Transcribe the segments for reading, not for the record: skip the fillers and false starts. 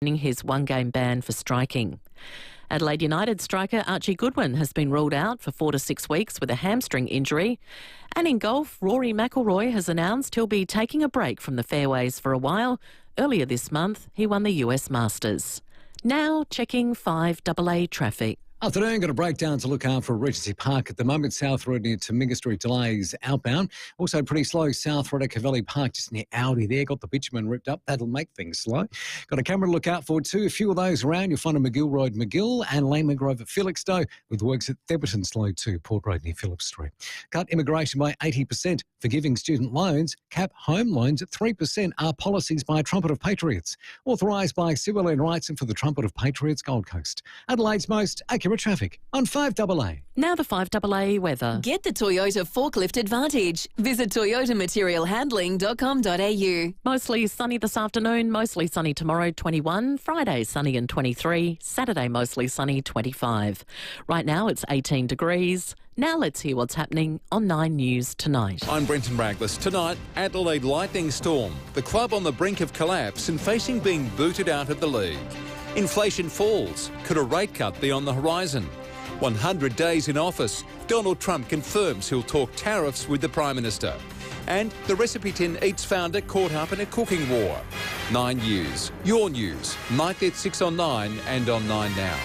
his one-game ban for striking. Adelaide United striker Archie Goodwin has been ruled out for 4 to 6 weeks with a hamstring injury. And in golf, Rory McIlroy has announced he'll be taking a break from the fairways for a while. Earlier this month, he won the US Masters. Now checking FIVEAA traffic. Afternoon, got a breakdown to look after at Regency Park at the moment. South Road near Tominga Street delays outbound. Also pretty slow South Road at Cavelli Park just near Audi there. Got the bitumen ripped up. That'll make things slow. Got a camera to look out for too. A few of those around. You'll find on McGill Road, McGill, and Lehman Grove at Felixstowe with works at Theberton slow too. Port Road near Phillip Street. Cut immigration by 80%. Forgiving student loans. Cap home loans at 3% are policies by Trumpet of Patriots. Authorised by Civil and Rights and for the Trumpet of Patriots Gold Coast. Adelaide's most accurate traffic on FIVEAA. Now the FIVEAA weather. Get the Toyota forklift advantage. Visit toyotamaterialhandling.com.au. Mostly sunny this afternoon, mostly sunny tomorrow, 21. Friday, sunny and 23. Saturday, mostly sunny, 25. Right now, it's 18 degrees. Now let's hear what's happening on 9 News tonight. I'm Brenton Braglis. Tonight, Adelaide Lightning storm. The club on the brink of collapse and facing being booted out of the league. Inflation falls. Could a rate cut be on the horizon? 100 days in office. Donald Trump confirms he'll talk tariffs with the Prime Minister. And the Recipe Tin Eats founder caught up in a cooking war. 9 News. Your news. Nightly at 6 on 9 and on 9 Now.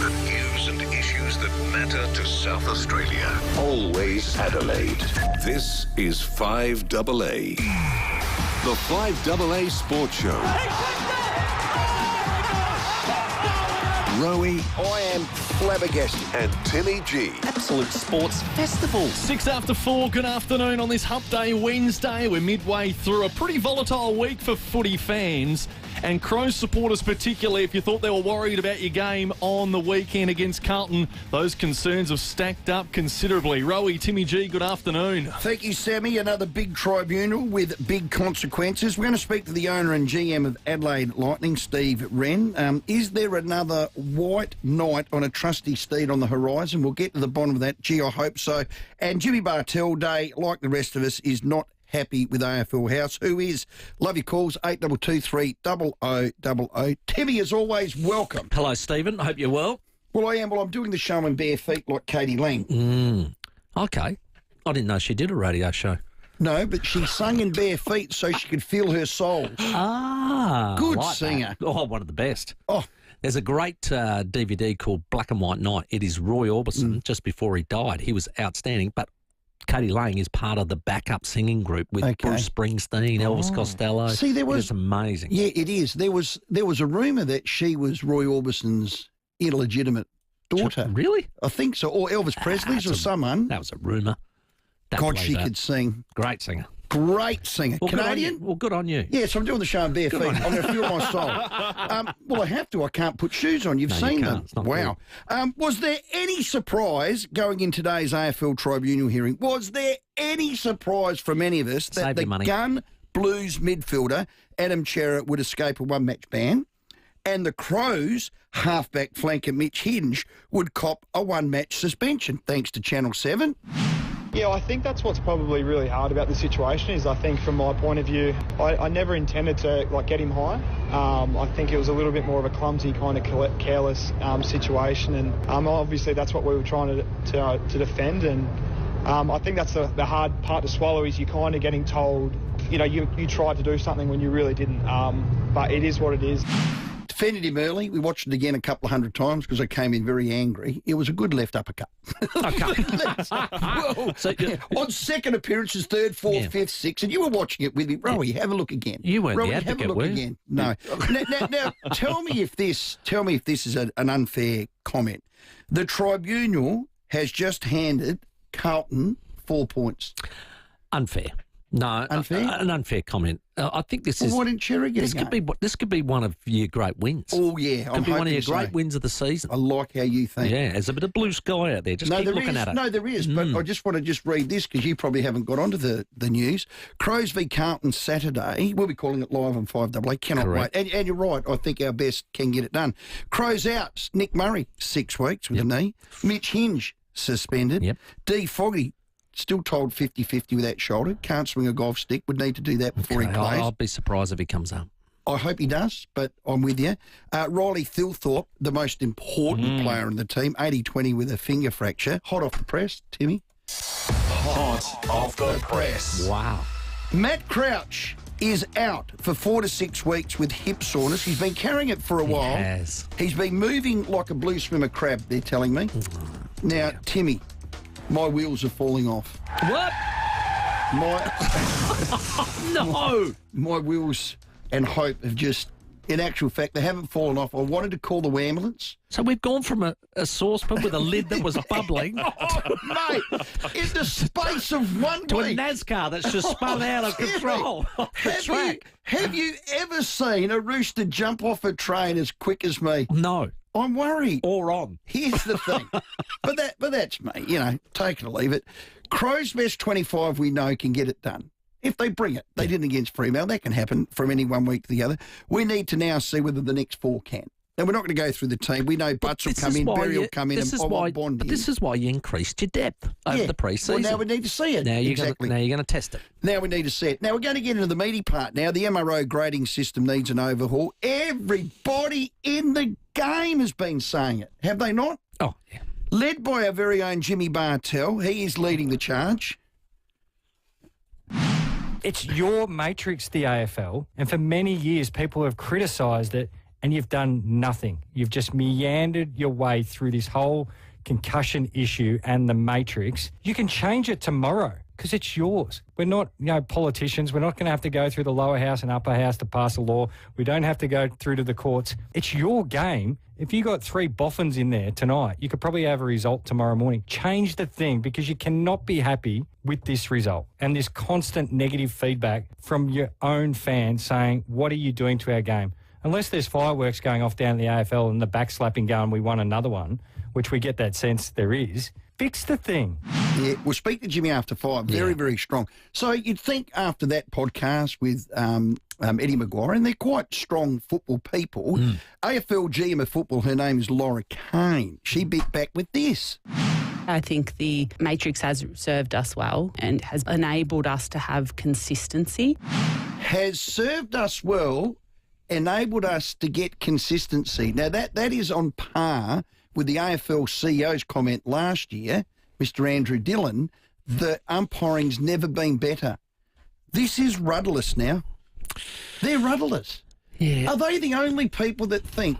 The news and issues that matter to South Australia. Always Adelaide. This is FIVEAA. The FIVEAA Sports Show. Rowey. I am flabbergasted. And Timmy G. Absolute sports festival. 6 after 4, good afternoon on this Hump Day Wednesday. We're midway through a pretty volatile week for footy fans. And Crows supporters particularly, if you thought they were worried about your game on the weekend against Carlton, those concerns have stacked up considerably. Rowey, Timmy G, good afternoon. Thank you, Sammy. Another big tribunal with big consequences. We're going to speak to the owner and GM of Adelaide Lightning, Steve Ren. Is there another white knight on a trusty steed on the horizon? We'll get to the bottom of that. Gee, I hope so. And Jimmy Bartel Day, like the rest of us, is not happy with AFL House. Who is? Love your calls, 8223 0000. Timmy, as always, welcome. Hello, Stephen. I hope you're well. Well, I am. Well, I'm doing the show in bare feet like Katie Lang. Okay. I didn't know she did a radio show. No, but she sung in bare feet so she could feel her soul. Ah. Good like singer. That. Oh, one of the best. Oh. There's a great DVD called Black and White Night. It is Roy Orbison, just before he died. He was outstanding, but Katie Lang is part of the backup singing group with Bruce Springsteen, Elvis Costello. See, there was... It's amazing. Yeah, it is. There was a rumour that she was Roy Orbison's illegitimate daughter. Really? I think so. Or Elvis Presley's or someone. That was a rumour. God, she could sing. Great singer. Great singer. Well, Canadian? Well, good on you. Yes, I'm doing the show in bare feet. I'm going to feel my soul. Well, I have to. I can't put shoes on. You've seen them. Wow. Was there any surprise going in today's AFL tribunal hearing? Was there any surprise from any of us that the gun Blues midfielder Adam Cerra would escape a one-match ban and the Crows halfback flanker Mitch Hinge would cop a one-match suspension, thanks to Channel 7? Yeah, I think that's what's probably really hard about the situation is I think from my point of view, I never intended to get him high. I think it was a little bit more of a clumsy kind of careless situation, and obviously that's what we were trying to defend, and I think that's the hard part to swallow is you're kind of getting told, you tried to do something when you really didn't, but it is what it is. Defended him early. We watched it again a couple of hundred times because I came in very angry. It was a good left uppercut. On second appearances, third, fourth, fifth, sixth, and you were watching it with me. Rowey, have a look again. You weren't Rowey, the advocate, have a look again. No. now, tell me if this is an unfair comment. The tribunal has just handed Carlton 4 points. Unfair. No, unfair? An unfair comment. I think this is. Why didn't Cherry get this could be one of your great wins. Oh yeah, could be one of your great wins of the season. I like how you think. Yeah, there's a bit of blue sky out there. Just keep looking at it. No, there is. But I just want to read this because you probably haven't got onto the news. Crows v Carlton Saturday. We'll be calling it live on FIVEAA. Cannot wait. And you're right. I think our best can get it done. Crows out. Nick Murray 6 weeks with a knee. Mitch Hinge suspended. Yep. D Foggy. Still told 50-50 with that shoulder. Can't swing a golf stick. Would need to do that before he plays. I'll be surprised if he comes up. I hope he does, but I'm with you. Riley Thilthorpe, the most important player in the team, 80-20 with a finger fracture. Hot off the press, Timmy. Hot off the press. Wow. Matt Crouch is out for 4 to 6 weeks with hip soreness. He's been carrying it for a while. Yes. He's been moving like a blue swimmer crab, they're telling me. Now, Timmy, my wheels are falling off. What? No. My wheels and hope have just, in actual fact, they haven't fallen off. I wanted to call the ambulance. So we've gone from a saucepan with a lid that was bubbling Mate, in the space of 1 to a week. NASCAR that's just spun out of control off the track. Have you ever seen a rooster jump off a train as quick as me? No. I'm worried. Or on. Here's the thing. but that's me, take it or leave it. Crow's Best 25, we know, can get it done. If they bring it. They didn't against FIVEAA. That can happen from any 1 week to the other. We need to now see whether the next 4 can. Now, we're not going to go through the team. We know Butts will come in, Berry will come in, and Bond But this is why you increased your depth over the pre-season. Well, now we need to see it. Now you're going to test it. Now we need to see it. Now we're going to get into the meaty part now. The MRO grading system needs an overhaul. Everybody in the game has been saying it. Have they not? Oh, yeah. Led by our very own Jimmy Bartel. He is leading the charge. It's your matrix, the AFL, and for many years people have criticised it and you've done nothing. You've just meandered your way through this whole concussion issue and the matrix. You can change it tomorrow because it's yours. We're not, politicians. We're not going to have to go through the lower house and upper house to pass a law. We don't have to go through to the courts. It's your game. If you got 3 boffins in there tonight, you could probably have a result tomorrow morning. Change the thing because you cannot be happy with this result and this constant negative feedback from your own fans saying, what are you doing to our game? Unless there's fireworks going off down the AFL and the backslapping going, we won another one, which we get that sense there is, fix the thing. Yeah, we'll speak to Jimmy after 5. Very, very strong. So you'd think after that podcast with Eddie Maguire, and they're quite strong football people, AFL GM of football, her name is Laura Kane. She bit back with this. I think the matrix has served us well and has enabled us to have consistency. Has served us well, enabled us to get consistency. Now, that is on par with the AFL CEO's comment last year, Mr. Andrew Dillon, the umpiring's never been better. This is rudderless now. They're rudderless. Yeah. Are they the only people that think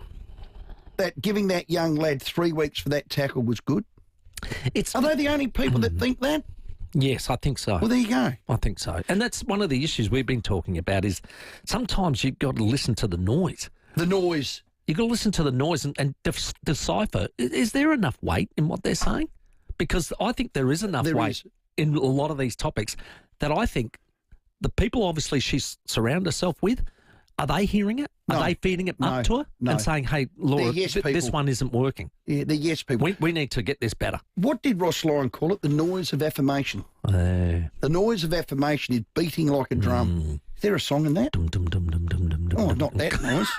that giving that young lad 3 weeks for that tackle was good? Are they the only people that think that? Yes, I think so. Well, there you go. I think so. And that's one of the issues we've been talking about is sometimes you've got to listen to the noise. The noise. You've got to listen to the noise and decipher, is there enough weight in what they're saying? Because I think there is enough weight in a lot of these topics that I think the people obviously she's surrounded herself with, are they hearing it? Are they feeding it up to her and saying, hey, Laura, this one isn't working? Yeah, they're yes people. We need to get this better. What did Ross Lyon call it? The noise of affirmation. The noise of affirmation is beating like a drum. Is there a song in that? Dum, dum, dum, dum, dum, dum, oh, dum, not that noise.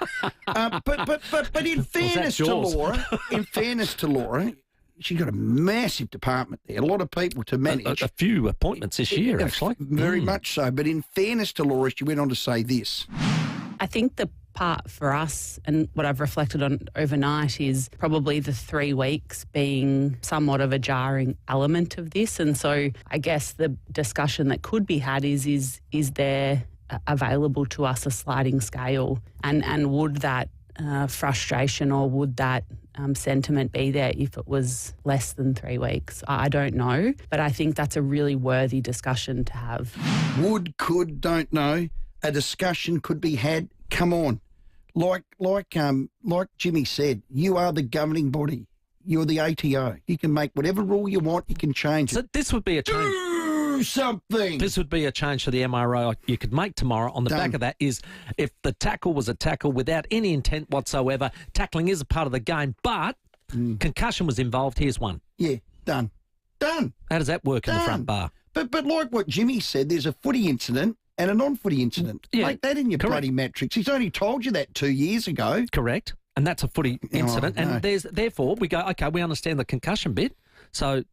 but in fairness to Laura, she's got a massive department there, a lot of people to manage. A few appointments this year, actually. Very much so. But in fairness to Laura, she went on to say this. I think the part for us and what I've reflected on overnight is probably the 3 weeks being somewhat of a jarring element of this. And so I guess the discussion that could be had is there available to us a sliding scale and would that frustration or would that sentiment be there if it was less than 3 weeks? I don't know, but I think that's a really worthy discussion to have. Would, could, don't know. A discussion could be had. Come on. Like Jimmy said, you are the governing body. You're the ATO. You can make whatever rule you want. You can change it. So this would be a change. Do something. This would be a change to the MRO you could make tomorrow. On the back of that is if the tackle was a tackle without any intent whatsoever, tackling is a part of the game, but concussion was involved. Here's one. Yeah, done. Done. How does that work in the front bar? But like what Jimmy said, there's a footy incident and a non-footy incident. Yeah, make that in your bloody matrix. He's only told you that 2 years ago. Correct. And that's a footy incident. No. And therefore we go, okay, we understand the concussion bit. So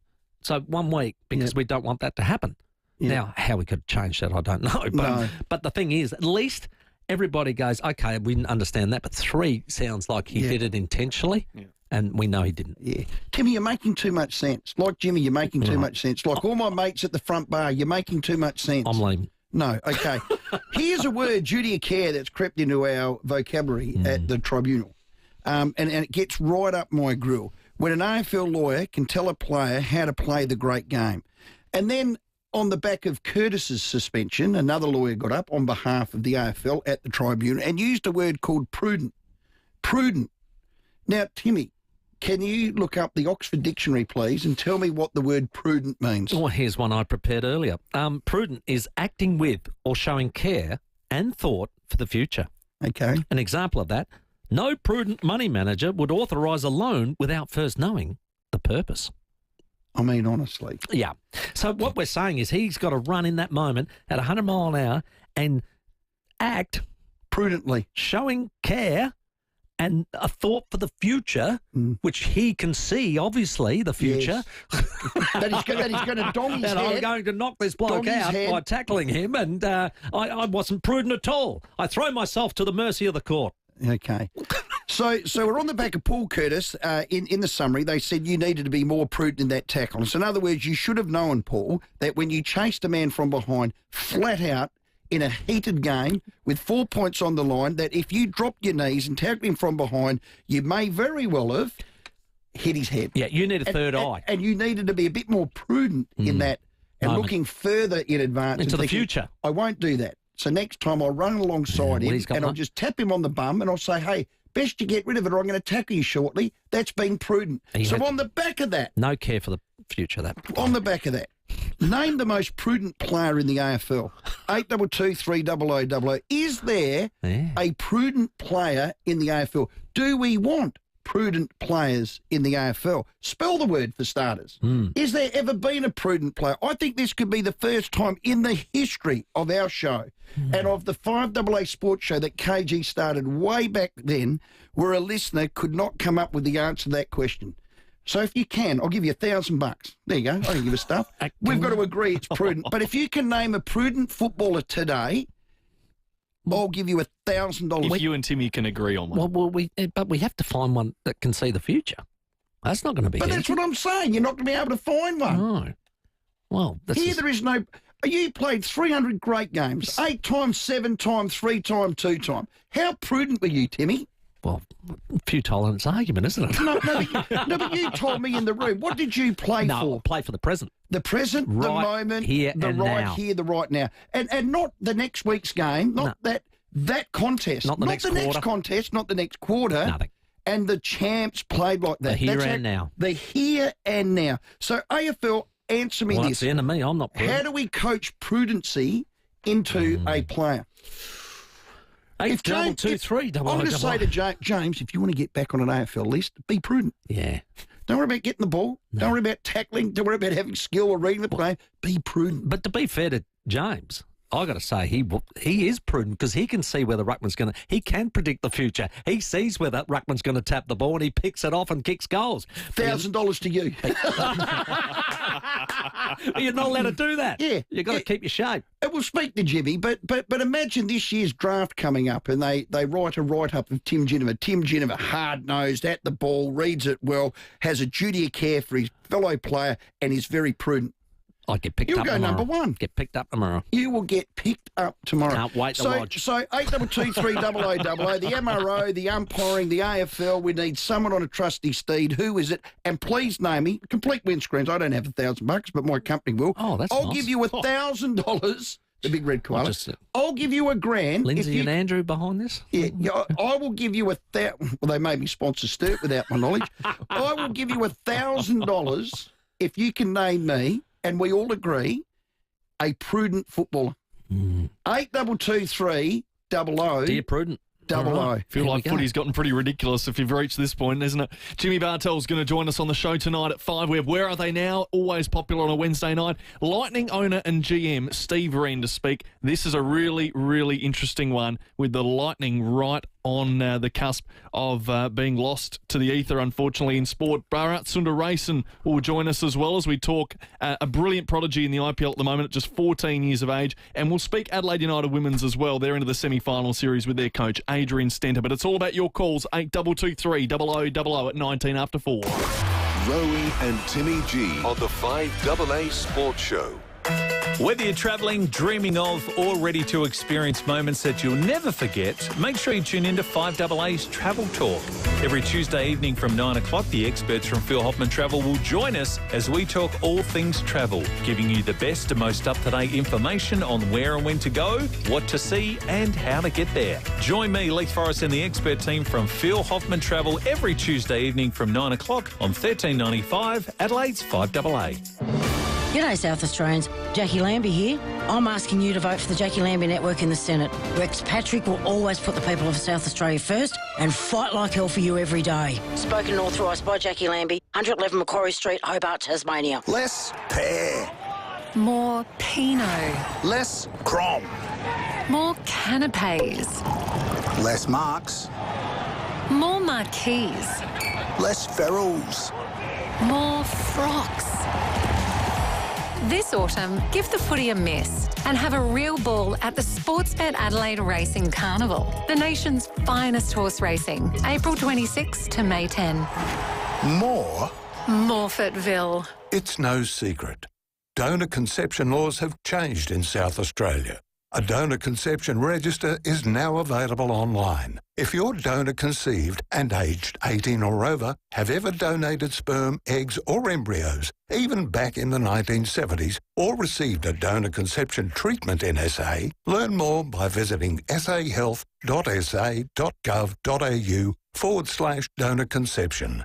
1 week because we don't want that to happen. Yeah. Now, how we could change that, I don't know. But the thing is, at least everybody goes, okay, we understand that, but 3 sounds like he did it intentionally. Yeah. And we know he didn't. Yeah. Timmy, you're making too much sense. Like Jimmy, you're making too much sense. Like all my mates at the front bar, you're making too much sense. I'm leaving. No, okay. Here's a word, duty of care, that's crept into our vocabulary at the tribunal. And it gets right up my grill. When an AFL lawyer can tell a player how to play the great game. And then on the back of Curtis's suspension, another lawyer got up on behalf of the AFL at the tribunal and used a word called prudent. Prudent. Now, Timmy, can you look up the Oxford Dictionary, please, and tell me what the word prudent means? Well, here's one I prepared earlier. Prudent is acting with or showing care and thought for the future. Okay. An example of that, no prudent money manager would authorise a loan without first knowing the purpose. I mean, honestly. Yeah. So what we're saying is he's got to run in that moment at 100 mile an hour and act prudently, showing care and a thought for the future, which he can see, obviously, the future. Yes. that he's going to dong his head. I'm going to knock this bloke out by tackling him, and I wasn't prudent at all. I throw myself to the mercy of the court. Okay. So we're on the back of Paul Curtis. In the summary, they said you needed to be more prudent in that tackle. So in other words, you should have known, Paul, that when you chased a man from behind flat out, in a heated game with 4 points on the line, that if you dropped your knees and tackled him from behind, you may very well have hit his head. Yeah, you need a third eye. And you needed to be a bit more prudent in that and looking further in advance. Into the thinking, future. I won't do that. So next time I'll run alongside him and I'll just tap him on the bum and I'll say, hey, best you get rid of it or I'm going to tackle you shortly. That's being prudent. So on the back of that. No care for the future. On the back of that. Name the most prudent player in the AFL. 822 300 00. Is there a prudent player in the AFL? Do we want prudent players in the AFL? Spell the word for starters. Is there ever been a prudent player? I think this could be the first time in the history of our show and of the 5AA Sports Show that KG started way back then where a listener could not come up with the answer to that question. So if you can, I'll give you $1,000. There you go. I don't give a stuff. We've got to agree it's prudent. But if you can name a prudent footballer today, I'll give you $1,000. If you and Timmy can agree on one. But we have to find one that can see the future. That's not going to be easy. That's what I'm saying. You're not going to be able to find one. No. Well, here there is no... You played 300 great games, 8 times, 7 times, 3 times, 2 times. How prudent were you, Timmy? Well, futile in its argument, isn't it? No, but you told me in the room. What did you play for? No, play for the present. The present, right the moment, here the and right now. here, the right now. And not the next week's game, not that contest. Not the next contest, not the next quarter. Nothing. And the champs played like that. The here and now. The here and now. So AFL, answer me this. That's the end of me. I'm not prudent. How do we coach prudency into a player? 822 I'm going to say to James, if you want to get back on an AFL list, be prudent. Yeah. Don't worry about getting the ball. No. Don't worry about tackling. Don't worry about having skill or reading the play. Be prudent. But to be fair to James, I got to say he is prudent because he can see where the ruckman's going to. He can predict the future. He sees where that ruckman's going to tap the ball and he picks it off and kicks goals. $1,000 to you. You're not allowed to do that. Yeah, you've got to keep your shape. It will speak to Jimmy, but imagine this year's draft coming up and they write a write-up of Tim Ginnivan. Tim Ginnivan, hard-nosed, at the ball, reads it well, has a duty of care for his fellow player and is very prudent. I get picked You'll up go tomorrow. number one. Get picked up tomorrow. You will get picked up tomorrow. Can't wait to watch. So 822 300 00, the MRO, the umpiring, the AFL, we need someone on a trusty steed. Who is it? And please name me. Complete windscreens. I don't have $1,000, but my company will. Oh, that's I'll nice. give you $1,000. The big red koala. I'll give you $1,000. Lindsay and Andrew behind this? Yeah, I will give you $1,000. Well, they made me sponsor Sturt without my knowledge. I will give you $1,000 if you can name me, and we all agree, a prudent footballer. 822 300. Dear prudent. I feel like footy's gotten pretty ridiculous if you've reached this point, isn't it? Jimmy Bartel's going to join us on the show tonight at 5. We have Where Are They Now? Always popular on a Wednesday night. Lightning owner and GM Steve Ren to speak. This is a really, really interesting one with the Lightning right on the cusp of being lost to the ether, unfortunately, in sport. Bharat Sundaresan will join us as well as we talk a brilliant prodigy in the IPL at the moment at just 14 years of age. And we'll speak Adelaide United women's as well. They're into the semi-final series with their coach, Adrian Stenter. But it's all about your calls, 8223 0000 at 19 after 4. Rowey and Timmy G on the 5AA Sports Show. Whether you're travelling, dreaming of, or ready to experience moments that you'll never forget, make sure you tune into 5AA's Travel Talk. Every Tuesday evening from 9 o'clock, the experts from Phil Hoffman Travel will join us as we talk all things travel, giving you the best and most up-to-date information on where and when to go, what to see, and how to get there. Join me, Leith Forrest, and the expert team from Phil Hoffman Travel every Tuesday evening from 9 o'clock on 1395 Adelaide's 5AA. G'day South Australians, Jackie Lambie here. I'm asking you to vote for the Jackie Lambie Network in the Senate. Rex Patrick will always put the people of South Australia first and fight like hell for you every day. Spoken and authorised by Jackie Lambie, 111 Macquarie Street, Hobart, Tasmania. Less pear. More Pinot. Less Crom. More canapes. Less Marks. More marquees. Less ferals. More frocks. This autumn, give the footy a miss and have a real ball at the Sportsbet Adelaide Racing Carnival, the nation's finest horse racing, April 26 to May 10. More? Morfettville. It's no secret. Donor conception laws have changed in South Australia. A donor conception register is now available online. If you're donor conceived and aged 18 or over, have ever donated sperm, eggs or embryos, even back in the 1970s, or received a donor conception treatment in SA, learn more by visiting sahealth.sa.gov.au/donor conception.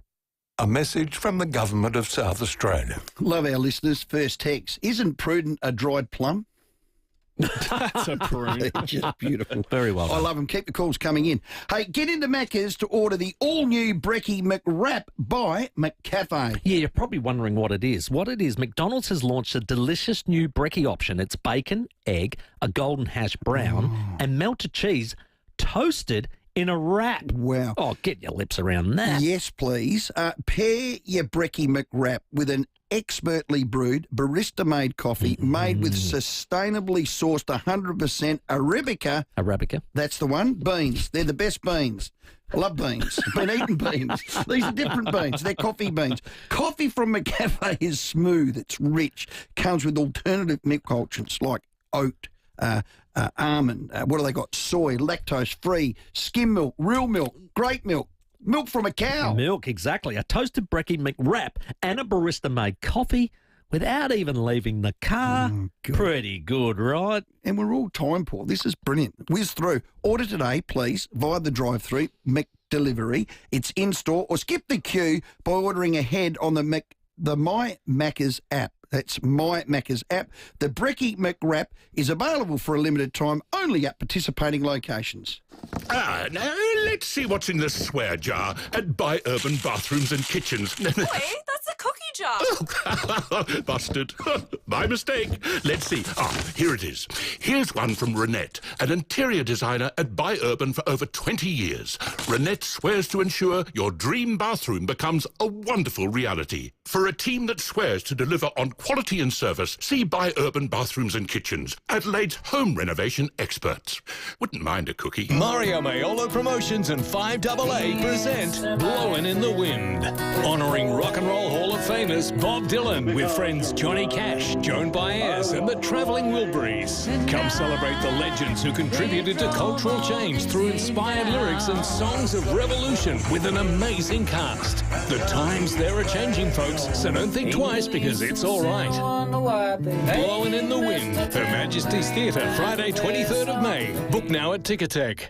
A message from the Government of South Australia. Love our listeners. First text. Isn't prudent a dried plum? That's a prune. Just beautiful. Very well done. I love them. Keep the calls coming in. Hey, get into Macca's to order the all-new Brekkie McWrap by McCafe. Yeah, you're probably wondering what it is. What it is, McDonald's has launched a delicious new Brekkie option. It's bacon, egg, a golden hash brown, and melted cheese toasted in a wrap. Wow. Oh, get your lips around that. Yes, please. Pair your Brekkie McWrap with an expertly brewed, barista-made coffee made with sustainably sourced 100% Arabica. Arabica. That's the one. Beans. They're the best beans. I love beans. Been eating beans. These are different beans. They're coffee beans. Coffee from McCafe is smooth. It's rich. Comes with alternative milk options like oat, almond. What do they got? Soy, lactose-free, skim milk, real milk, great milk. Milk from a cow. Milk, exactly. A toasted Brekkie McWrap and a barista-made coffee without even leaving the car. Pretty good, right? And we're all time poor. This is brilliant. Whiz through. Order today, please, via the drive-thru McDelivery. It's in-store, or skip the queue by ordering ahead on the My Macca's app. That's My Macca's app. The Brekkie McWrap is available for a limited time only at participating locations. Now let's see what's in the swear jar at Buy Urban Bathrooms and Kitchens. Wait, that's a cookie jar. Busted. My mistake. Let's see. Here it is. Here's one from Renette, an interior designer at Buy Urban for over 20 years. Renette swears to ensure your dream bathroom becomes a wonderful reality. For a team that swears to deliver on quality and service, see Buy Urban Bathrooms and Kitchens, Adelaide's home renovation experts. Wouldn't mind a cookie. Mario Maiolo Promotions and 5AA present Blowin' in the Wind, honouring Rock and Roll Hall of Famers Bob Dylan with friends Johnny Cash, Joan Baez and the Travelling Wilburys. Come celebrate the legends who contributed to cultural change through inspired lyrics and songs of revolution with an amazing cast. The times they're a-changing, folks, so don't think twice because it's all right. Blowin' in the Wind, Her Majesty's Theatre, Friday 23rd of May. Book now at Ticketek.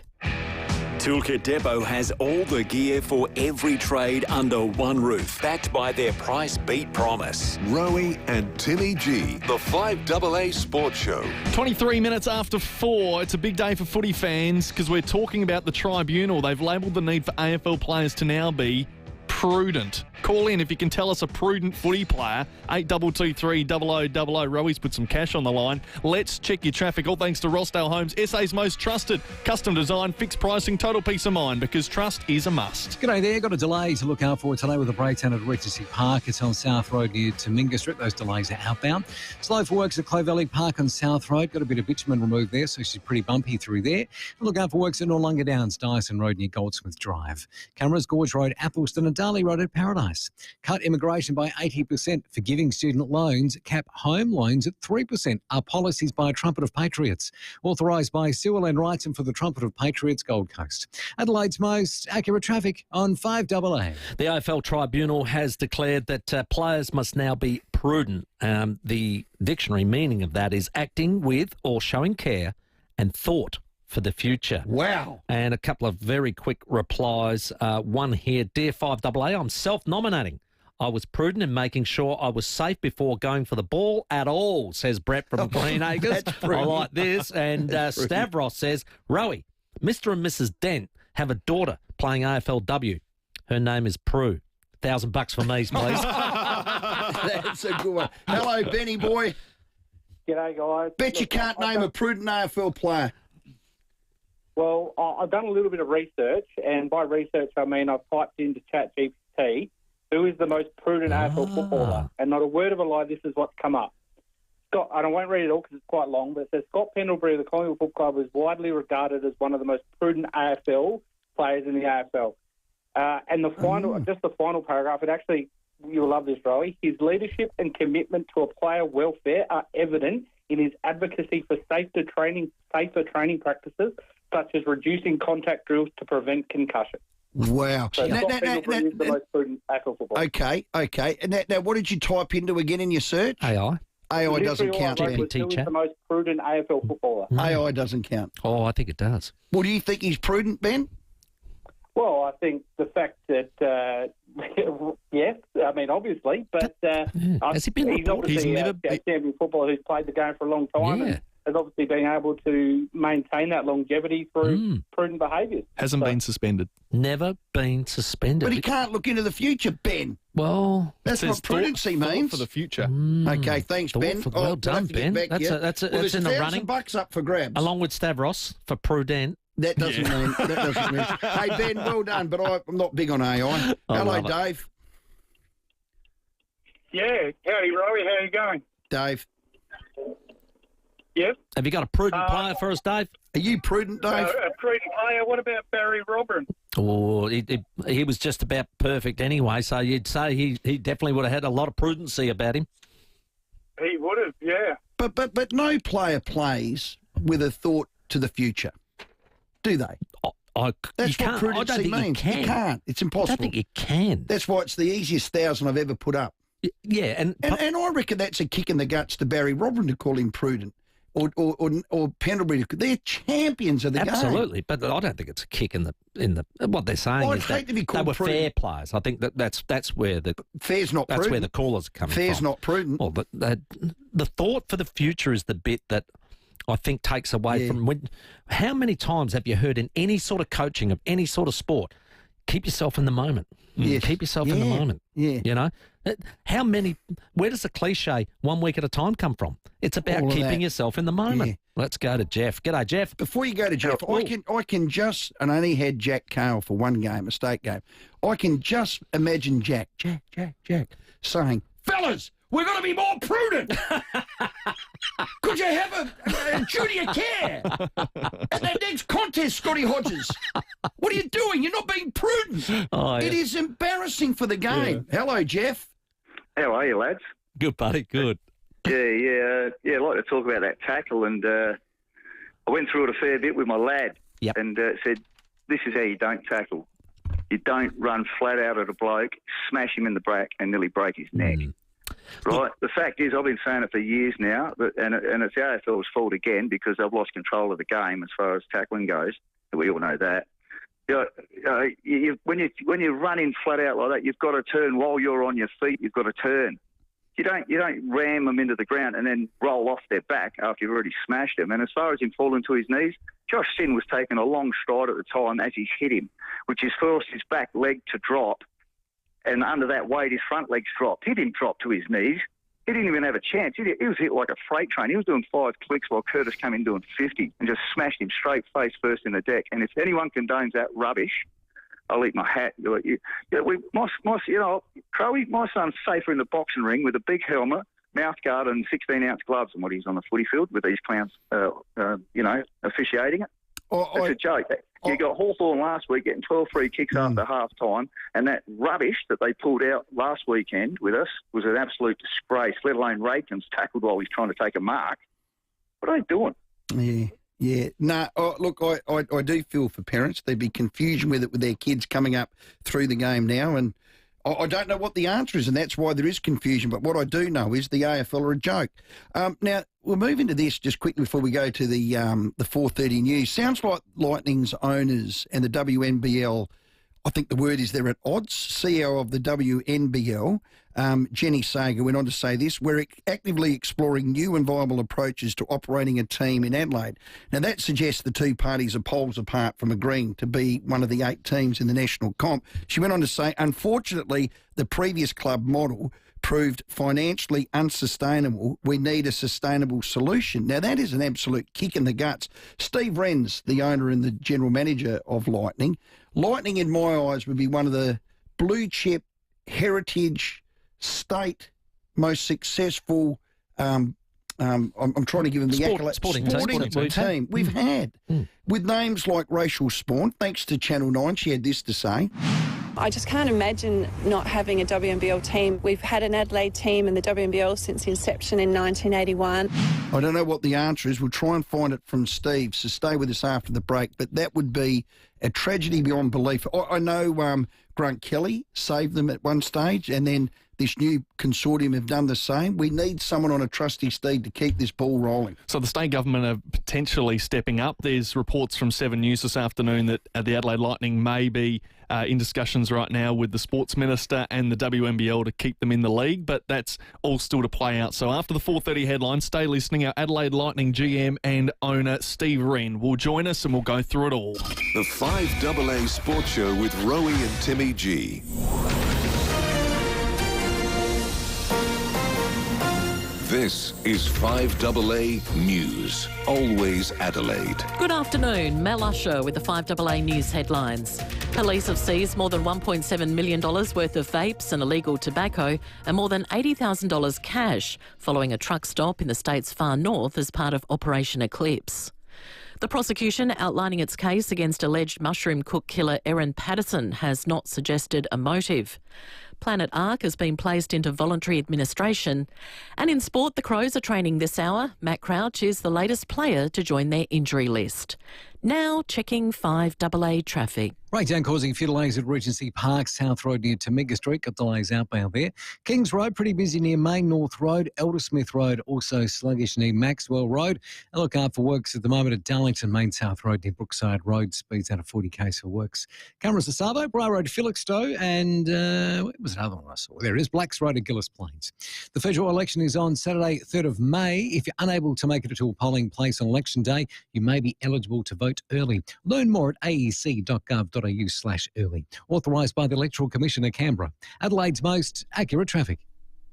Toolkit Depot has all the gear for every trade under one roof, backed by their price beat promise. Rowey and Timmy G, the 5AA Sports Show. 23 minutes after 4. It's a big day for footy fans because we're talking about the tribunal. They've labelled the need for AFL players to now be prudent. Call in if you can tell us a prudent footy player. 8223 0000. Rowey's put some cash on the line. Let's check your traffic. All thanks to Rossdale Homes, SA's most trusted. Custom design, fixed pricing, total peace of mind, because trust is a must. G'day there. Got a delay to look out for today with a breakdown at Regency Park. It's on South Road near Timmy Street. Those delays are outbound. Slow for works at Clovelly Park on South Road. Got a bit of bitumen removed there, so she's pretty bumpy through there. Look out for works at Noarlunga Downs, Dyson Road near Goldsmith Drive. Cameras, Gorge Road, Appleston and Darley Road at Paradise. Cut immigration by 80%. Forgiving student loans. Cap home loans at 3%. Are policies by a Trumpet of Patriots. Authorised by Sewell and Wrightson for the Trumpet of Patriots, Gold Coast. Adelaide's most accurate traffic on 5AA. The AFL Tribunal has declared that players must now be prudent. The dictionary meaning of that is acting with or showing care and thought for the future. Wow. And a couple of very quick replies. One here, Dear 5AA, I'm self-nominating. I was prudent in making sure I was safe before going for the ball at all, says Brett from Green Acres. I like this. And Stavros says, Rowey, Mr. and Mrs. Dent have a daughter playing AFLW. Her name is Prue. $1,000 for me, please. That's a good one. Hello, Benny boy. G'day, guys. Bet you can't name a prudent AFL player. Well, I've done a little bit of research, and by research I mean I've typed into ChatGPT, who is the most prudent AFL footballer, and not a word of a lie, this is what's come up. Scott, and I won't read it all because it's quite long, but it says Scott Pendlebury of the Collingwood Football Club is widely regarded as one of the most prudent AFL players in the AFL. And the final paragraph, it actually, you'll love this, Rowey. His leadership and commitment to a player welfare are evident in his advocacy for safer training practices, such as reducing contact drills to prevent concussion. Wow. So Scott Pendlebury is the most prudent AFL footballer. Okay. And now what did you type into again in your search? AI. AI doesn't count, Ben. Who is the most prudent AFL footballer? AI doesn't count. Oh, I think it does. Well, do you think he's prudent, Ben? Well, I think the fact that, yes, I mean, obviously, but Has he been he's obviously a champion footballer who's played the game for a long time and has obviously been able to maintain that longevity through prudent behaviours. Hasn't been suspended. Never been suspended. But he can't look into the future, Ben. Well, that's what prudency means. For the future. Okay, thanks, Ben. Well done, Ben. That's in the running. $1,000 up for grabs. Along with Stavros for prudent. That doesn't mean. That doesn't mean. Hey, Ben, well done, but I'm not big on AI. Hello, Dave. Yeah, howdy, Rowey. How you going? Dave. Yep. Have you got a prudent player for us, Dave? Are you prudent, Dave? A prudent player. What about Barry Robin? Oh, he was just about perfect anyway, so you'd say he definitely would have had a lot of prudency about him. He would have, yeah. But no player plays with a thought to the future, do they? That's what prudency means. You can't. It's impossible. I don't think you can. That's why it's the easiest 1,000 I've ever put up. Yeah, and I reckon that's a kick in the guts to Barry Robin to call him prudent. Or Pendlebury. They're champions of the game. Absolutely, but I don't think it's a kick in the what they're saying is that they were fair players. I think that's where the fair's not prudent. That's where the callers are coming from. Fair's not prudent. Well, the thought for the future is the bit that I think takes away from how many times have you heard in any sort of coaching of any sort of sport, keep yourself in the moment. Yes. Keep yourself in the moment. Yeah. You know? Where does the cliche 1 week at a time come from? It's about keeping yourself in the moment. Yeah. Let's go to Jeff. G'day, Jeff. Before you go to Jeff, I can just, and I only had Jack Cale for one game, a state game. I can just imagine Jack saying, fellas, we're going to be more prudent. Could you have a duty of care? At that next contest, Scotty Hodges. What are you doing? You're not being prudent. Oh, yeah. It is embarrassing for the game. Yeah. Hello, Jeff. How are you, lads? Good, buddy. Good. Yeah. I'd like to talk about that tackle, and I went through it a fair bit with my lad, and said, this is how you don't tackle. You don't run flat out at a bloke, smash him in the back, and nearly break his neck. Right. The fact is, I've been saying it for years now, and it's the AFL's fault again because they've lost control of the game as far as tackling goes. We all know that. When you're running flat out like that, you've got to turn while you're on your feet. You've got to turn. You don't ram them into the ground and then roll off their back after you've already smashed them. And as far as him falling to his knees, Josh Sinn was taking a long stride at the time as he's hit him, which has forced his back leg to drop. and under that weight, his front legs dropped. He didn't drop to his knees. He didn't even have a chance. He was hit like a freight train. He was doing 5 clicks while Curtis came in doing 50 and just smashed him straight face first in the deck. And if anyone condones that rubbish, I'll eat my hat. Crowey, my son's safer in the boxing ring with a big helmet, mouthguard and 16-ounce gloves than what he's on the footy field with these clowns, officiating it. It's a joke. You got Hawthorn last week getting 12 free kicks after half-time, and that rubbish that they pulled out last weekend with us was an absolute disgrace, let alone Raikins tackled while he's trying to take a mark. What are they doing? Yeah. No, look, I do feel for parents. There'd be confusion with it with their kids coming up through the game now, and I don't know what the answer is, and that's why there is confusion. But what I do know is the AFL are a joke. Now, we'll move into this just quickly before we go to the 4:30 news. Sounds like Lightning's owners and the WNBL, I think the word is they're at odds. CEO of the WNBL, Jenny Sager, went on to say this: we're actively exploring new and viable approaches to operating a team in Adelaide. Now, that suggests the two parties are poles apart from agreeing to be one of the 8 teams in the national comp. She went on to say, unfortunately, the previous club model proved financially unsustainable. We need a sustainable solution. Now, that is an absolute kick in the guts. Steve Ren's the owner and the general manager of Lightning. Lightning, in my eyes, would be one of the blue-chip, heritage, state, most successful, I'm trying to give them the accolade, sporting team we've had. With names like Rachel Spawn, thanks to Channel 9, she had this to say. I just can't imagine not having a WNBL team. We've had an Adelaide team in the WNBL since inception in 1981. I don't know what the answer is. We'll try and find it from Steve, so stay with us after the break. But that would be a tragedy beyond belief. I know Grant Kelly saved them at one stage, and then this new consortium have done the same. We need someone on a trusty steed to keep this ball rolling. So the state government are potentially stepping up. There's reports from 7 News this afternoon that the Adelaide Lightning may be in discussions right now with the Sports Minister and the WNBL to keep them in the league, but that's all still to play out. So after the 4:30 headlines, stay listening. Our Adelaide Lightning GM and owner, Steve Ren, will join us and we'll go through it all. The 5AA Sports Show with Rowey and Timmy G. This is 5AA News. Always Adelaide. Good afternoon. Mel Usher with the 5AA News headlines. Police have seized more than $1.7 million worth of vapes and illegal tobacco and more than $80,000 cash following a truck stop in the state's far north as part of Operation Eclipse. The prosecution, outlining its case against alleged mushroom cook killer Erin Patterson, has not suggested a motive. Planet Ark has been placed into voluntary administration. And in sport, the Crows are training this hour. Matt Crouch is the latest player to join their injury list. Now checking 5AA traffic. Breakdown causing a few delays at Regency Park, South Road near Temega Street. Got delays outbound there. Kings Road, pretty busy near Main North Road. Eldersmith Road, also sluggish near Maxwell Road. And look out for works at the moment at Darlington, Main South Road near Brookside Road. Speeds out of 40 k's for works. Cameras at Savo, Bra Road, Felixstowe, and what was another one I saw? There it is, Blacks Road at Gillis Plains. The federal election is on Saturday, 3rd of May. If you're unable to make it to a polling place on election day, you may be eligible to vote early. Learn more at aec.gov.au/early. Authorised by the Electoral Commission of Canberra. Adelaide's most accurate traffic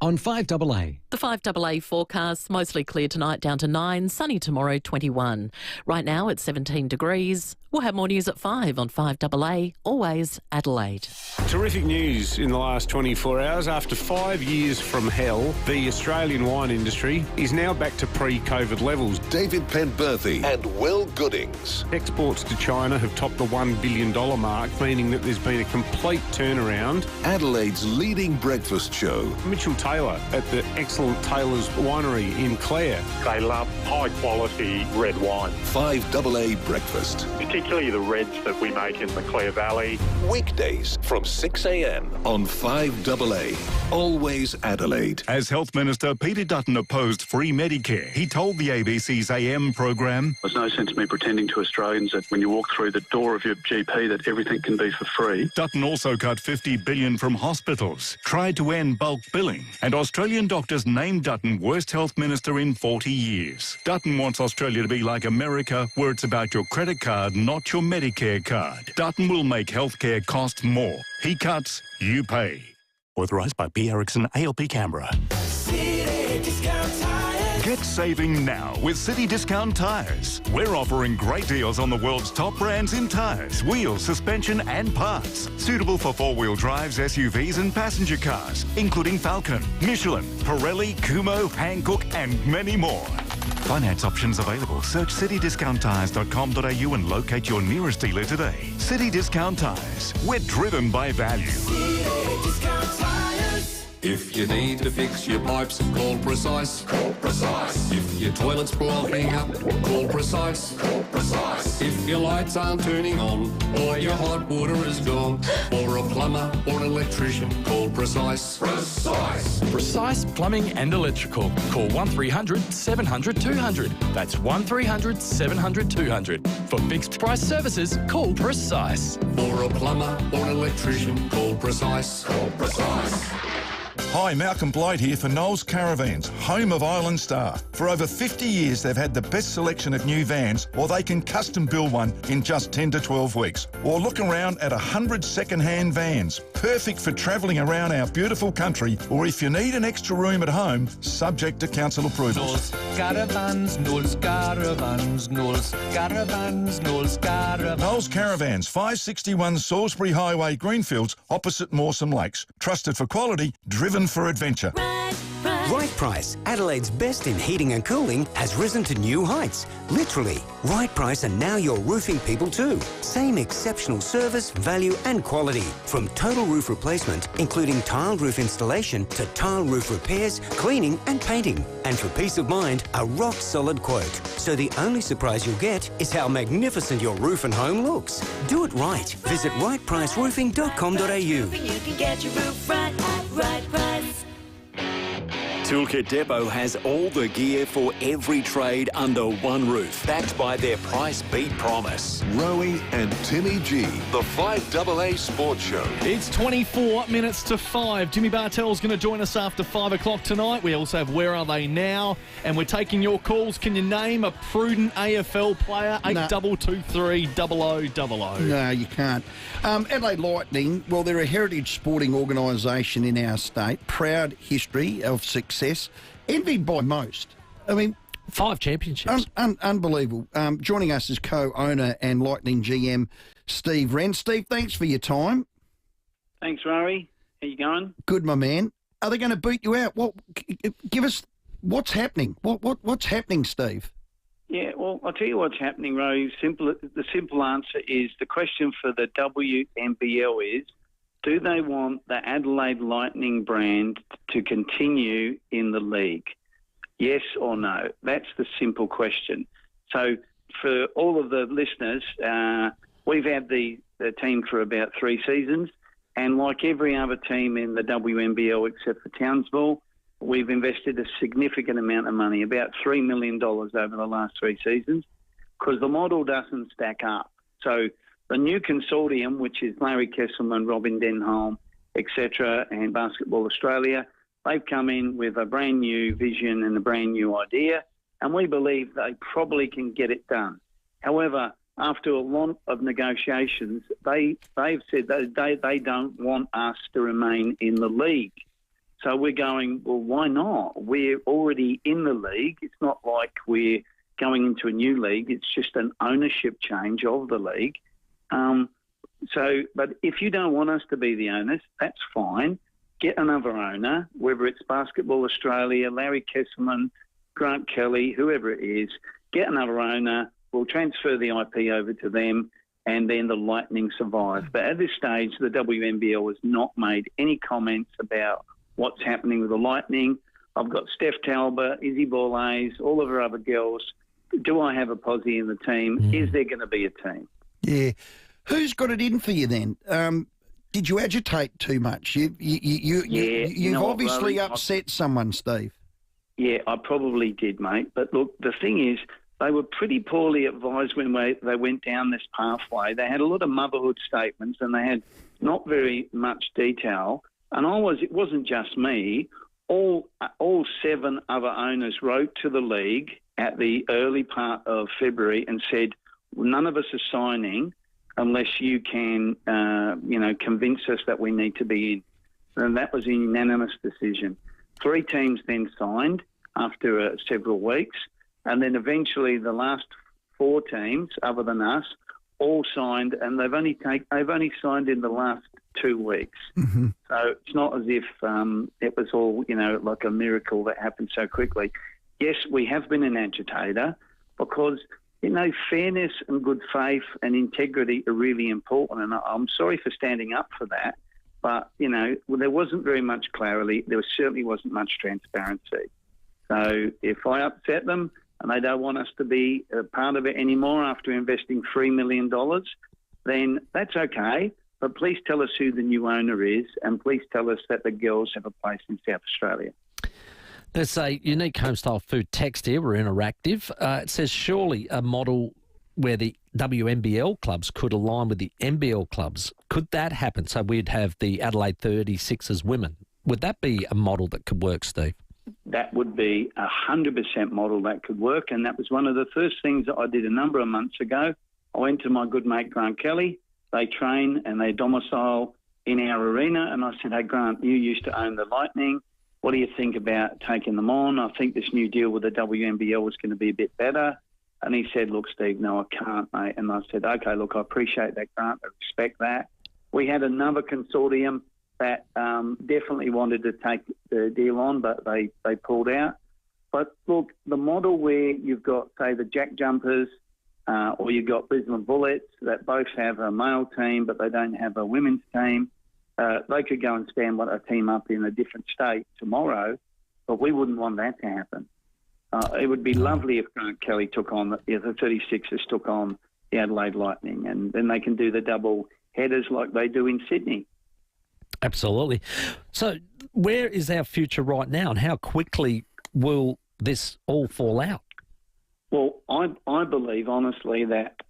on 5AA. The 5AA forecast, mostly clear tonight down to 9, sunny tomorrow 21. Right now it's 17 degrees. We'll have more news at 5 on 5AA, always Adelaide. Terrific news in the last 24 hours. After 5 years from hell, the Australian wine industry is now back to pre-COVID levels. David Penberthy and Will Goodings. Exports to China have topped the $1 billion mark, meaning that there's been a complete turnaround. Adelaide's leading breakfast show. Mitchell Taylor at the excellent Taylor's Winery in Clare. They love high-quality red wine. 5AA Breakfast. Particularly the reds that we make in the Clare Valley. Weekdays from 6 a.m. on 5AA. Always Adelaide. As Health Minister, Peter Dutton opposed free Medicare. He told the ABC's AM program, "There's no sense in me pretending to Australians that when you walk through the door of your GP that everything can be for free." Dutton also cut $50 billion from hospitals, tried to end bulk billing, and Australian doctors named Dutton worst health minister in 40 years. Dutton wants Australia to be like America, where it's about your credit card, not your Medicare card. Dutton will make healthcare cost more. He cuts, you pay. Authorised by P. Erickson, ALP Canberra. Get saving now with City Discount Tyres. We're offering great deals on the world's top brands in tyres, wheels, suspension and parts. Suitable for four-wheel drives, SUVs and passenger cars, including Falcon, Michelin, Pirelli, Kumho, Hankook and many more. Finance options available. Search citydiscounttyres.com.au and locate your nearest dealer today. City Discount Tyres. We're driven by value. If you need to fix your pipes, call Precise. Call Precise. If your toilet's blocking up, call Precise. Call Precise. If your lights aren't turning on, or your hot water is gone, or a plumber or an electrician, call Precise. Precise. Precise Plumbing and Electrical. Call 1300 700 200. That's 1300 700 200. For fixed price services, call Precise. For a plumber or an electrician, call Precise. Call Precise. Hi, Malcolm Blight here for Knowles Caravans, home of Island Star. For over 50 years, they've had the best selection of new vans, or they can custom build one in just 10 to 12 weeks. Or look around at 100 second-hand vans, perfect for travelling around our beautiful country, or if you need an extra room at home, subject to council approval. Knowles Caravans, Knowles Caravans, Knowles Caravans, Knowles Caravans. Knowles Caravans, 561 Salisbury Highway, Greenfields, opposite Mawson Lakes. Trusted for quality, driven for adventure. Right Price, Adelaide's best in heating and cooling, has risen to new heights. Literally, Right Price are now your roofing people too. Same exceptional service, value and quality. From total roof replacement, including tiled roof installation, to tile roof repairs, cleaning and painting. And for peace of mind, a rock-solid quote. So the only surprise you'll get is how magnificent your roof and home looks. Do it right. Visit rightpriceroofing.com.au. You can get your roof right at Right Price. Toolkit Depot has all the gear for every trade under one roof, backed by their price beat promise. Rowey and Timmy G, the 5AA Sports Show. It's 24 minutes to 5. Jimmy Bartel's going to join us after 5 o'clock tonight. We also have Where Are They Now? And we're taking your calls. Can you name a prudent AFL player? 8223 0000. No, you can't. Adelaide Lightning, well, they're a heritage sporting organisation in our state. Proud history of success. Envied by most. I mean, 5 championships. Unbelievable. Joining us is co-owner and Lightning GM Steve Ren. Steve, thanks for your time. Thanks, Rowey. How you going? Good, my man. Are they going to beat you out? Well, give us what's happening. What's happening, Steve? Yeah, well, I'll tell you what's happening, Rowey. The simple answer is the question for the WNBL is, do they want the Adelaide Lightning brand to continue in the league? Yes or no? That's the simple question. So for all of the listeners, we've had the team for about 3 seasons, and like every other team in the WNBL except for Townsville, we've invested a significant amount of money, about $3 million over the last 3 seasons, because the model doesn't stack up. So the new consortium, which is Larry Kesselman, Robin Denholm, etc., and Basketball Australia, they've come in with a brand new vision and a brand new idea, and we believe they probably can get it done. However, after a lot of negotiations, they've said that they don't want us to remain in the league. So we're going, well, why not? We're already in the league. It's not like we're going into a new league. It's just an ownership change of the league. But if you don't want us to be the owners, that's fine. Get another owner, whether it's Basketball Australia, Larry Kesselman, Grant Kelly, whoever it is. Get another owner. We'll transfer the IP over to them, and then the Lightning survive. But at this stage, the WNBL has not made any comments about what's happening with the Lightning. I've got Steph Talbot, Izzy Borlays, all of her other girls. Do I have a posse in the team? Is there going to be a team? Yeah. Who's got it in for you then? Did you agitate too much? You've obviously upset someone, Steve. Yeah, I probably did, mate. But look, the thing is, they were pretty poorly advised when they went down this pathway. They had a lot of motherhood statements and they had not very much detail. And it wasn't just me. All 7 other owners wrote to the league at the early part of February and said, none of us are signing unless you can, convince us that we need to be in. and that was a unanimous decision. 3 teams then signed after several weeks, and then eventually the last 4 teams, other than us, all signed, and they've only signed in the last 2 weeks. Mm-hmm. So it's not as if it was all, like a miracle that happened so quickly. Yes, we have been an agitator because, fairness and good faith and integrity are really important, and I'm sorry for standing up for that. But, there wasn't very much clarity. There certainly wasn't much transparency. So if I upset them and they don't want us to be a part of it anymore after investing $3 million, then that's okay. But please tell us who the new owner is, and please tell us that the girls have a place in South Australia. There's a unique home-style food text here. We're interactive. It says, surely a model where the WNBL clubs could align with the NBL clubs. Could that happen? So we'd have the Adelaide 36ers women. Would that be a model that could work, Steve? That would be 100% model that could work, and that was one of the first things that I did a number of months ago. I went to my good mate Grant Kelly. They train and they domicile in our arena, and I said, hey, Grant, you used to own the Lightning. What do you think about taking them on? I think this new deal with the WNBL was going to be a bit better. And he said, look, Steve, no, I can't, mate. And I said, okay, look, I appreciate that, Grant. I respect that. We had another consortium that definitely wanted to take the deal on, but they pulled out. But, look, the model where you've got, say, the Jack Jumpers or you've got Brisbane Bullets that both have a male team but they don't have a women's team, they could go and stand a team up in a different state tomorrow, but we wouldn't want that to happen. It would be lovely if Grant Kelly took on, the 36ers took on the Adelaide Lightning, and then they can do the double headers like they do in Sydney. Absolutely. So where is our future right now, and how quickly will this all fall out? Well, I believe, honestly, that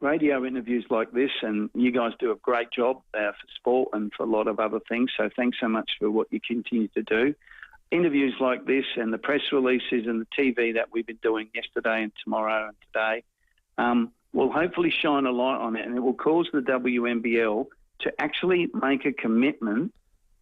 radio interviews like this, and you guys do a great job for sport and for a lot of other things, so thanks so much for what you continue to do. Interviews like this and the press releases and the TV that we've been doing yesterday and tomorrow and today will hopefully shine a light on it, and it will cause the WNBL to actually make a commitment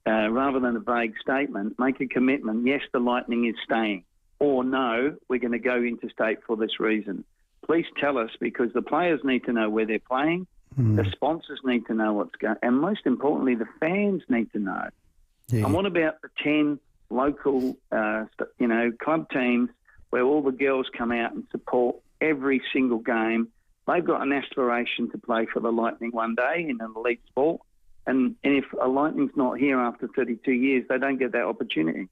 rather than a vague statement, make a commitment, yes, the Lightning is staying, or no, we're going to go interstate for this reason. Please tell us, because the players need to know where they're playing, the sponsors need to know what's going, and most importantly, the fans need to know. Yeah. And what about the 10 local, club teams where all the girls come out and support every single game? They've got an aspiration to play for the Lightning one day in an elite sport. And if a Lightning's not here after 32 years, they don't get that opportunity.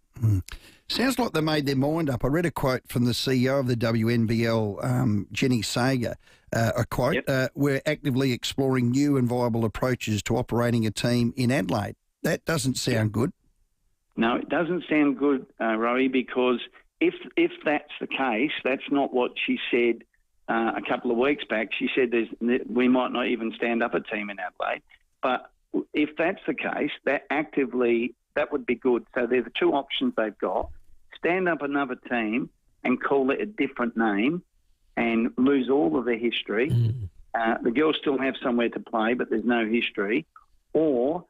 Sounds like they made their mind up. I read a quote from the CEO of the WNBL, Jenny Sager, a quote, we're actively exploring new and viable approaches to operating a team in Adelaide. That doesn't sound good. No, it doesn't sound good, Rowey, because if that's the case, that's not what she said a couple of weeks back. She said we might not even stand up a team in Adelaide. But if that's the case, that would be good. So they're the two options they've got. Stand up another team and call it a different name and lose all of the history. The girls still have somewhere to play, but there's no history. Or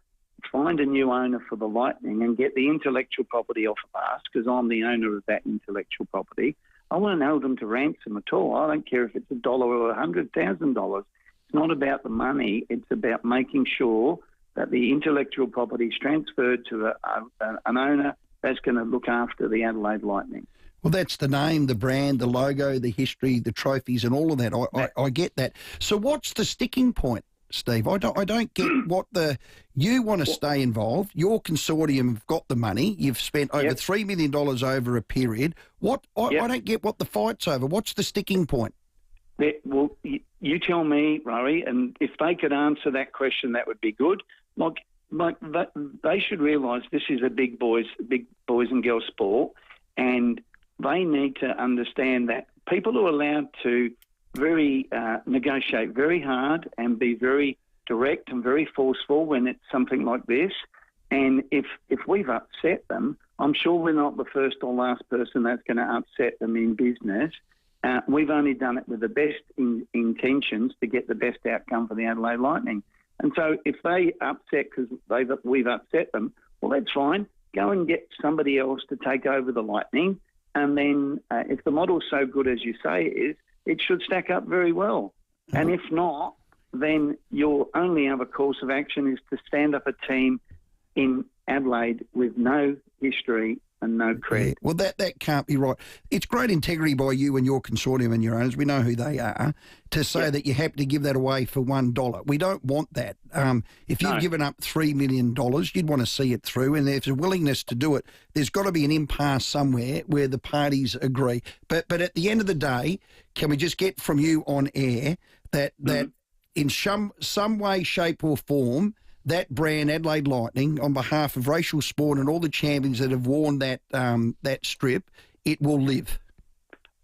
find a new owner for the Lightning and get the intellectual property off of us, because I'm the owner of that intellectual property. I won't hold them to ransom at all. I don't care if it's $1 or $100,000. It's not about the money. It's about making sure that the intellectual property is transferred to an owner that's going to look after the Adelaide Lightning. Well, that's the name, the brand, the logo, the history, the trophies and all of that. I get that. So what's the sticking point, Steve? I don't get what you want to stay involved. Your consortium have got the money. You've spent over $3 million over a period. I don't get what the fight's over. What's the sticking point? Well, you tell me, Rowey, and if they could answer that question, that would be good. Like they should realise this is a big boys and girls sport, and they need to understand that people are allowed to negotiate very hard and be very direct and very forceful when it's something like this. And if we've upset them, I'm sure we're not the first or last person that's going to upset them in business. We've only done it with the best intentions to get the best outcome for the Adelaide Lightning. And so if they upset because we've upset them, well, that's fine. Go and get somebody else to take over the Lightning. And then if the model's so good as you say it is, it should stack up very well. And if not, then your only other course of action is to stand up a team in Adelaide with no history and no credit. Yeah. Well, that can't be right. It's great integrity by you and your consortium and your owners. We know who they are, to say that you're happy to give that away for $1. We don't want that. If you've given up $3 million, you'd want to see it through. And if there's a willingness to do it, there's got to be an impasse somewhere where the parties agree. But at the end of the day, can we just get from you on air that in some way, shape or form, that brand, Adelaide Lightning, on behalf of racial sport and all the champions that have worn that strip, it will live?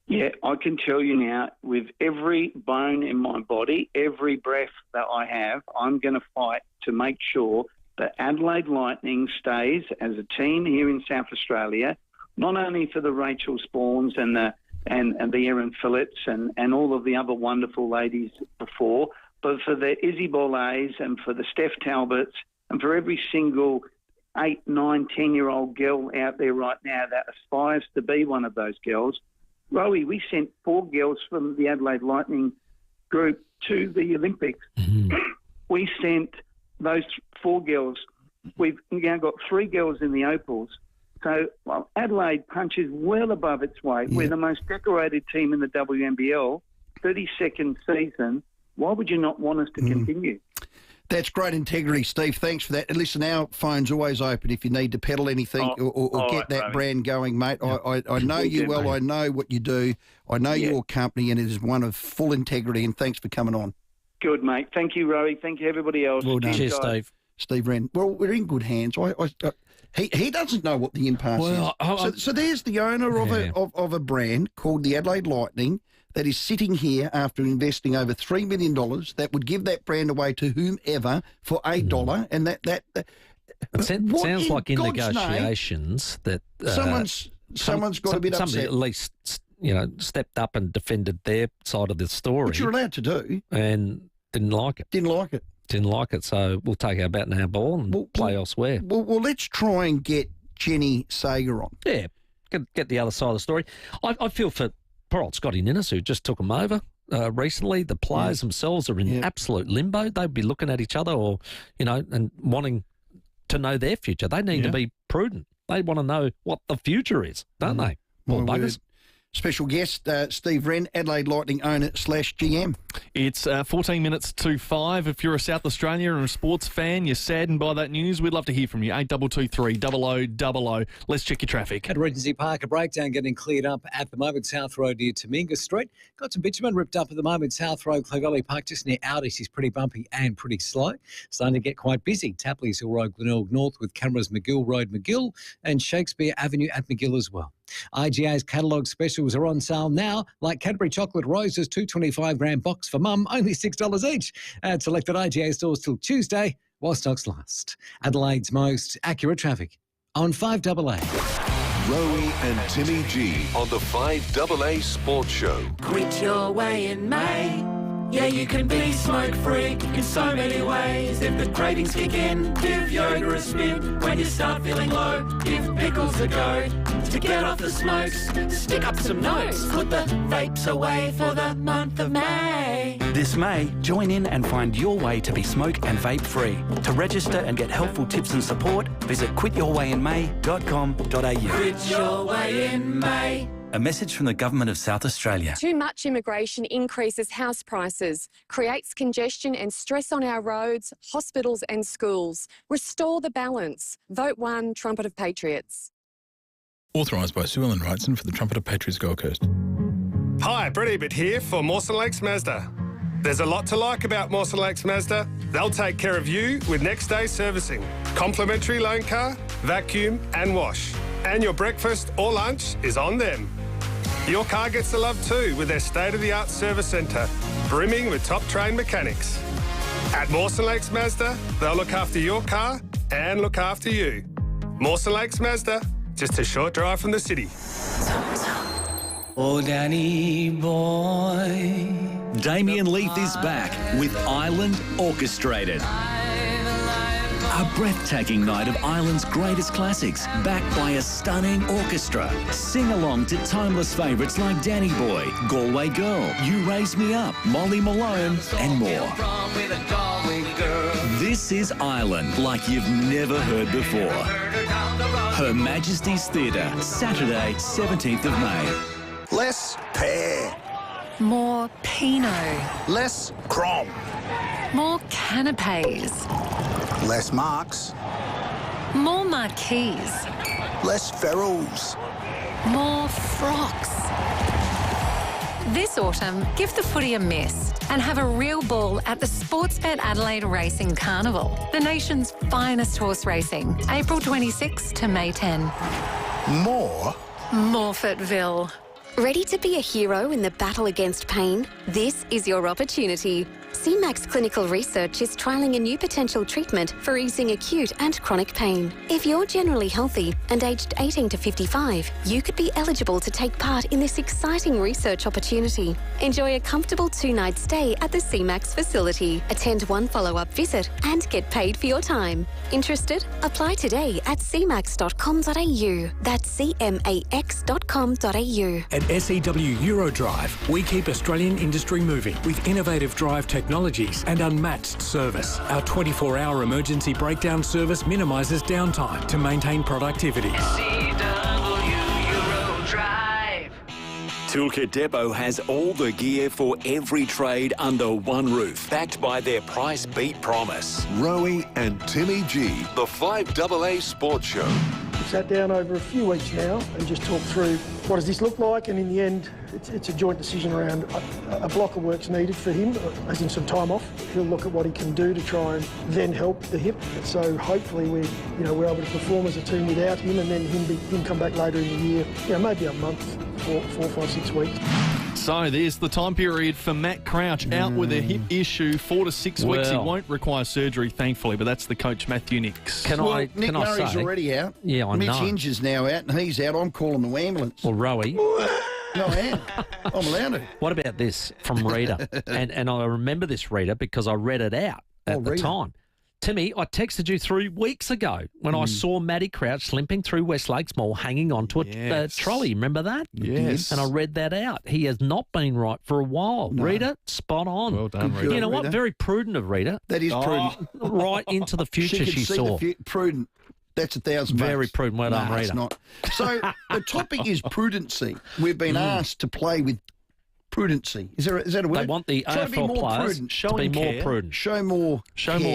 Yeah, I can tell you now, with every bone in my body, every breath that I have, I'm going to fight to make sure that Adelaide Lightning stays as a team here in South Australia, not only for the Rachel Spawns and the Erin Phillips and all of the other wonderful ladies before, but for the Izzy Bollets and for the Steph Talbots and for every single 8, 9, 10-year-old girl out there right now that aspires to be one of those girls. Rowey, we sent 4 girls from the Adelaide Lightning group to the Olympics. We sent those 4 girls. We've now got 3 girls in the Opals. So Adelaide punches well above its weight. Yeah. We're the most decorated team in the WNBL, 32nd season. Why would you not want us to continue? That's great integrity, Steve. Thanks for that. And listen, our phone's always open if you need to peddle anything or get that brand going, mate. I know you well. Mate. I know what you do. I know your company, and it is one of full integrity, and thanks for coming on. Good, mate. Thank you, Rowey. Thank you, everybody else. Well done. Cheers, Steve. Steve Ren. Well, we're in good hands. He doesn't know what the impasse is. So there's the owner of a brand called the Adelaide Lightning that is sitting here after investing over $3 million that would give that brand away to whomever for $8. And that it sounds like in negotiations that someone's got a bit upset. Somebody at least stepped up and defended their side of the story. Which you're allowed to do. And didn't like it. Didn't like it, so we'll take our bat and our ball and play elsewhere. Well, let's try and get Jenny Sager on. Yeah, get the other side of the story. I feel for poor old Scotty Ninnis, who just took them over recently. The players themselves are in absolute limbo. They'd be looking at each other and wanting to know their future. They need to be prudent. They want to know what the future is, don't they? Well, buggers. Special guest, Steve Ren, Adelaide Lightning owner / GM. It's 14 minutes to 5. If you're a South Australian or a sports fan, you're saddened by that news, we'd love to hear from you. 8223 0000. Let's check your traffic. At Regency Park, a breakdown getting cleared up at the moment, South Road near Tominga Street. Got some bitumen ripped up at the moment, South Road, Clovelly Park, just near Audis is pretty bumpy and pretty slow. Starting to get quite busy. Tapley's Hill Road, Glenelg North with cameras McGill Road, McGill, and Shakespeare Avenue at McGill as well. IGA's catalogue specials are on sale now, like Cadbury Chocolate Roses, 225-gram box for mum, only $6 each. At selected IGA stores till Tuesday, while stocks last. Adelaide's most accurate traffic on 5AA. Rowey and Timmy G on the 5AA Sports Show. Quit your way in May. Yeah, you can be smoke-free in so many ways. If the cravings kick in, give yoga a spin. When you start feeling low, give pickles a go. To get off the smokes, stick up some notes. Put the vapes away for the month of May. This May, join in and find your way to be smoke and vape free. To register and get helpful tips and support, visit quityourwayinmay.com.au. Quit your way in May. A message from the Government of South Australia. Too much immigration increases house prices, creates congestion and stress on our roads, hospitals and schools. Restore the balance. Vote 1, Trumpet of Patriots. Authorised by Sue Ellen Wrightson for the Trumpet of Patriots Gold Coast. Hi, Brett Ebert here for Mawson Lakes Mazda. There's a lot to like about Mawson Lakes Mazda. They'll take care of you with next day servicing, complimentary loan car, vacuum and wash. And your breakfast or lunch is on them. Your car gets the love too with their state-of-the-art service centre, brimming with top-trained mechanics. At Mawson Lakes Mazda, they'll look after your car and look after you. Mawson Lakes Mazda, just a short drive from the city. Oh, Danny boy, Damien Leith is back with Island Orchestrated. A breathtaking night of Ireland's greatest classics, backed by a stunning orchestra. Sing along to timeless favourites like Danny Boy, Galway Girl, You Raise Me Up, Molly Malone, and more. This is Ireland like you've never heard before. Her Majesty's Theatre, Saturday, 17th of May. Less pear. More Pinot. Less crom. More canapes. Less marks. More marquees. Less ferrules. More frocks. This autumn, give the footy a miss and have a real ball at the Sportsbet Adelaide Racing Carnival, the nation's finest horse racing, April 26 to May 10. More? Morfettville. Ready to be a hero in the battle against pain? This is your opportunity. CMAX Clinical Research is trialling a new potential treatment for easing acute and chronic pain. If you're generally healthy and aged 18 to 55, you could be eligible to take part in this exciting research opportunity. Enjoy a comfortable 2-night stay at the CMAX facility, attend one follow-up visit and get paid for your time. Interested? Apply today at cmax.com.au. That's cmax.com.au. At SEW Eurodrive, we keep Australian industry moving with innovative drive technologies and unmatched service. Our 24-hour emergency breakdown service minimises downtime to maintain productivity. Toolkit Depot has all the gear for every trade under one roof, backed by their price beat promise. Rowey and Timmy G, the 5AA Sports Show. We've sat down over a few weeks now and just talked through what does this look like, and in the end it's a joint decision around a block of work's needed for him, as in some time off. He'll look at what he can do to try and then help the hip. So hopefully we're able to perform as a team without him, and then him come back later in the year, maybe a month, 4, 5, 6 weeks. So there's the time period for Matt Crouch out with a hip issue, 4 to 6 weeks. He won't require surgery, thankfully, but that's the coach, Matthew Nicks. Nick Murray's already out. Yeah, I know. Mitch Hinge's now out, and he's out. I'm calling the ambulance. Or Rowey. No, I am. I'm allowed to. What about this from Rita? and I remember this, Rita, because I read it out at the time. Timmy, I texted you 3 weeks ago when I saw Matty Crouch limping through West Lakes Mall hanging onto a trolley. Remember that? Yes. And I read that out. He has not been right for a while. No. Rita, spot on. Well done, Rita. You know what? Very prudent of Rita. That is prudent. Right into the future she saw. Prudent. That's $1,000. Very prudent. Well done, Rita. It's not. So the topic is prudency. We've been asked to play with prudency. Is that a word? They want the AFL players to be more prudent. Show more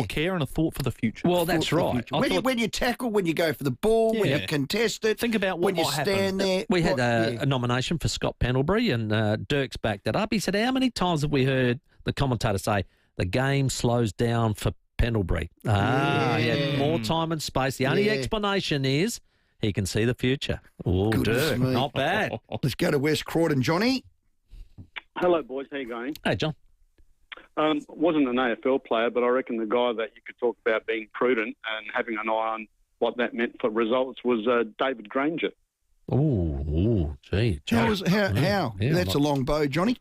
care and a thought for the future. Well, that's right. When you tackle, when you go for the ball, when you contest it. Think about what when you stand there. We had a nomination for Scott Pendlebury, and Dirk's backed that up. He said, how many times have we heard the commentator say, the game slows down for Pendlebury? He had more time and space. The only explanation is he can see the future. Oh, Dirk, not bad. Let's go to West Crawdon. Johnny? Hello, boys. How you going? Hey, John. Wasn't an AFL player, but I reckon the guy that you could talk about being prudent and having an eye on what that meant for results was David Granger. Oh, gee. How? Yeah, that's a long bow, Johnny.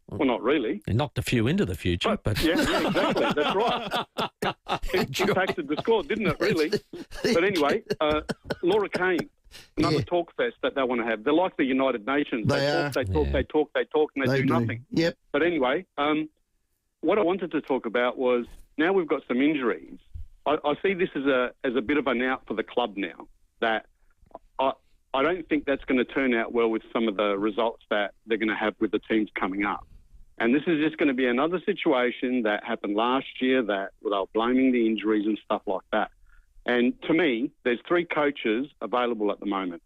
Well, not really. He knocked a few into the future, but... Yeah, exactly. That's right. It impacted the score, didn't it, really? But anyway, Laura Kane, another talk fest that they want to have. They're like the United Nations. They talk, and they do nothing. Yep. But anyway, what I wanted to talk about was, now we've got some injuries. I see this as a bit of an out for the club now, that I don't think that's going to turn out well with some of the results that they're going to have with the teams coming up. And this is just going to be another situation that happened last year, that they were blaming the injuries and stuff like that. And to me, there's 3 coaches available at the moment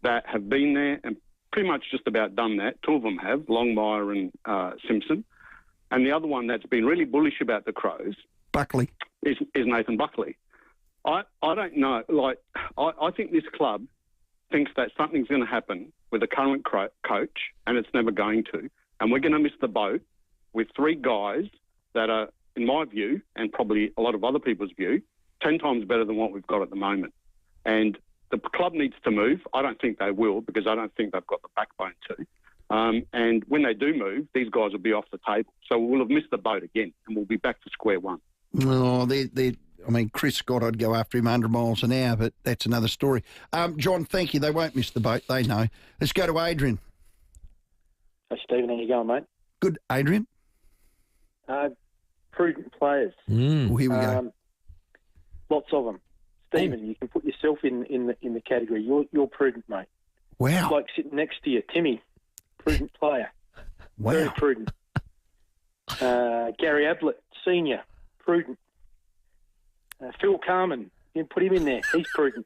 that have been there and pretty much just about done that. 2 of them have, Longmire and Simpson. And the other one that's been really bullish about the Crows, Buckley, is Nathan Buckley. I don't know. I think this club thinks that something's going to happen with the current coach, and it's never going to. And we're going to miss the boat with 3 guys that are, in my view, and probably a lot of other people's view, 10 times better than what we've got at the moment. And the club needs to move. I don't think they will, because I don't think they've got the backbone to. And when they do move, these guys will be off the table. So we'll have missed the boat again, and we'll be back to square one. Oh, Chris Scott, I'd go after him 100 miles an hour, but that's another story. John, thank you. They won't miss the boat. They know. Let's go to Adrian. Hey, Stephen, how you going, mate? Good, Adrian. Prudent players. Well, here we go. Lots of them. Stephen, you can put yourself in the category. You're prudent, mate. Wow. Like sitting next to you, Timmy, prudent player. Wow. Very prudent. Gary Ablett, senior, prudent. Phil Carman, you can put him in there. He's prudent.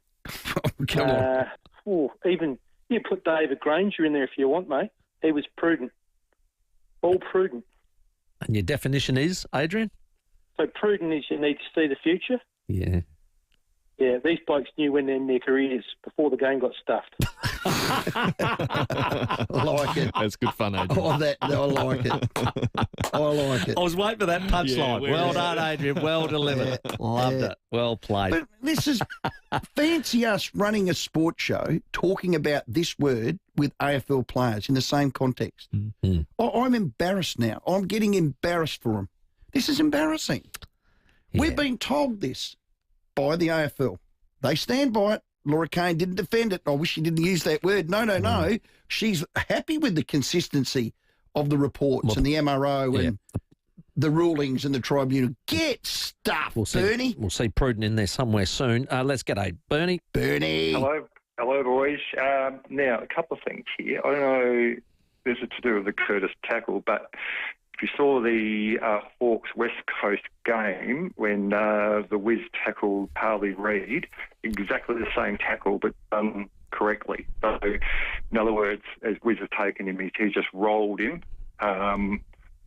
Come on. Even you put David Granger in there if you want, mate. He was prudent. All prudent. And your definition is, Adrian? So prudent is you need to see the future. Yeah. Yeah, these blokes knew when they're in their careers before the game got stuffed. I like it. That's good fun, Adrian. I like it. I like it. I was waiting for that punchline. Yeah, well done, Adrian. Well delivered. Loved it. Well played. But this is fancy us running a sports show talking about this word with AFL players in the same context. Mm-hmm. I'm embarrassed now. I'm getting embarrassed for them. This is embarrassing. Yeah. We've been told this by the AFL. They stand by it. Laura Kane didn't defend it. I wish she didn't use that word. No. She's happy with the consistency of the reports and the MRO and the rulings and the tribunal. Get stuff, Bernie. We'll see Prudent in there somewhere soon. Let's get Bernie. Hello, boys. Now, a couple of things here. I don't know, this is to do with the Curtis tackle, but if you saw the Hawks West Coast game when the Wiz tackled Harley Reid, exactly the same tackle but done correctly. So, in other words, as Wiz has taken him, he just rolled him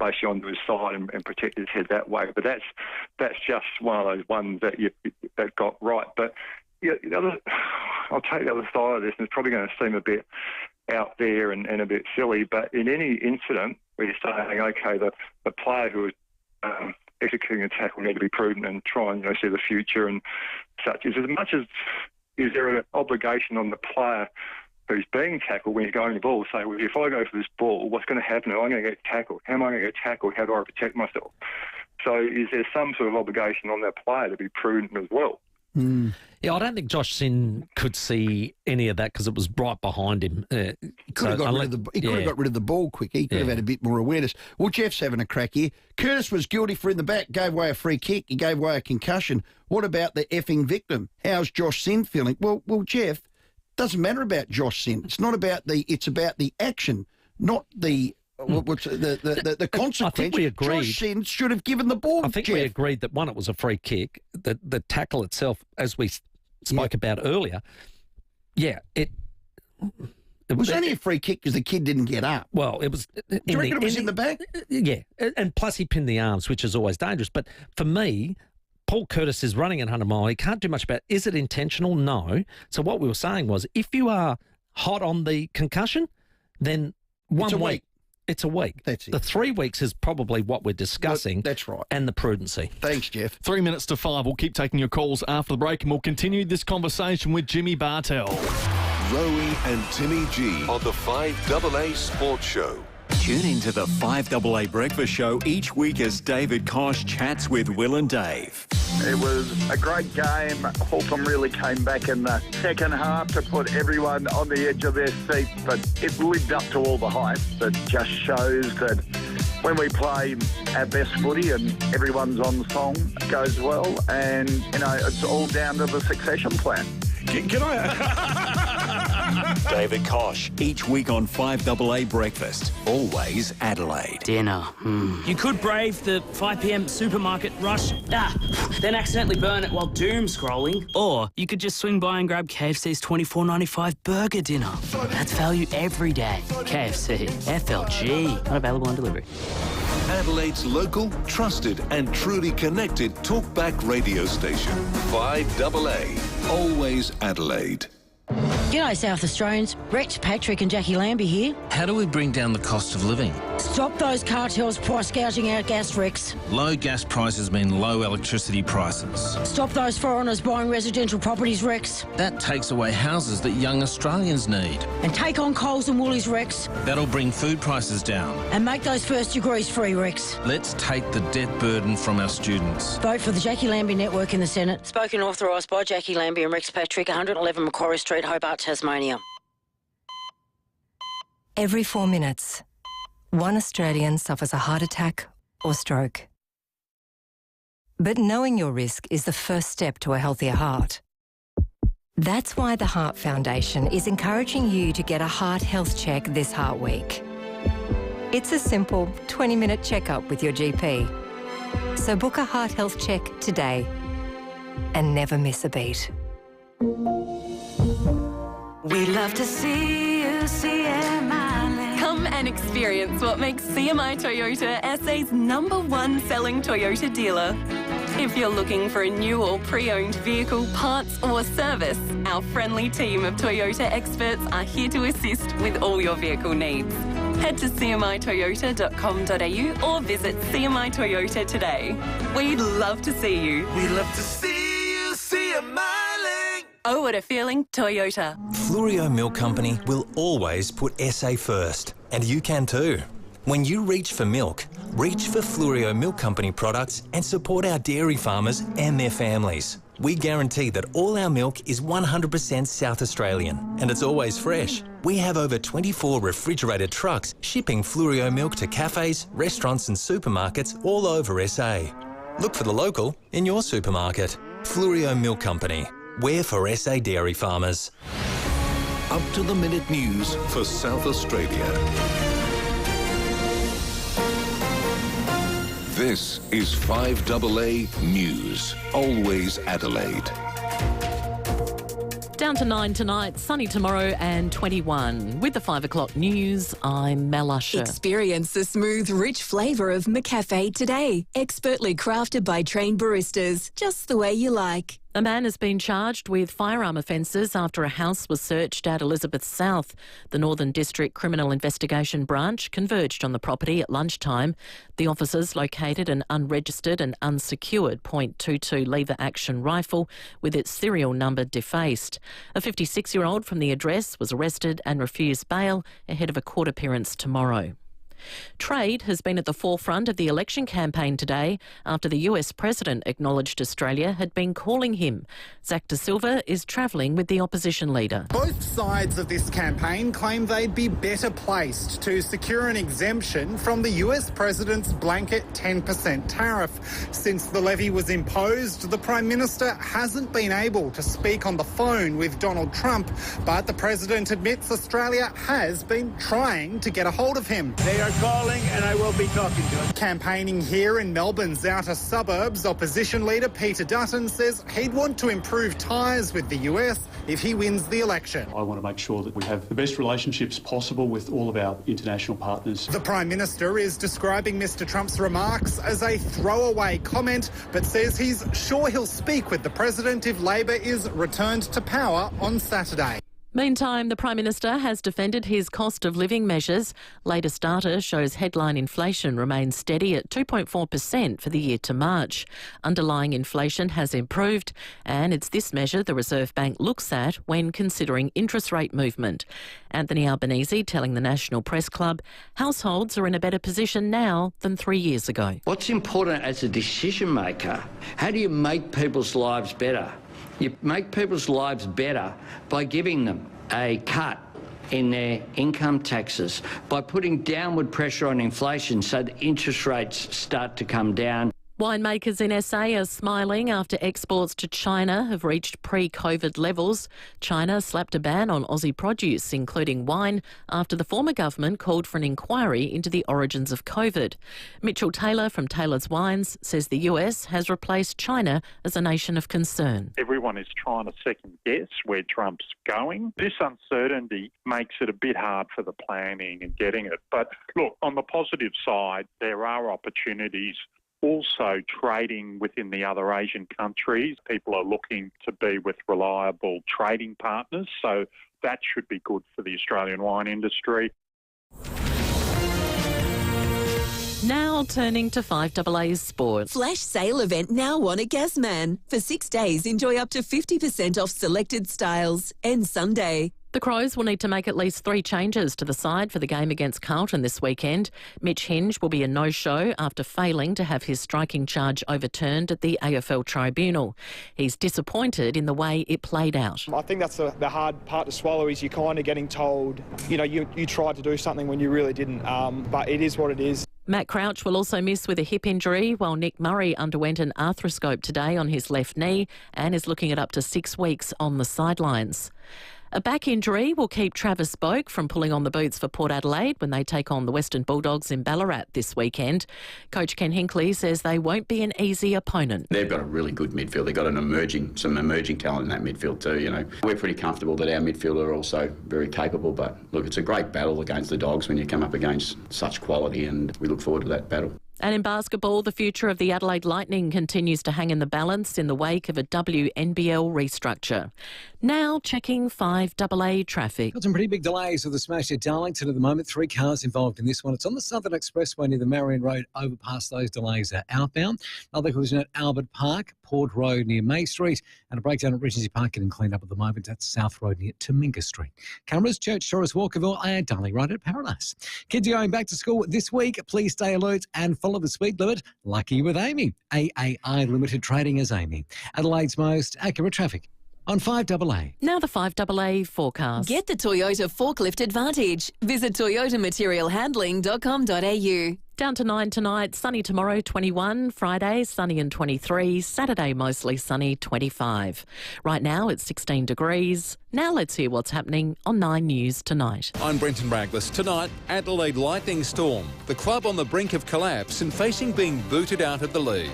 basically onto his side and protected his head that way. But that's just one of those ones that got right. But I'll take the other side of this, and it's probably going to seem a bit out there and a bit silly, but in any incident where you're saying, okay, the player who is executing a tackle need to be prudent and try and see the future and such, is there an obligation on the player who's being tackled when he's going the ball to say, well, if I go for this ball, what's going to happen? I'm going to get tackled. How am I going to get tackled? How do I protect myself? So is there some sort of obligation on that player to be prudent as well? Yeah, I don't think Josh Sin could see any of that because it was right behind him. He could have got rid of the ball quick. He could have had a bit more awareness. Well, Jeff's having a crack here. Curtis was guilty for in the back, gave away a free kick. He gave away a concussion. What about the effing victim? How's Josh Sin feeling? Well, Jeff, doesn't matter about Josh Sin. It's not about it's about the action, not the what's the consequence. I think we agreed. Josh Sin should have given the ball. I think we agreed that one, it was a free kick. The tackle itself, as we spoke about earlier, it was only a free kick because the kid didn't get up. Well, it was. Do you reckon it was in the back? Yeah, and plus he pinned the arms, which is always dangerous. But for me, Paul Curtis is running at 100 mile. He can't do much about it. Is it intentional? No. So what we were saying was, if you are hot on the concussion, then 1 week. It's a week. That's it. The 3 weeks is probably what we're discussing. That's right. And the prudency. Thanks, Jeff. 3 minutes to 5. We'll keep taking your calls after the break, and we'll continue this conversation with Jimmy Bartel. Rowey and Timmy G on the 5AA Sports Show. Tune into the 5AA Breakfast Show each week as David Kosh chats with Will and Dave. It was a great game. Holcomb really came back in the second half to put everyone on the edge of their seat, but it lived up to all the hype. It just shows that when we play our best footy and everyone's on song, it goes well, and, it's all down to the succession plan. Can I... David Kosh, each week on 5AA Breakfast. Always Adelaide. Dinner. You could brave the 5 p.m. supermarket rush, then accidentally burn it while doom scrolling. Or you could just swing by and grab KFC's $24.95 burger dinner. That's value every day. KFC. FLG. Not available on delivery. Adelaide's local, trusted and truly connected talkback radio station. 5AA. Always Adelaide. G'day South Australians, Rex, Patrick and Jackie Lambie here. How do we bring down the cost of living? Stop those cartels price gouging our gas, Rex. Low gas prices mean low electricity prices. Stop those foreigners buying residential properties, Rex. That takes away houses that young Australians need. And take on Coles and Woolies, Rex. That'll bring food prices down. And make those first degrees free, Rex. Let's take the debt burden from our students. Vote for the Jackie Lambie Network in the Senate. Spoken and authorised by Jackie Lambie and Rex Patrick, 111 Macquarie Street, Hobart, Tasmania. Every 4 minutes, one Australian suffers a heart attack or stroke. But knowing your risk is the first step to a healthier heart. That's why the Heart Foundation is encouraging you to get a heart health check this Heart Week. It's a simple 20-minute checkup with your GP. So book a heart health check today and never miss a beat. We'd love to see you, CMI. Come and experience what makes CMI Toyota SA's #1 selling Toyota dealer. If you're looking for a new or pre-owned vehicle, parts or service, our friendly team of Toyota experts are here to assist with all your vehicle needs. Head to cmitoyota.com.au or visit CMI Toyota today. We'd love to see you. We'd love to see you, CMI. Oh, what a feeling, Toyota. Fluorio Milk Company will always put SA first, and you can too. When you reach for milk, reach for Fluorio Milk Company products and support our dairy farmers and their families. We guarantee that all our milk is 100% South Australian and it's always fresh. We have over 24 refrigerated trucks shipping Fluorio milk to cafes, restaurants and supermarkets all over SA. Look for the local in your supermarket. Fluorio Milk Company. We're for SA dairy farmers. Up-to-the-minute news for South Australia. This is 5AA News. Always Adelaide. Down to 9 tonight, sunny tomorrow and 21. With the 5 o'clock news, I'm Mel Usher. Experience the smooth, rich flavour of McCafe today. Expertly crafted by trained baristas, just the way you like. A man has been charged with firearm offences after a house was searched at Elizabeth South. The Northern District Criminal Investigation Branch converged on the property at lunchtime. The officers located an unregistered and unsecured .22 lever-action rifle with its serial number defaced. A 56-year-old from the address was arrested and refused bail ahead of a court appearance tomorrow. Trade has been at the forefront of the election campaign today after the US President acknowledged Australia had been calling him. Zach De Silva is travelling with the opposition leader. Both sides of this campaign claim they'd be better placed to secure an exemption from the US President's blanket 10% tariff. Since the levy was imposed, the Prime Minister hasn't been able to speak on the phone with Donald Trump, but the President admits Australia has been trying to get a hold of him. They are calling and I will be talking to them. Campaigning here in Melbourne's outer suburbs, opposition leader Peter Dutton says he'd want to improve ties with the US if he wins the election. I want to make sure that we have the best relationships possible with all of our international partners. The Prime Minister is describing Mr Trump's remarks as a throwaway comment, but says he's sure he'll speak with the President if Labor is returned to power on Saturday. Meantime, the Prime Minister has defended his cost of living measures. Latest data shows headline inflation remains steady at 2.4% for the year to March. Underlying inflation has improved, and it's this measure the Reserve Bank looks at when considering interest rate movement. Anthony Albanese telling the National Press Club households are in a better position now than 3 years ago. What's important as a decision maker, how do you make people's lives better? You make people's lives better by giving them a cut in their income taxes, by putting downward pressure on inflation so that interest rates start to come down. Winemakers in SA are smiling after exports to China have reached pre-COVID levels. China slapped a ban on Aussie produce, including wine, after the former government called for an inquiry into the origins of COVID. Mitchell Taylor from Taylor's Wines says the US has replaced China as a nation of concern. Everyone is trying to second guess where Trump's going. This uncertainty makes it a bit hard for the planning and getting it. But look, on the positive side, there are opportunities. Also trading within the other Asian countries. People are looking to be with reliable trading partners, so that should be good for the Australian wine industry. Now turning to 5AA's sports. Flash sale event now on at Gasman. For 6 days, enjoy up to 50% off selected styles. Ends Sunday. The Crows will need to make at least 3 changes to the side for the game against Carlton this weekend. Mitch Hinge will be a no-show after failing to have his striking charge overturned at the AFL tribunal. He's disappointed in the way it played out. I think that's the hard part to swallow, is you're kind of getting told, you tried to do something when you really didn't, but it is what it is. Matt Crouch will also miss with a hip injury, while Nick Murray underwent an arthroscope today on his left knee and is looking at up to 6 weeks on the sidelines. A back injury will keep Travis Boak from pulling on the boots for Port Adelaide when they take on the Western Bulldogs in Ballarat this weekend. Coach Ken Hinkley says they won't be an easy opponent. They've got a really good midfield. They've got some emerging talent in that midfield too. We're pretty comfortable that our midfield are also very capable. But look, it's a great battle against the Dogs when you come up against such quality, and we look forward to that battle. And in basketball, the future of the Adelaide Lightning continues to hang in the balance in the wake of a WNBL restructure. Now checking 5AA traffic. Got some pretty big delays with the smash at Darlington at the moment. 3 cars involved in this one. It's on the Southern Expressway near the Marion Road overpass. Those delays are outbound. Another collision at Albert Park, Port Road near May Street, and a breakdown at Regency Park getting cleaned up at the moment at South Road near Tominga Street. Cameras, Church, Torres, Walkerville, and Darling Road at Paradise. Kids are going back to school this week. Please stay alert and follow the speed limit. Lucky with Amy. AAI Limited trading as Amy. Adelaide's most accurate traffic on 5AA. Now the 5AA forecast. Get the Toyota Forklift Advantage. Visit toyotamaterialhandling.com.au. Down to 9 tonight, sunny tomorrow 21, Friday sunny and 23, Saturday mostly sunny 25. Right now it's 16 degrees. Now let's hear what's happening on 9 News tonight. I'm Brenton Braglis. Tonight, Adelaide Lightning storm. The club on the brink of collapse and facing being booted out of the league.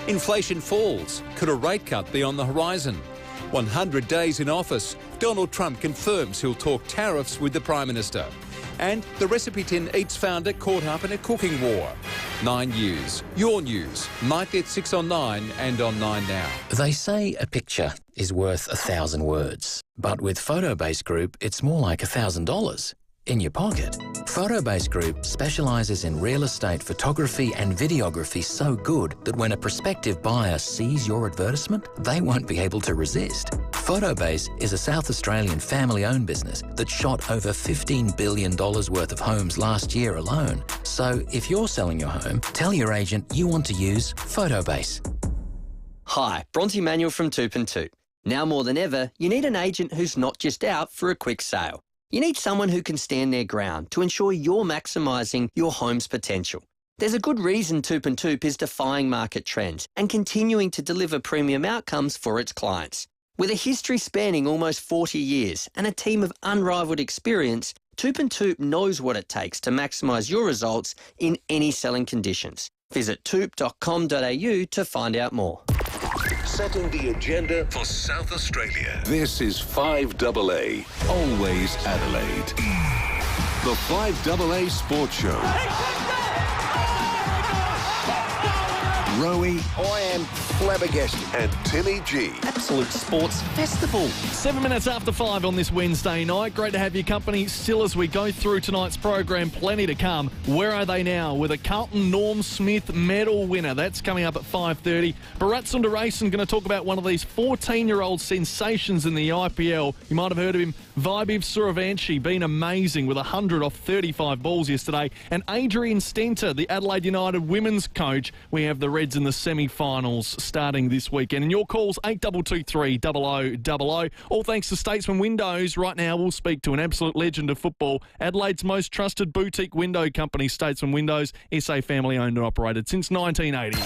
Inflation falls. Could a rate cut be on the horizon? 100 days in office. Donald Trump confirms he'll talk tariffs with the Prime Minister. And the Recipe Tin Eats founder caught up in a cooking war. 9 News. Your news. Nightly at 6 on 9 and on 9 Now. They say a picture is worth 1,000 words. But with Photobase Group, it's more like $1,000 in your pocket. Photobase Group specialises in real estate photography and videography so good that when a prospective buyer sees your advertisement, they won't be able to resist. Photobase is a South Australian family-owned business that shot over $15 billion worth of homes last year alone. So if you're selling your home, tell your agent you want to use Photobase. Hi, Bronte Manuel from Toop and Toop. Now more than ever, you need an agent who's not just out for a quick sale. You need someone who can stand their ground to ensure you're maximising your home's potential. There's a good reason Toop and Toop is defying market trends and continuing to deliver premium outcomes for its clients. With a history spanning almost 40 years and a team of unrivalled experience, Toop and Toop knows what it takes to maximise your results in any selling conditions. Visit toop.com.au to find out more. Setting the agenda for South Australia. This is 5AA, always Adelaide. The 5AA Sports Show. Rowey. I am flabbergasted. And Timmy G. Absolute sports festival. 7 minutes after 5 on this Wednesday night. Great to have your company still as we go through tonight's program. Plenty to come. Where are they now? With a Carlton Norm Smith medal winner. That's coming up at 5:30. Bharat Sundaresan going to talk about one of these 14-year-old sensations in the IPL. You might have heard of him. Vaibhav Suravanshi, been amazing with 100 off 35 balls yesterday. And Adrian Stenter, the Adelaide United women's coach. We have the Reds in the semi-finals starting this weekend. And your calls, 8223 0000. All thanks to Statesman Windows. Right now, we'll speak to an absolute legend of football. Adelaide's most trusted boutique window company, Statesman Windows, SA family-owned and operated since 1980.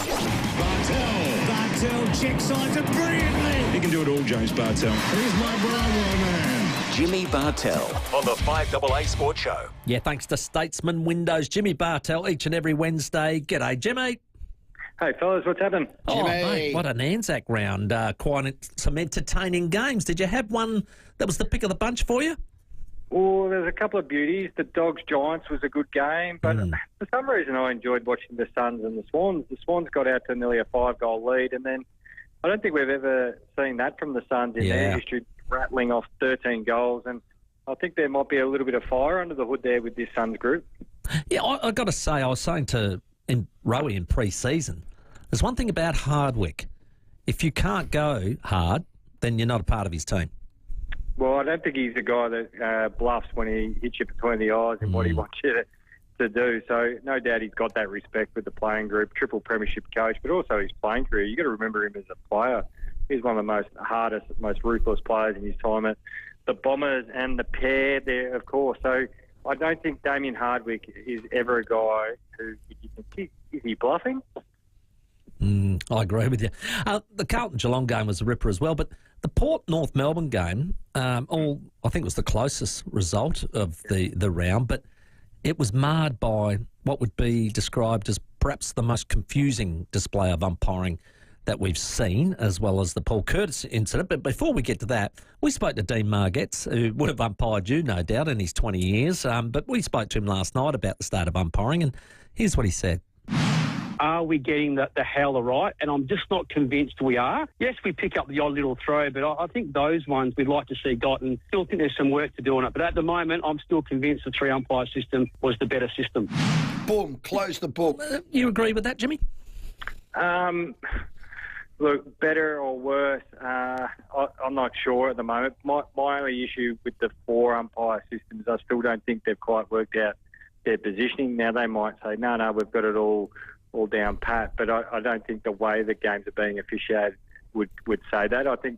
Bartel check signs it brilliantly. He can do it all, James Bartel. He's my brother, man. Jimmy Bartel on the 5AA Sports Show. Yeah, thanks to Statesman Windows. Jimmy Bartel each and every Wednesday. G'day, Jimmy. Hey, fellas, what's happening? Oh, mate, what an Anzac round. Quite some entertaining games. Did you have one that was the pick of the bunch for you? Oh, there's a couple of beauties. The Dogs-Giants was a good game, but for some reason I enjoyed watching the Suns and the Swans. The Swans got out to nearly a 5-goal lead, and then I don't think we've ever seen that from the Suns in their history, rattling off 13 goals, and I think there might be a little bit of fire under the hood there with this Suns group. Yeah, I got to say, I was saying to in Rowey in pre-season. There's one thing about Hardwick. If you can't go hard, then you're not a part of his team. Well, I don't think he's the guy that bluffs when he hits you between the eyes and what he wants you to do. So no doubt he's got that respect with the playing group, triple premiership coach, but also his playing career. You've got to remember him as a player. He's one of the most hardest, most ruthless players in his time at the Bombers and the pair there, of course. So I don't think Damien Hardwick is ever a guy who, is he bluffing? I agree with you. The Carlton-Geelong game was a ripper as well, but the Port-North Melbourne game, I think it was the closest result of the round, but it was marred by what would be described as perhaps the most confusing display of umpiring that we've seen, as well as the Paul Curtis incident. But before we get to that, we spoke to Dean Margetts, who would have umpired you, no doubt, in his 20 years. But we spoke to him last night about the state of umpiring, and here's what he said. Are we getting the howler right? And I'm just not convinced we are. Yes, we pick up the odd little throw, but I think those ones we'd like to see gotten. Still think there's some work to do on it. But at the moment, I'm still convinced the 3-umpire system was the better system. Boom, close the book. You agree with that, Jimmy? Look, better or worse, I'm not sure at the moment. My only issue with the 4-umpire system is I still don't think they've quite worked out their positioning. Now, they might say, no, we've got it all down pat, but I don't think the way the games are being officiated would say that. I think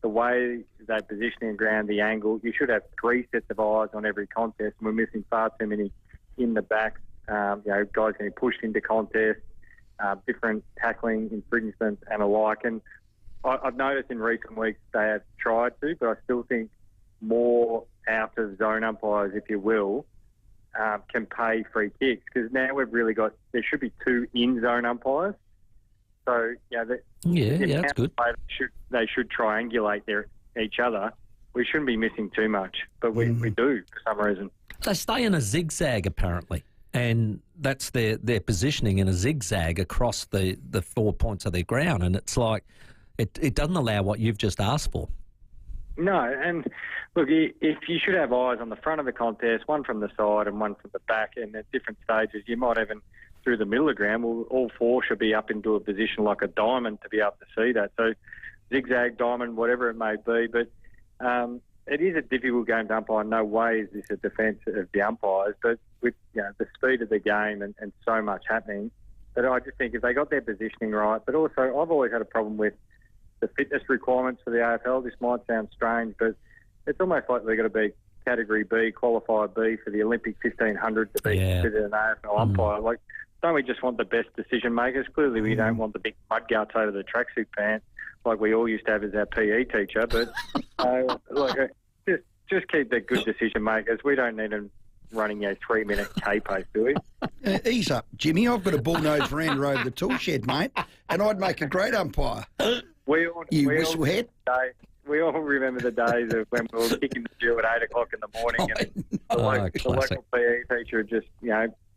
the way they're positioning ground, the angle, you should have 3 sets of eyes on every contest, and we're missing far too many in the back. Guys getting pushed into contests, different tackling infringements and alike. And I've noticed in recent weeks they have tried to, but I still think more out-of-zone umpires, if you will, can pay free kicks, because now we've really got, there should be 2 in-zone umpires. So, that's good. They should triangulate each other. We shouldn't be missing too much, but we do for some reason. They stay in a zigzag, apparently, and that's their positioning in a zigzag across the 4 points of their ground, and it's like it doesn't allow what you've just asked for. No, and look, if you should have eyes on the front of the contest, one from the side and one from the back, and at different stages, you might even through the middle of the ground, all 4 should be up into a position like a diamond to be able to see that. So zigzag, diamond, whatever it may be, but it is a difficult game to umpire. No way is this a defence of the umpires, but with the speed of the game and so much happening, but I just think if they got their positioning right, but also I've always had a problem with the fitness requirements for the AFL. This might sound strange, but it's almost like they've got to be Category B, Qualifier B for the Olympic 1500 to be considered an AFL umpire. Like, don't we just want the best decision makers? Clearly we don't want the big mud guts over the tracksuit pants like we all used to have as our PE teacher, but just keep the good decision makers. We don't need them running a 3-minute K pace, do we? Ease up, Jimmy. I've got a bull-nosed Miranda over the tool shed, mate, and I'd make a great umpire. We all remember the days of when we were kicking the dew at 8 o'clock in the morning, and the local PE teacher would just,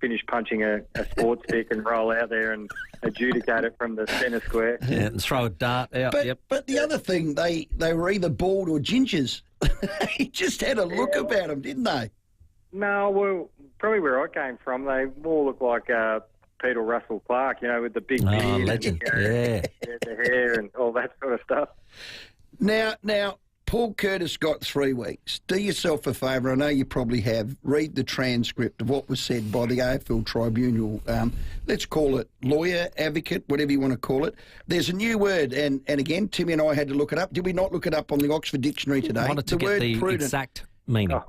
finish punching a sports stick and roll out there and adjudicate it from the centre square. Yeah, and throw a dart out. But the other thing, they were either bald or gingers. They just had a look about them, didn't they? No, well, probably where I came from, they more look like Peter Russell Clark, with the big beard, legend, the hair and all that sort of stuff. Now, Paul Curtis got 3 weeks. Do yourself a favour. I know you probably have. Read the transcript of what was said by the AFL tribunal. Let's call it lawyer, advocate, whatever you want to call it. There's a new word, and again, Timmy and I had to look it up. Did we not look it up on the Oxford Dictionary today? I wanted to get the prudent. exact meaning.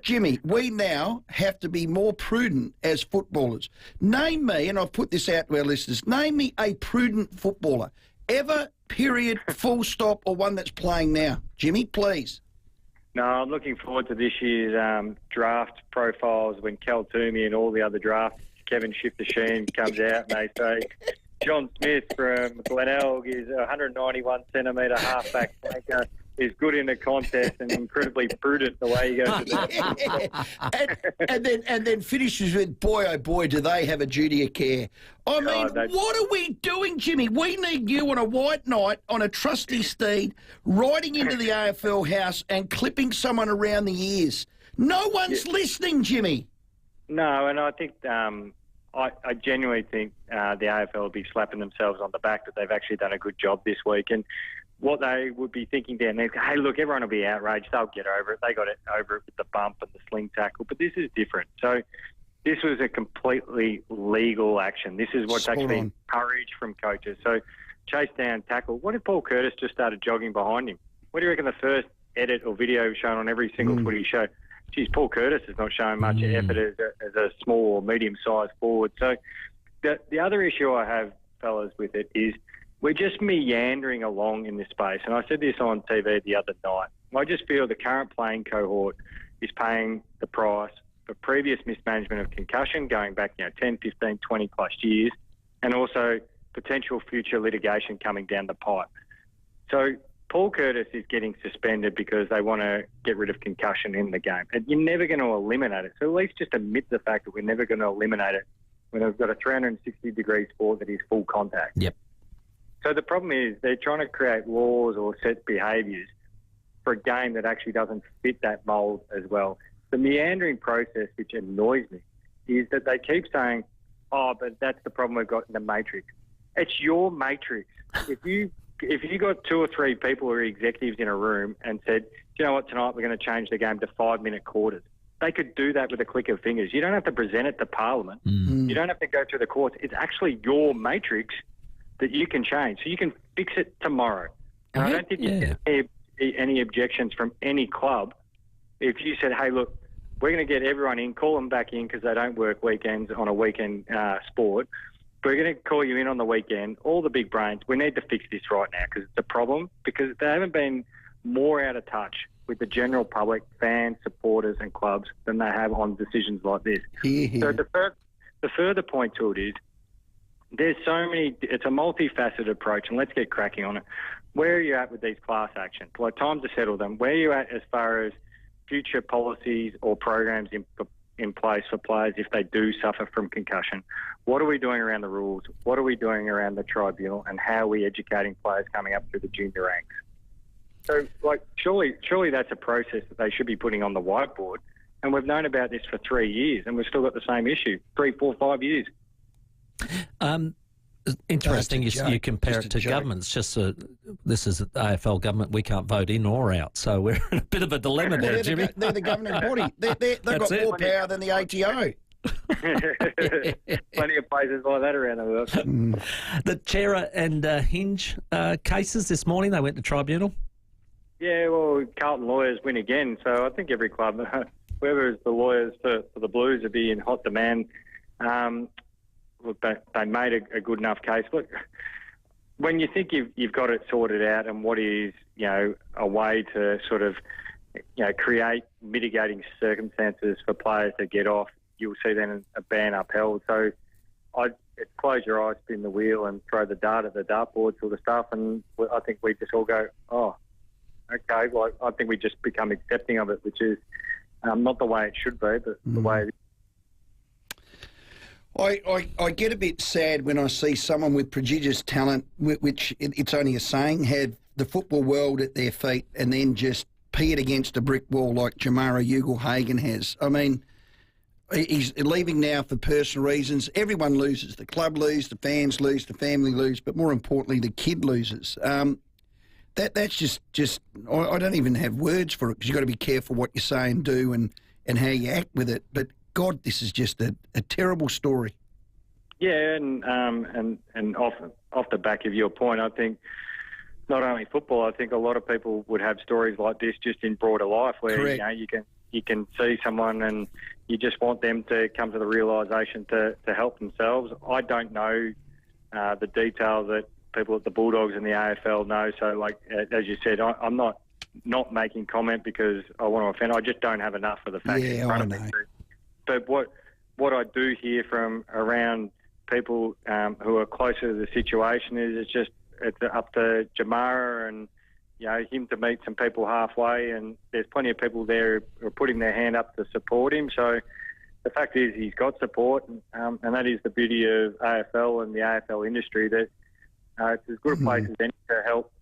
Jimmy, we now have to be more prudent as footballers. Name me, and I've put this out to our listeners, name me a prudent footballer. Ever, period, full stop, or one that's playing now. Jimmy, please. No, I'm looking forward to this year's draft profiles when Cal Toomey and all the other drafts, Kevin Shifter-Sheen comes out and they say, John Smith from Glenelg is 191 centimetre halfback flanker, is good in the contest and incredibly prudent the way he goes to that. and then finishes with, boy, oh boy, do they have a duty of care. I mean, what are we doing, Jimmy? We need you on a white knight on a trusty steed riding into the AFL house and clipping someone around the ears. No one's listening, Jimmy. No, and I think I genuinely think the AFL will be slapping themselves on the back that they've actually done a good job this week. And what they would be thinking down there, hey, look, everyone will be outraged. They'll get over it. They got it over it with the bump and the sling tackle. But this is different. So this was a completely legal action. This is what's actually encouraged from coaches. So chase down, tackle. What if Paul Curtis just started jogging behind him? What do you reckon the first edit or video shown on every single footy show? Geez, Paul Curtis is not showing much effort as a small or medium-sized forward. So the other issue I have, fellas, with it is we're just meandering along in this space. And I said this on TV the other night. I just feel the current playing cohort is paying the price for previous mismanagement of concussion going back 10, 15, 20 plus years, and also potential future litigation coming down the pipe. So Paul Curtis is getting suspended because they want to get rid of concussion in the game. And you're never going to eliminate it. So at least just admit the fact that we're never going to eliminate it when we've got a 360-degree sport that is full contact. Yep. So the problem is they're trying to create laws or set behaviours for a game that actually doesn't fit that mould as well. The meandering process, which annoys me, is that they keep saying, oh, but that's the problem we've got in the matrix. It's your matrix. If you got 2 or 3 people or executives in a room and said, you know what, tonight we're going to change the game to 5-minute quarters, they could do that with a click of fingers. You don't have to present it to Parliament. You don't have to go through the courts. It's actually your matrix that you can change. So you can fix it tomorrow. And I don't think you get any objections from any club if you said, hey, look, we're going to get everyone in, call them back in because they don't work weekends on a weekend sport. We're going to call you in on the weekend, all the big brains. We need to fix this right now because it's a problem because they haven't been more out of touch with the general public, fans, supporters and clubs than they have on decisions like this. So the further point to it is there's so many, it's a multifaceted approach and let's get cracking on it. Where are you at with these class actions? Like time to settle them. Where are you at as far as future policies or programs in place for players if they do suffer from concussion? What are we doing around the rules? What are we doing around the tribunal? And how are we educating players coming up through the junior ranks? So, surely that's a process that they should be putting on the whiteboard. And we've known about this for 3 years, and we've still got the same issue, 3, 4, 5 years. Interesting you compare it to governments. This is AFL government. We can't vote in or out, so we're in a bit of a dilemma there, Jimmy. They're the governing body. They've got more power than the ATO. Plenty of places like that around the world. The Chera and Hinge cases this morning, they went to tribunal. Yeah, well, Carlton lawyers win again, so I think every club, whoever is the lawyers for the Blues, would be in hot demand. Look, they made a good enough case. Look, when you think you've got it sorted out and what is, a way to sort of, create mitigating circumstances for players to get off, you'll see then a ban upheld. So it's close your eyes, spin the wheel and throw the dart at the dartboard sort of stuff. And I think we just all go, oh, okay, well, I think we just become accepting of it, which is not the way it should be, but the way it is. I get a bit sad when I see someone with prodigious talent, which it's only a saying, have the football world at their feet and then just pee it against a brick wall like Jamara Ugle-Hagan has. I mean, he's leaving now for personal reasons. Everyone loses. The club loses, the fans lose, the family lose, but more importantly, the kid loses. That's just I don't even have words for it because you've got to be careful what you say and do and how you act with it. But God, this is just a terrible story. Yeah, and off the back of your point, I think not only football, I think a lot of people would have stories like this just in broader life where you can see someone and you just want them to come to the realisation to help themselves. I don't know the detail that people at the Bulldogs and the AFL know. So, as you said, I'm not making comment because I want to offend. I just don't have enough of the facts in front of me. But what I do hear from around people who are closer to the situation is it's up to Jamara and him to meet some people halfway, and there's plenty of people there who are putting their hand up to support him. So the fact is he's got support, and that is the beauty of AFL and the AFL industry, that it's as good a place as any to help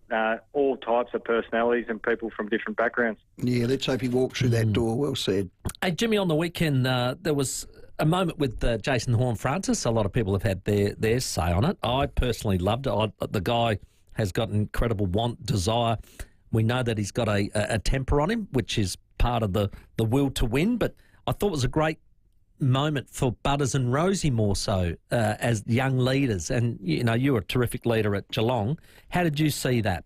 all types of personalities and people from different backgrounds. Yeah, let's hope he walks through that door. Well said. Hey, Jimmy, on the weekend there was a moment with Jason Horne-Francis. A lot of people have had their say on it. I personally loved it. The guy has got incredible want, desire. We know that he's got a temper on him, which is part of the will to win. But I thought it was a great moment for Butters and Rosie more so as young leaders. And, you were a terrific leader at Geelong. How did you see that?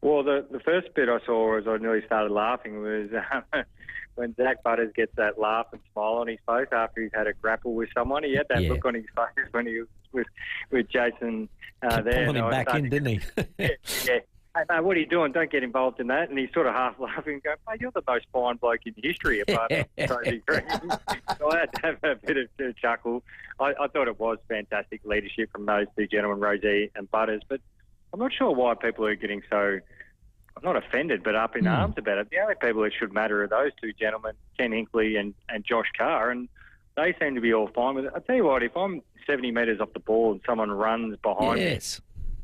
Well, the first bit I saw as I nearly started laughing was when Zach Butters gets that laugh and smile on his face after he's had a grapple with someone. He had that look on his face when he was with Jason there. Pulling him back in, didn't he? Yeah. Hey, mate, what are you doing? Don't get involved in that. And he's sort of half laughing and going, mate, you're the most fine bloke in history apart from Toby Green. So I had to have a bit of chuckle. I thought it was fantastic leadership from those two gentlemen, Rosie and Butters. But I'm not sure why people are getting so, I'm not offended, but up in arms about it. The only people that should matter are those two gentlemen, Ken Hinkley and Josh Carr, and they seem to be all fine with it. I tell you what, if I'm 70 metres off the ball and someone runs behind me,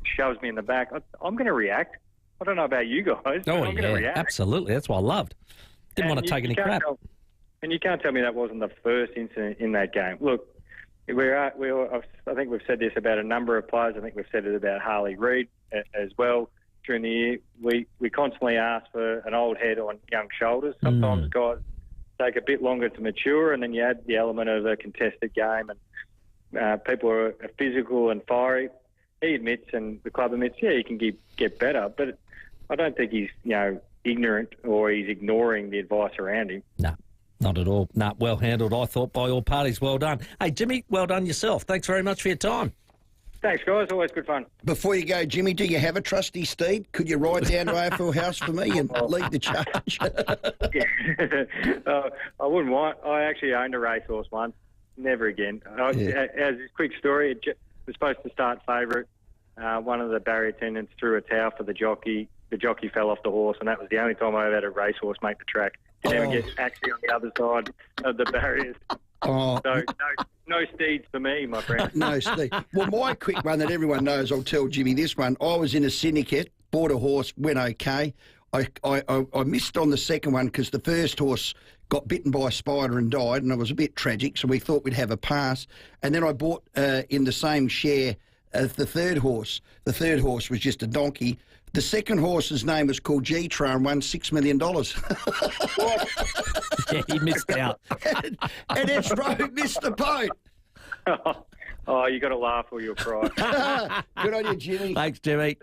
shoves me in the back, I'm going to react. I don't know about you guys, but I'm going to react. Absolutely. That's what I loved. Didn't want to take any crap. And you can't tell me that wasn't the first incident in that game. Look, I think we've said this about a number of players. I think we've said it about Harley Reid as well. During the year, we constantly ask for an old head on young shoulders. Sometimes guys take a bit longer to mature, and then you add the element of a contested game, and people are physical and fiery. He admits, and the club admits, he can get better, but I don't think he's ignorant or he's ignoring the advice around him. No, not at all. No, well handled, I thought, by all parties. Well done. Hey, Jimmy, well done yourself. Thanks very much for your time. Thanks, guys. Always good fun. Before you go, Jimmy, do you have a trusty steed? Could you ride down to AFL House for me and lead the charge? I wouldn't mind. I actually owned a racehorse once. Never again. As this quick story, it was supposed to start favourite. One of the barrier attendants threw a towel for the jockey. The jockey fell off the horse, and that was the only time I ever had a racehorse make the track. Didn't even get actually on the other side of the barriers. So no steeds for me, my friend. No steed. Well, my quick one that everyone knows, I'll tell Jimmy this one. I was in a syndicate, bought a horse, went okay. I missed on the second one because the first horse got bitten by a spider and died, and it was a bit tragic, so we thought we'd have a pass. And then I bought in the same share the third horse. The third horse was just a donkey. The second horse's name was called G-Tra and won $6 million. Yeah, he missed out. and its road missed the boat. Oh, you got to laugh or you'll cry. Good on you, Jimmy. Thanks, Jimmy.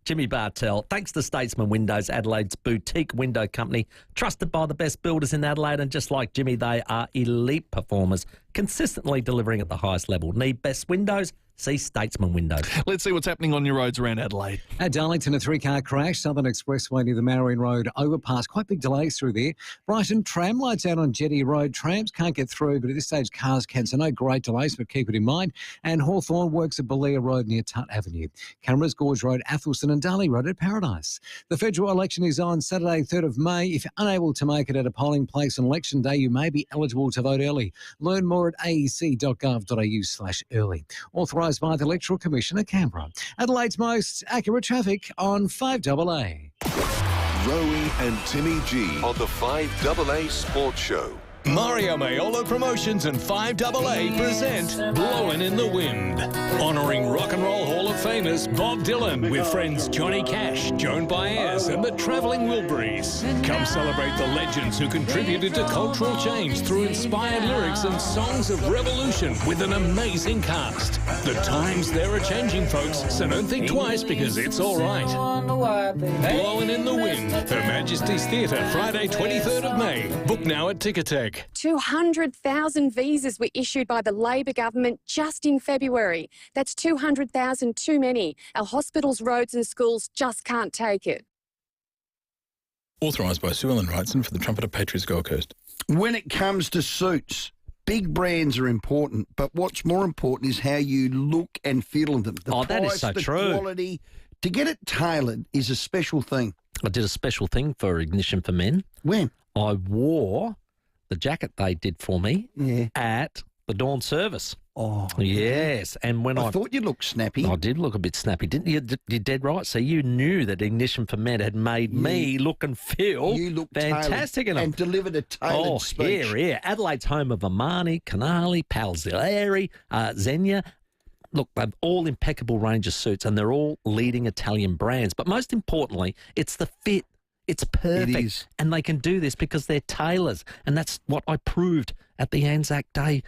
Jimmy Bartel. Thanks to Statesman Windows, Adelaide's boutique window company, trusted by the best builders in Adelaide, and just like Jimmy, they are elite performers, consistently delivering at the highest level. Need best windows? See Statesman Windows. Let's see what's happening on your roads around Adelaide. At Darlington, a three-car crash, Southern Expressway near the Marion Road overpass. Quite big delays through there. Brighton, tram lights out on Jetty Road. Trams can't get through, but at this stage, cars can. So no great delays, but keep it in mind. And Hawthorn works at Belia Road near Tutt Avenue. Cameras, Gorge Road, Athelston and Darley Road at Paradise. The federal election is on Saturday, 3rd of May. If you're unable to make it at a polling place on election day, you may be eligible to vote early. Learn more at aec.gov.au/early. Authorised by the Electoral Commission at Canberra. Adelaide's most accurate traffic on 5AA. Rowey and Timmy G on the 5AA Sports Show. Mario Maiolo Promotions and 5AA present Blowin' in the Wind, honouring Rock and Roll Hall of Famers Bob Dylan with friends Johnny Cash, Joan Baez and the Travelling Wilburys. Come celebrate the legends who contributed to cultural change through inspired lyrics and songs of revolution with an amazing cast. The times they're a-changing, folks, so don't think twice because it's all right. Blowin' in the Wind, Her Majesty's Theatre, Friday 23rd of May. Book now at Ticketek. 200,000 visas were issued by the Labor government just in February. That's 200,000 too many. Our hospitals, roads and schools just can't take it. Authorised by Sue Ellen Wrightson for the Trumpeter Patriots Gold Coast. When it comes to suits, big brands are important, but what's more important is how you look and feel in them. The price, that is so the true. Quality. To get it tailored is a special thing. I did a special thing for Ignition for Men. When? I wore the jacket they did for me at the dawn service. Oh, yes. And when I thought you looked snappy. I did look a bit snappy, didn't you? You're dead right. So you knew that Ignition for Men had made me look and feel fantastic. And delivered a tailored speech. Here. Adelaide's home of Amani, Canali, Palzilleri, Xenia. Look, they've all impeccable range of suits, and they're all leading Italian brands. But most importantly, it's the fit. It's perfect. It is. And they can do this because they're tailors. And that's what I proved at the Anzac Day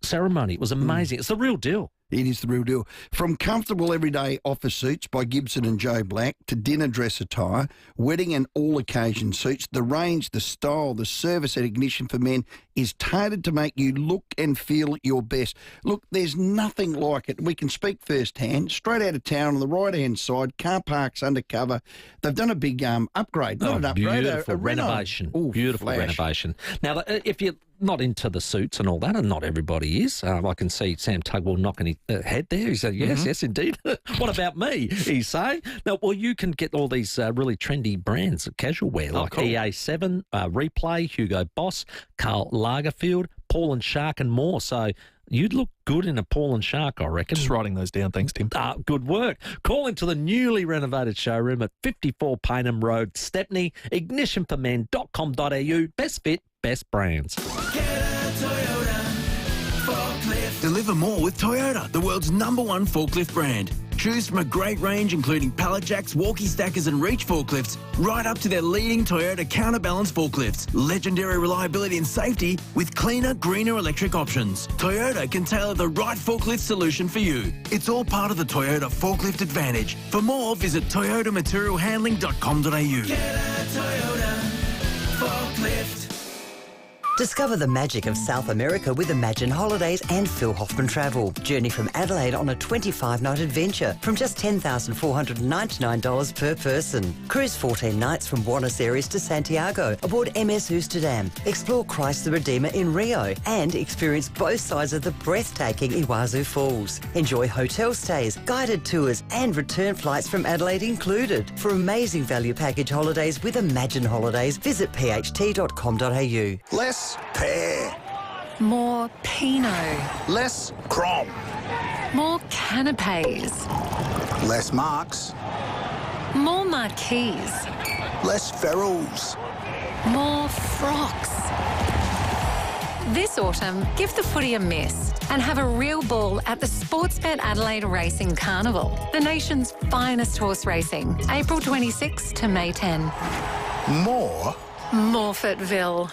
ceremony. It was amazing. It's the real deal. It is the real deal. From comfortable everyday office suits by Gibson and Joe Black to dinner dress attire, wedding and all-occasion suits, the range, the style, the service at Ignition for Men is tailored to make you look and feel your best. Look, there's nothing like it. We can speak firsthand. Straight out of town on the right-hand side, car parks undercover. They've done a big upgrade. Not an upgrade, beautiful renovation. Beautiful renovation. Now, if you're not into the suits and all that, and not everybody is. I can see Sam Tugwell knocking his head there. He said, yes, indeed. What about me, he's saying. Now, well, you can get all these really trendy brands of casual wear, like EA7, Replay, Hugo Boss, Karl Lagerfeld, Paul and Shark and more. So you'd look good in a Paul and Shark, I reckon. Just writing those down. Thanks, Tim. Good work. Call into the newly renovated showroom at 54 Paynham Road, Stepney, ignitionformen.com.au. Best fit, best brands. Deliver more with Toyota, the world's #1 forklift brand. Choose from a great range including pallet jacks, walkie stackers and reach forklifts, right up to their leading Toyota counterbalance forklifts. Legendary reliability and safety with cleaner, greener electric options. Toyota can tailor the right forklift solution for you. It's all part of the Toyota Forklift Advantage. For more, visit toyotamaterialhandling.com.au. Get a Toyota forklift. Discover the magic of South America with Imagine Holidays and Phil Hoffman Travel. Journey from Adelaide on a 25-night adventure from just $10,499 per person. Cruise 14 nights from Buenos Aires to Santiago aboard MS Amsterdam. Explore Christ the Redeemer in Rio and experience both sides of the breathtaking Iguazu Falls. Enjoy hotel stays, guided tours and return flights from Adelaide included. For amazing value package holidays with Imagine Holidays, visit pht.com.au. Less pear. More Pinot. Less Crom. More canapes. Less Marks. More marquees. Less Ferrells. More frocks. This autumn, give the footy a miss and have a real ball at the Sportsbet Adelaide Racing Carnival, the nation's finest horse racing, April 26 to May 10. More Morfettville.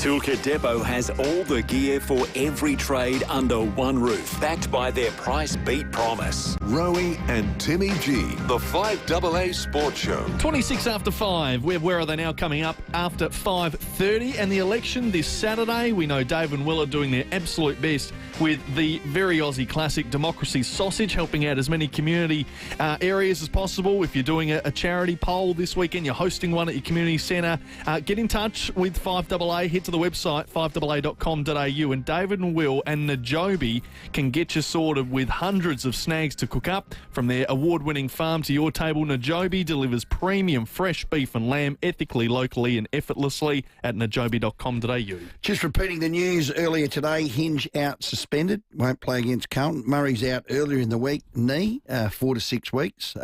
Toolkit Depot has all the gear for every trade under one roof, backed by their price beat promise. Rowey and Timmy G, the 5AA Sports Show. 26 after 5. Where are they now coming up after 5:30? And the election this Saturday. We know Dave and Will are doing their absolute best with the very Aussie classic Democracy Sausage, helping out as many community areas as possible. If you're doing a charity poll this weekend, you're hosting one at your community centre, get in touch with 5AA. Head to the website, 5AA.com.au, and David and Will and Najobi can get you sorted with hundreds of snags to cook up. From their award-winning farm to your table, Najobi delivers premium fresh beef and lamb ethically, locally and effortlessly at najobi.com.au. Just repeating the news earlier today, Hinge out suspended, won't play against Carlton. Murray's out earlier in the week, knee, 4 to 6 weeks,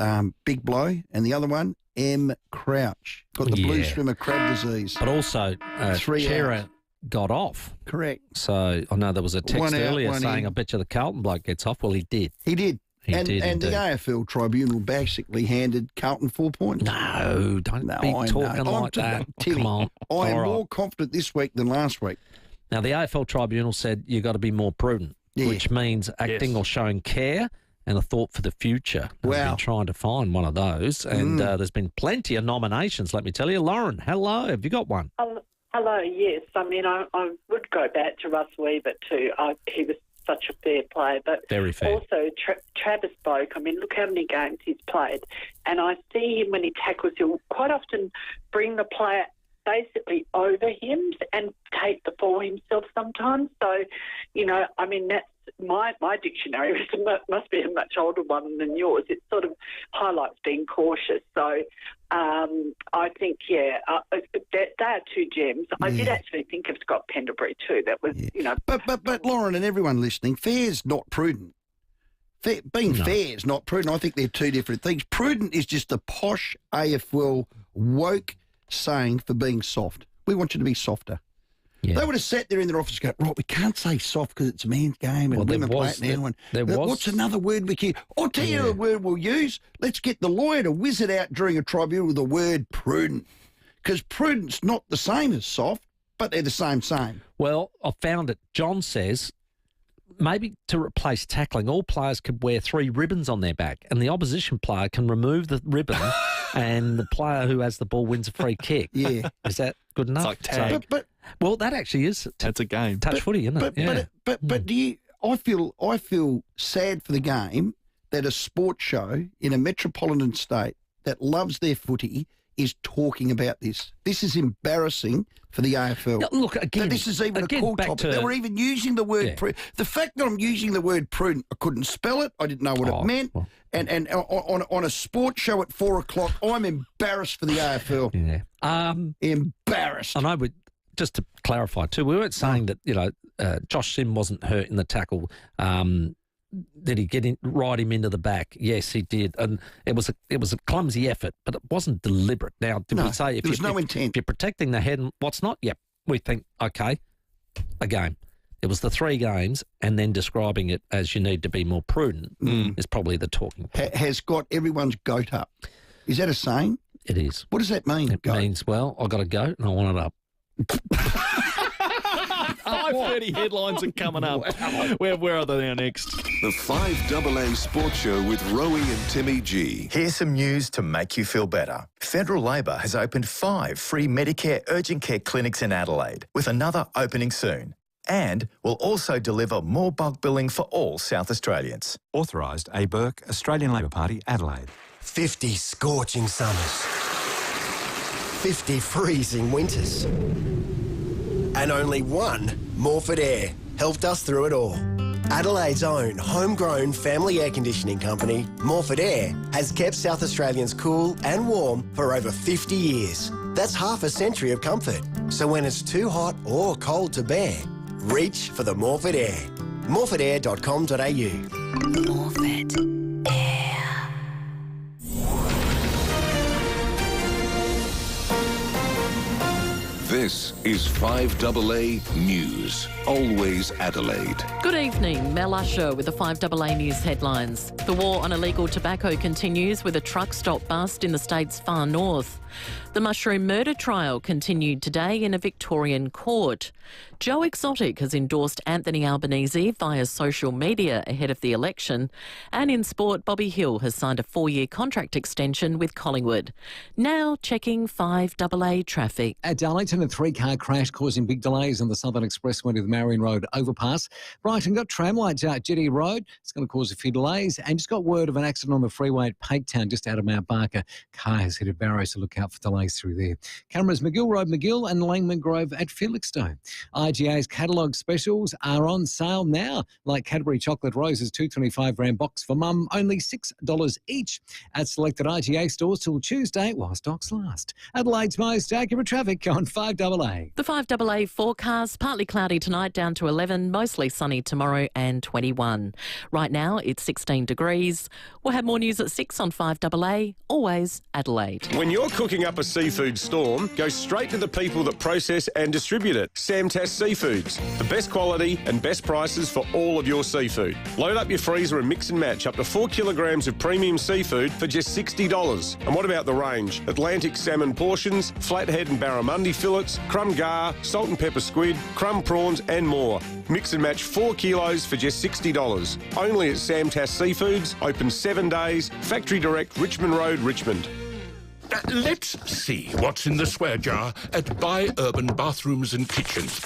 big blow. And the other one, M. Crouch, got the blue swimmer crab disease. But also, Chera got off. Correct. So I know there was a text earlier saying, I bet you the Carlton bloke gets off. Well, he did. He did. He did and the AFL tribunal basically handed Carlton 4 points. No, don't be talking like that. Timmy, Come on. I am more confident this week than last week. Now, the AFL tribunal said you've got to be more prudent, which means acting or showing care and a thought for the future. Wow. I've been trying to find one of those, and there's been plenty of nominations, let me tell you. Lauren, hello. Have you got one? Hello, yes. I mean, I would go back to Russ Weaver too. He was such a fair player. But very fair. Also, Travis Boak, I mean, look how many games he's played. And I see him when he tackles, he'll quite often bring the player basically over him and take the ball himself sometimes. So, I mean, that's my dictionary must be a much older one than yours. It sort of highlights being cautious. So I think, they are two gems. I did actually think of Scott Pendlebury too. That was, But Lauren and everyone listening, fair's not prudent. Fair is not prudent. I think they're two different things. Prudent is just a posh AFL woke saying for being soft. We want you to be softer. Yeah. They would have sat there in their office and go, right, we can't say soft because it's a man's game and women play it now. What's another word we can... I'll tell you a word we'll use. Let's get the lawyer to whiz it out during a tribunal with the word prudent, because prudent's not the same as soft, but they're the same. Well, I found it. John says... maybe to replace tackling, all players could wear 3 ribbons on their back, and the opposition player can remove the ribbon and the player who has the ball wins a free kick. Yeah. Is that good enough? It's like tag. Well, that actually is. That's a game. Touch footy, isn't it? But do you... I feel sad for the game that a sports show in a metropolitan state that loves their footy is talking about this. This is embarrassing for the AFL. No, look, again... this is even a cool topic. They were even using the word... the fact that I'm using the word prudent, I couldn't spell it. I didn't know what it meant. Well. And on a sports show at 4 o'clock, I'm embarrassed for the AFL. Yeah. Embarrassed. And I would... just to clarify too, we weren't saying that, Josh Sim wasn't hurt in the tackle. Did he get ride him into the back? Yes, he did, and it was a clumsy effort, but it wasn't deliberate. Now, did we say there was no intent? If you're protecting the head and what's not? Yep, we think okay, a game. It was the 3 games, and then describing it as you need to be more prudent is probably the talking point. Has got everyone's goat up. Is that a saying? It is. What does that mean? It means, well, I got a goat and I want it up. 5:30 headlines are coming up. Wow. Where are they now next? The 5AA Sports Show with Rowey and Timmy G. Here's some news to make you feel better. Federal Labor has opened 5 free Medicare urgent care clinics in Adelaide, with another opening soon. And will also deliver more bulk billing for all South Australians. Authorised A. Burke, Australian Labor Party, Adelaide. 50 scorching summers. 50 freezing winters. And only one Morford Air helped us through it all. Adelaide's own homegrown family air conditioning company, Morford Air, has kept South Australians cool and warm for over 50 years. That's half a century of comfort. So when it's too hot or cold to bear, reach for the Morford Air. morfordair.com.au. Morford Air. This is 5AA News. Always Adelaide. Good evening, Mel Usher with the 5AA News headlines. The war on illegal tobacco continues with a truck stop bust in the state's far north. The mushroom murder trial continued today in a Victorian court. Joe Exotic has endorsed Anthony Albanese via social media ahead of the election. And in sport, Bobby Hill has signed a 4-year contract extension with Collingwood. Now checking 5AA traffic. At Darlington, a 3-car crash causing big delays on the Southern Expressway to the Marion Road overpass. Brighton got tram lights out Jetty Road. It's going to cause a few delays. And just got word of an accident on the freeway at Paketown, just out of Mount Barker. Car has hit a barrow, so look out for delays through there. Cameras McGill Road, McGill and Langman Grove at Felixstowe. IGA's catalogue specials are on sale now, like Cadbury Chocolate Roses, 225 box for mum, only $6 each at selected IGA stores till Tuesday while stocks last. Adelaide's most accurate traffic on 5AA. The 5AA forecast, partly cloudy tonight down to 11, mostly sunny tomorrow and 21. Right now it's 16 degrees. We'll have more news at 6 on 5AA, always Adelaide. When you're cooking up a seafood storm, go straight to the people that process and distribute it. Samtas Seafoods, the best quality and best prices for all of your seafood. Load up your freezer and mix and match up to 4 kilograms of premium seafood for just $60. And what about the range? Atlantic salmon portions, flathead and barramundi fillets, crumb gar, salt and pepper squid, crumb prawns and more. Mix and match 4 kilos for just $60. Only at Samtas Seafoods, open 7 days, Factory Direct, Richmond Road, Richmond. Let's see what's in the swear jar at Buy Urban Bathrooms and Kitchens.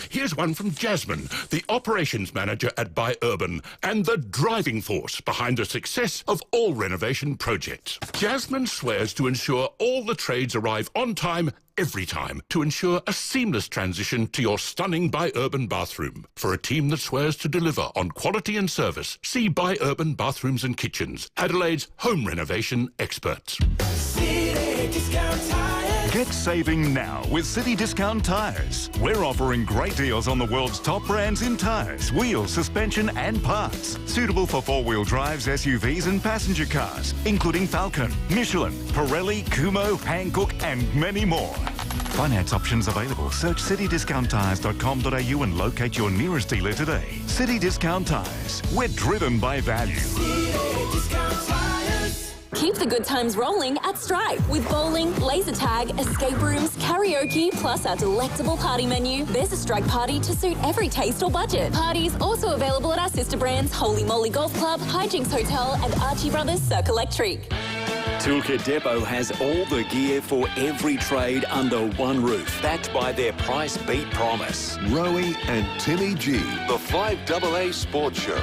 Here's one from Jasmine, the operations manager at Buy Urban and the driving force behind the success of all renovation projects. Jasmine swears to ensure all the trades arrive on time every time to ensure a seamless transition to your stunning Buy Urban bathroom. For a team that swears to deliver on quality and service, see Buy Urban Bathrooms and Kitchens, Adelaide's home renovation experts. Get saving now with City Discount Tyres. We're offering great deals on the world's top brands in tyres, wheels, suspension and parts. Suitable for four-wheel drives, SUVs and passenger cars, including Falcon, Michelin, Pirelli, Kumho, Hankook and many more. Finance options available. Search citydiscounttyres.com.au and locate your nearest dealer today. City Discount Tyres. We're driven by value. Keep the good times rolling at Stripe with bowling, laser tag, escape rooms, karaoke, plus our delectable party menu. There's a Strike party to suit every taste or budget. Parties also available at our sister brands Holy Moly Golf Club, Hijinks Hotel and Archie Brothers Cirque Electric. Toolkit Depot has all the gear for every trade under one roof, backed by their price beat promise. Rowey and Timmy G, the FIVEAA Sports Show.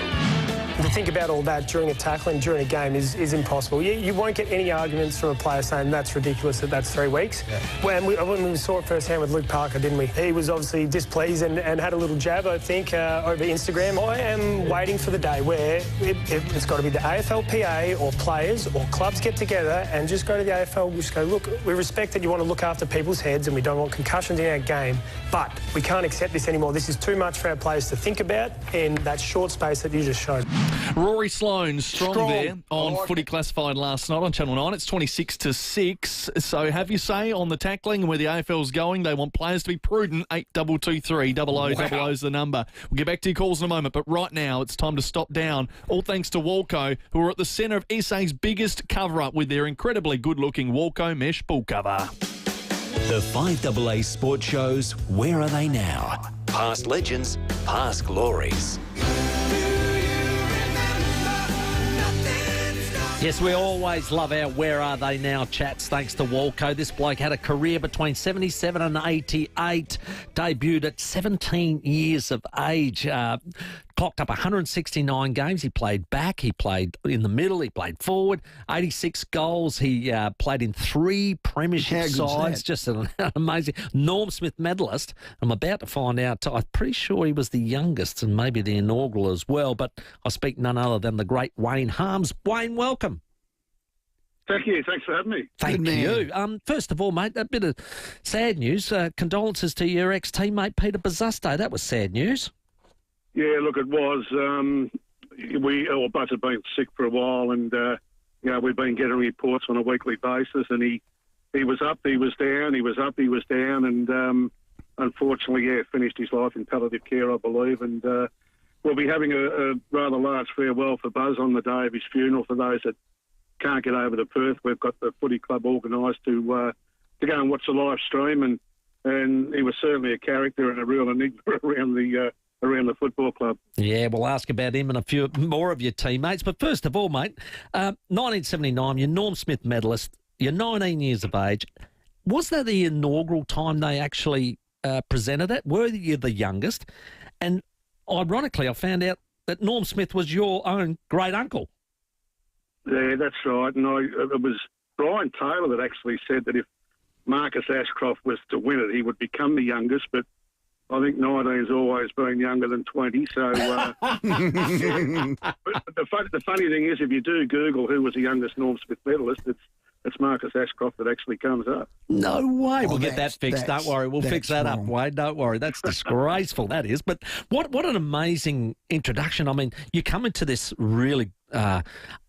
To think about all that during a tackling, during a game is impossible. You won't get any arguments from a player saying that's ridiculous that that's 3 weeks. Yeah. When we saw it firsthand with Luke Parker, didn't we? He was obviously displeased and had a little jab, I think, over Instagram. I am waiting for the day where it's got to be the AFLPA or players or clubs get together and just go to the AFL, just go, look, we respect that you want to look after people's heads and we don't want concussions in our game, but we can't accept this anymore. This is too much for our players to think about in that short space that you just showed. Rory Sloane, strong there on Footy Classified last night on Channel 9. It's 26-6. So have your say on the tackling and where the AFL's going. They want players to be prudent. 8223 0000 is the number. We'll get back to your calls in a moment, but right now it's time to stop down. All thanks to Walco, who are at the centre of SA's biggest cover-up with their incredibly good-looking Walco mesh pool cover. The FIVEAA Sports Shows, where are they now? Past legends, past glories. Yes, we always love our Where Are They Now chats, thanks to Walco. This bloke had a career between 77 and 88, debuted at 17 years of age, clocked up 169 games. He played back, he played in the middle, he played forward, 86 goals. He played in 3 premiership sides, just an amazing. Norm Smith medalist. I'm about to find out, I'm pretty sure he was the youngest and maybe the inaugural as well, but I speak none other than the great Wayne Harms. Wayne, welcome. Thank you. Thanks for having me. Thank you. First of all, mate, a bit of sad news. Condolences to your ex-teammate Peter Bazusto. That was sad news. Yeah, look, it was. We all both have been sick for a while, and we've been getting reports on a weekly basis. And he was up, he was down, he was up, he was down, and unfortunately, finished his life in palliative care, I believe. And we'll be having a rather large farewell for Buzz on the day of his funeral. For those that can't get over to Perth, we've got the footy club organised to go and watch the live stream, and he was certainly a character and a real enigma around the football club. Yeah, we'll ask about him and a few more of your teammates. But first of all, mate, 1979, you're Norm Smith medalist, you're 19 years of age. Was that the inaugural time they actually presented it? Were you the youngest? And ironically, I found out that Norm Smith was your own great uncle. Yeah, that's right. And it was Brian Taylor that actually said that if Marcus Ashcroft was to win it, he would become the youngest. But I think 19's always been younger than 20. So yeah. But the funny thing is, if you do Google who was the youngest Norm Smith medalist, it's Marcus Ashcroft that actually comes up. No way. We'll get that fixed. Don't worry. We'll fix that up, Wade. Don't worry. That's disgraceful, that is. But what an amazing introduction. I mean, you come into this really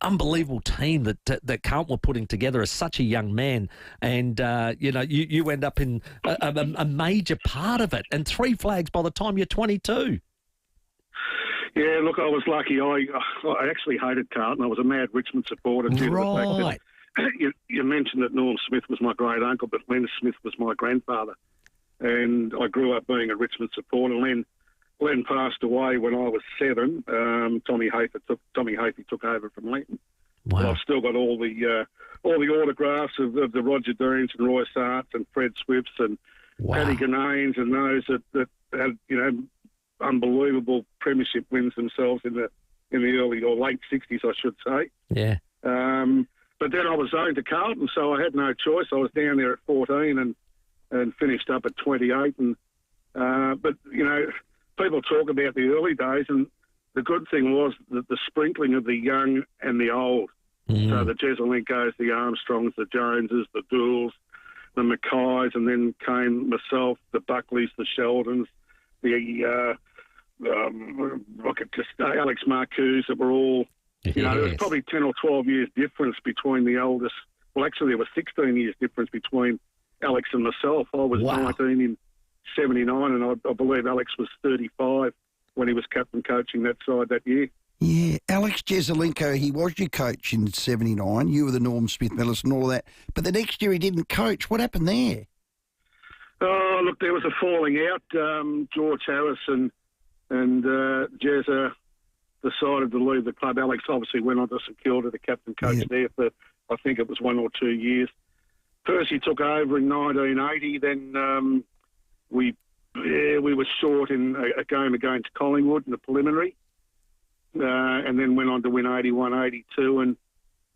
unbelievable team that Carlton were putting together as such a young man, and you end up in a major part of it, and 3 flags by the time you're 22. Yeah, look, I was lucky. I actually hated Carlton. I was a mad Richmond supporter. Right. You mentioned that Norm Smith was my great uncle, but Len Smith was my grandfather, and I grew up being a Richmond supporter. Len passed away when I was 7. Tommy Hafey took over from Leighton. Wow. But I've still got all the autographs of the Roger Deans and Roy Sarts and Fred Swifts and Paddy Gananes and those that had unbelievable premiership wins themselves in the early or late 60s, I should say. Yeah. But then I was zoned to Carlton, so I had no choice. I was down there at 14 and finished up at 28. But people talk about the early days, and the good thing was that the sprinkling of the young and the old. So the Jeselinkos, the Armstrongs, the Joneses, the Dools, the Mackays, and then came myself, the Buckleys, the Sheldons, the Alex Marcuse, that were all, there was probably 10 or 12 years difference between the eldest. Well, actually, there was 16 years difference between Alex and myself. I was 19 in 79, and I believe Alex was 35 when he was captain coaching that side that year. Yeah, Alex Jeselinkos, he was your coach in 79. You were the Norm Smith medalist and all that. But the next year he didn't coach. What happened there? Oh, look, there was a falling out. George Harris and Jezza decided to leave the club. Alex obviously went on to St Kilda, the captain coach there for, I think it was 1 or 2 years. Percy took over in 1980. Then we were short in a game against Collingwood in the preliminary. And then went on to win 81, 82. And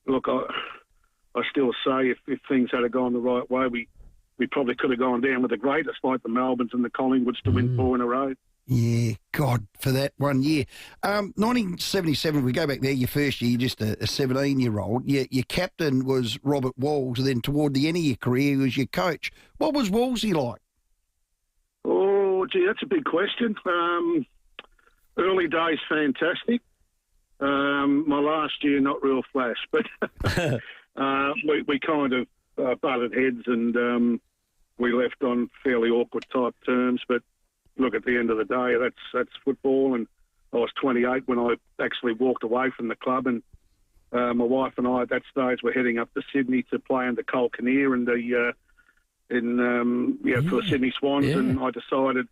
look, I still say if things had gone the right way, we probably could have gone down with the greatest, like the Melbournes and the Collingwoods, to win 4 in a row. Yeah, God, for that 1 year. 1977, we go back there, your first year, you're just a 17-year-old. Your captain was Robert Walls, and then toward the end of your career, he was your coach. What was Wallsy like? Oh, gee, that's a big question. Early days, fantastic. My last year, not real flash, but we kind of butted heads, and we left on fairly awkward type terms. But look, at the end of the day, that's football. And I was 28 when I actually walked away from the club, and my wife and I at that stage were heading up to Sydney to play under Cole Kinnear and for the Sydney Swans, and I decided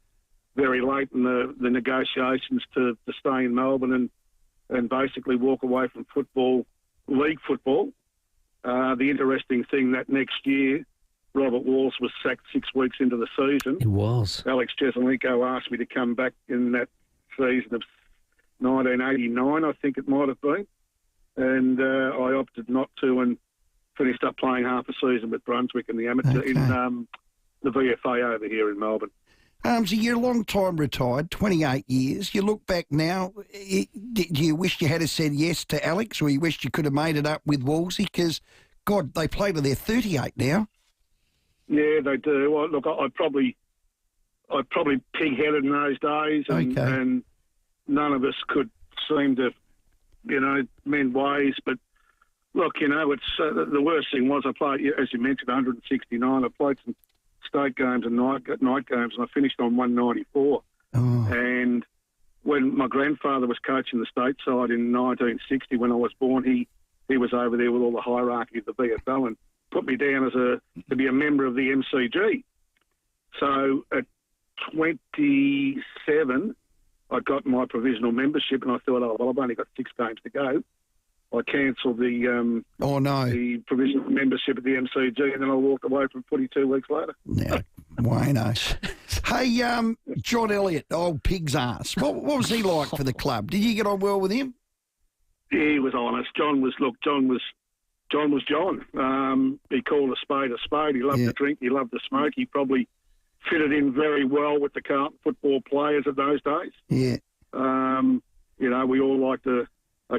very late in the negotiations to stay in Melbourne and basically walk away from football, league football. The interesting thing, that next year, Robert Walls was sacked 6 weeks into the season. He was. Alex Jeselinkos asked me to come back in that season of 1989, I think it might have been. And I opted not to and finished up playing half a season with Brunswick in the amateur in the VFA over here in Melbourne. So you're a long time retired, 28 years. You look back now, do you wish you had said yes to Alex, or you wish you could have made it up with Wolsey? Because, God, they play to their 38 now. Yeah, they do. Well, look, I probably pig-headed in those days, and none of us could seem to, mend ways. But look, it's the worst thing was I played, as you mentioned, 169. I played some state games and night games, and I finished on 194. And when my grandfather was coaching the state side in 1960, when I was born, he was over there with all the hierarchy of the VFL and put me down to be a member of the MCG. So at 27, I got my provisional membership, and I thought, I've only got 6 games to go. I cancelled the provisional membership at the MCG, and then I walked away from footy 2 weeks later. Now, Wayno. Hey, John Elliott, old pig's ass. What was he like for the club? Did you get on well with him? Yeah, he was honest. John was John. He called a spade a spade. He loved to drink. He loved to smoke. He probably fitted in very well with the Carlton football players of those days. Yeah. We all liked a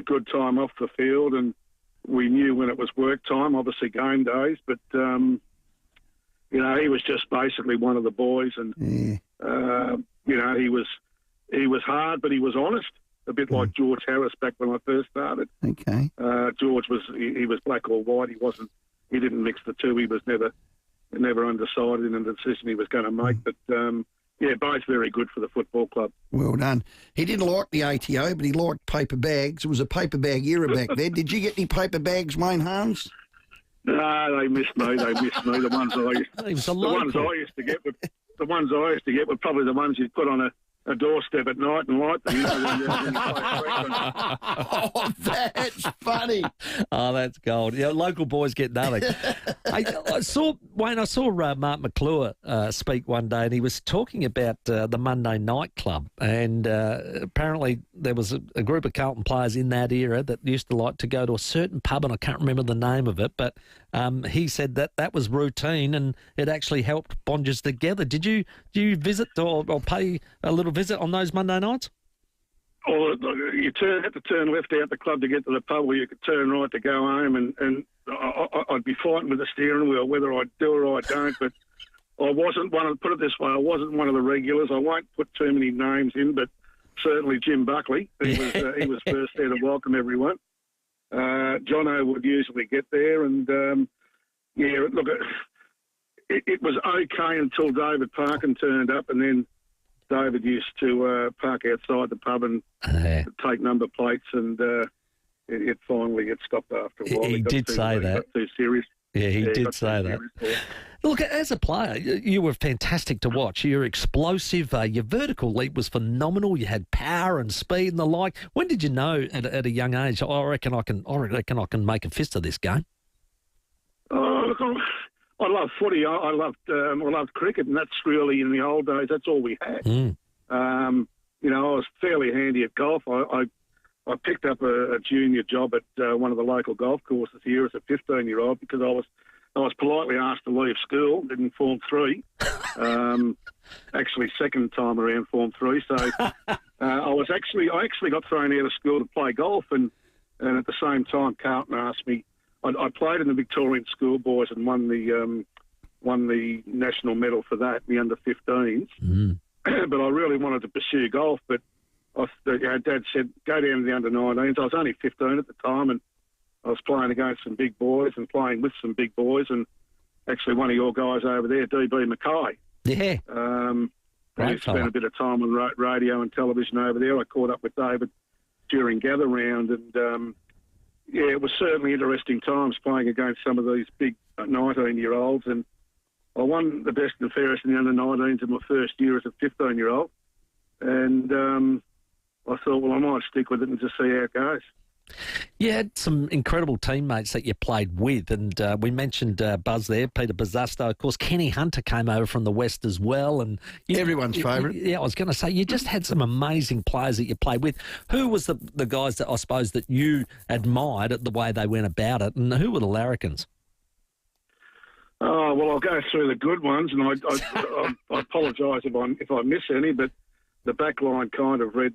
good time off the field, and we knew when it was work time, obviously game days, but he was just basically one of the boys, and he was hard, but he was honest, a bit like George Harris back when I first started. Okay. George he was black or white. He didn't mix the two. He was never undecided in the decision he was going to make, but both very good for the football club. Well done. He didn't like the ATO, but he liked paper bags. It was a paper bag era back then. Did you get any paper bags, Wayne Harms? No, they missed me. The ones I used to get were probably the ones you'd put on a a doorstep at night and light them. You know, when you play Oh, that's funny. Oh, that's gold. Yeah, local boys get nothing. I saw Mark McClure speak one day, and he was talking about the Monday Night Club, and apparently there was a group of Carlton players in that era that used to like to go to a certain pub, and I can't remember the name of it, but he said that was routine, and it actually helped bond us together. Do you visit or pay a little visit on those Monday nights? Or you have to turn left out the club to get to the pub, or you could turn right to go home, and I'd be fighting with the steering wheel whether I'd do it or I don't. But I wasn't one of, put it this way, I wasn't one of the regulars. I won't put too many names in, but certainly Jim Buckley. He was first there to welcome everyone. Jono would usually get there, and look, it was okay until David Parkin turned up, and then David used to park outside the pub and take number plates, and it finally stopped after a while. He did say that. Got too serious. Yeah, he did say that. Look, as a player, you were fantastic to watch. You're explosive. Your vertical leap was phenomenal. You had power and speed and the like. When did you know at a young age? I reckon I can make a fist of this game. Oh, look, I love footy. I loved cricket, and that's really, in the old days, that's all we had. You know, I was fairly handy at golf. I picked up a junior job at one of the local golf courses here as a 15-year-old because I was politely asked to leave school in Form 3. Actually, second time around Form 3. So I actually got thrown out of school to play golf, and at the same time, Carlton asked me. I played in the Victorian schoolboys and won the national medal for that, the under-15s. But I really wanted to pursue golf, but Dad said, go down to the under-19s. I was only 15 at the time, and I was playing against some big boys and playing with some big boys, and actually one of your guys over there, DB Mackay. Yeah. I spent a bit of time on radio and television over there. I caught up with David during gather round, and it was certainly interesting times playing against some of these big 19-year-olds, and I won the best and fairest in the under-19s in my first year as a 15-year-old, and I thought, well, I might stick with it and just see how it goes. You had some incredible teammates that you played with, and we mentioned Buzz there, Peter Bazzasto. Of course, Kenny Hunter came over from the West as well. And everyone's favourite. Yeah, I was going to say, you just had some amazing players that you played with. Who was the guys that I suppose that you admired at the way they went about it, and who were the larrikins? Oh, well, I'll go through the good ones, and I apologise if I miss any, but the back line kind of read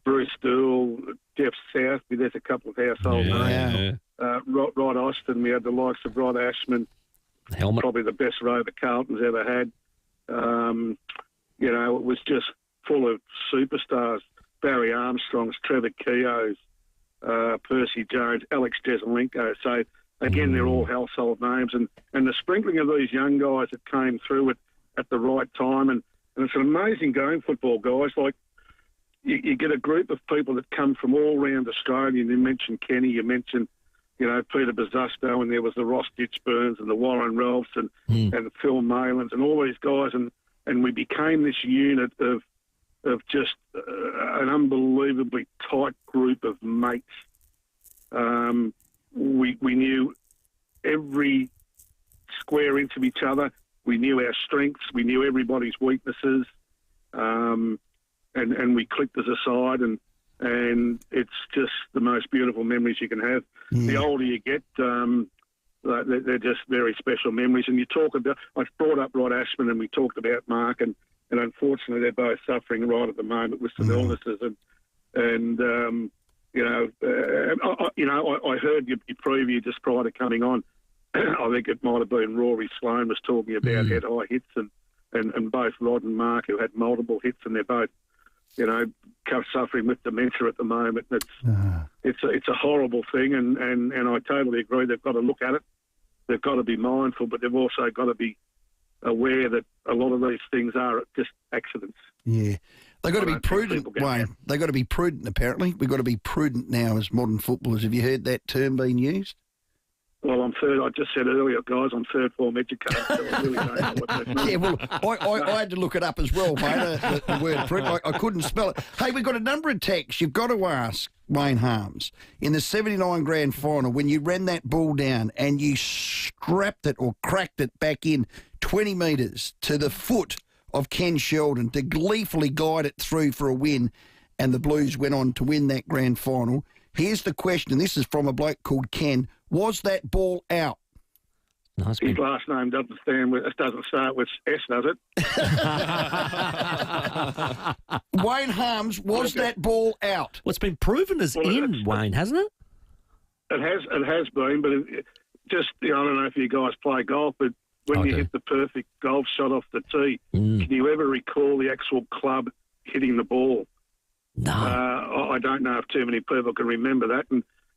Bruce Dool, Jeff Southby, there's a couple of household names. Rod Austin, we had the likes of Rod Ashman, probably the best rover Carlton's ever had. It was just full of superstars. Barry Armstrong's, Trevor Keogh's, Percy Jones, Alex Jesselenko. So, again, they're all household names. And the sprinkling of these young guys that came through at the right time. And it's an amazing game, football, guys. Like, you get a group of people that come from all around Australia. You mentioned Kenny, you mentioned, Peter Bazzasto, and there was the Ross Ditchburns and the Warren Ralphs and Phil Malins and all these guys. And we became this unit of just an unbelievably tight group of mates. We knew every square inch of each other. We knew our strengths. We knew everybody's weaknesses. And we clicked as a side, and it's just the most beautiful memories you can have. The older you get, they're just very special memories. And you talk about, I brought up Rod Ashman, and we talked about Mark, and unfortunately they're both suffering right at the moment with some illnesses. I heard your preview just prior to coming on. I think it might have been Rory Sloane was talking about head-high hits, and both Rod and Mark, who had multiple hits, and they're both, suffering with dementia at the moment. It's a horrible thing, and I totally agree. They've got to look at it. They've got to be mindful, but they've also got to be aware that a lot of these things are just accidents. Yeah. They've got to be prudent, Wayne. They've got to be prudent, apparently. We've got to be prudent now as modern footballers. Have you heard that term being used? Well, I'm third. I just said earlier, guys, I'm third form educator, so I really don't know what that means. Yeah, well, I had to look it up as well, mate, the word print. I couldn't spell it. Hey, we've got a number of texts. You've got to ask Wayne Harms. In the 79 grand final, when you ran that ball down and you strapped it or cracked it back in 20 metres to the foot of Ken Sheldon to gleefully guide it through for a win, and the Blues went on to win that grand final. Here's the question, and this is from a bloke called Ken. Was that ball out? His last name doesn't start with S, does it? Wayne Harms, was that ball out? Well, it's been proven as in, Wayne, hasn't it? It has been, but I don't know if you guys play golf, but when you hit the perfect golf shot off the tee, can you ever recall the actual club hitting the ball? No. I don't know if too many people can remember that.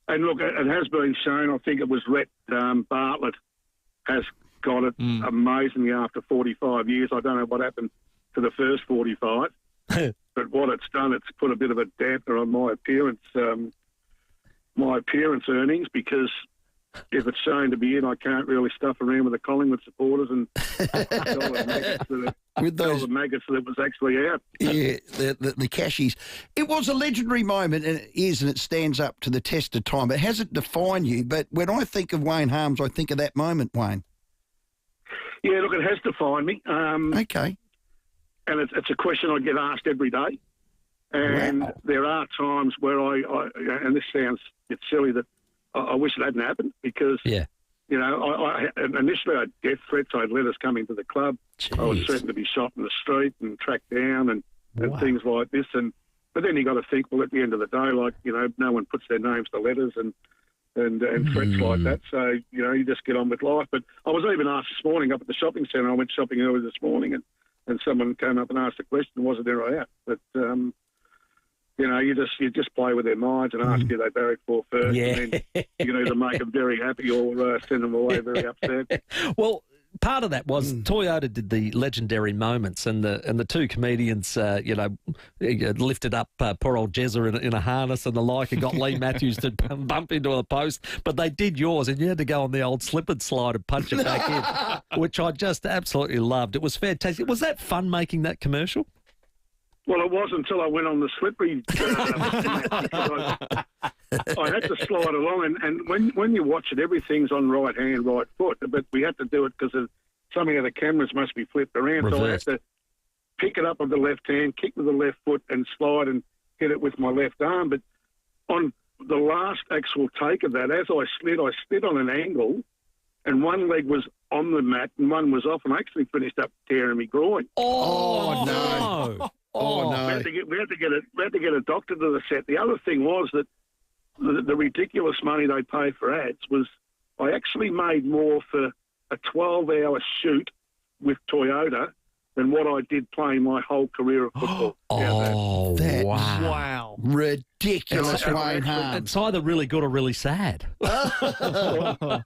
And look, it has been shown. I think it was Rhett Bartlett has got it amazingly after 45 years. I don't know what happened to the first 45, but what it's done, it's put a bit of a damper on my appearance earnings, because if it's shown to be in, I can't really stuff around with the Collingwood supporters and with those maggots that it was actually out. Yeah, the cashies. It was a legendary moment, and it is, and it stands up to the test of time. It hasn't defined you, but when I think of Wayne Harms, I think of that moment, Wayne. Yeah, look, it has defined me. Okay. And it's a question I get asked every day. And there are times where I and this sounds a bit silly, that I wish it hadn't happened, because, you know, I initially I had death threats. I had letters coming to the club. Jeez. I was threatened to be shot in the street and tracked down and things like this. But then you got to think, well, at the end of the day, like, you know, no one puts their names to letters and threats like that. So, you know, you just get on with life. But I was even asked this morning up at the shopping centre. I went shopping early this morning, and someone came up and asked a question, was it there or out? But, you know, you just play with their minds and ask who they barrack for first, and then you can either make them very happy or send them away very upset. Well, part of that was Toyota did the legendary moments, and the two comedians, you know, lifted up poor old Jezza in a harness and the like, and got Lee Matthews to bump into a post. But they did yours, and you had to go on the old slip and slide and punch it back in, which I just absolutely loved. It was fantastic. Was that fun making that commercial? Well, it was until I went on the slippery. I had to slide along, and when you watch it, everything's on right hand, right foot. But we had to do it because some of the cameras must be flipped around. Reversed. So I had to pick it up with the left hand, kick with the left foot, and slide and hit it with my left arm. But on the last actual take of that, as I slid on an angle, and one leg was on the mat and one was off, and I actually finished up tearing my groin. Oh no! Oh no! We had to get a doctor to the set. The other thing was that the ridiculous money they pay for ads was, I actually made more for a 12-hour shoot with Toyota than what I did playing my whole career of football. Wow! Ridiculous, Wayne Harms. It's either really good or really sad. Well, I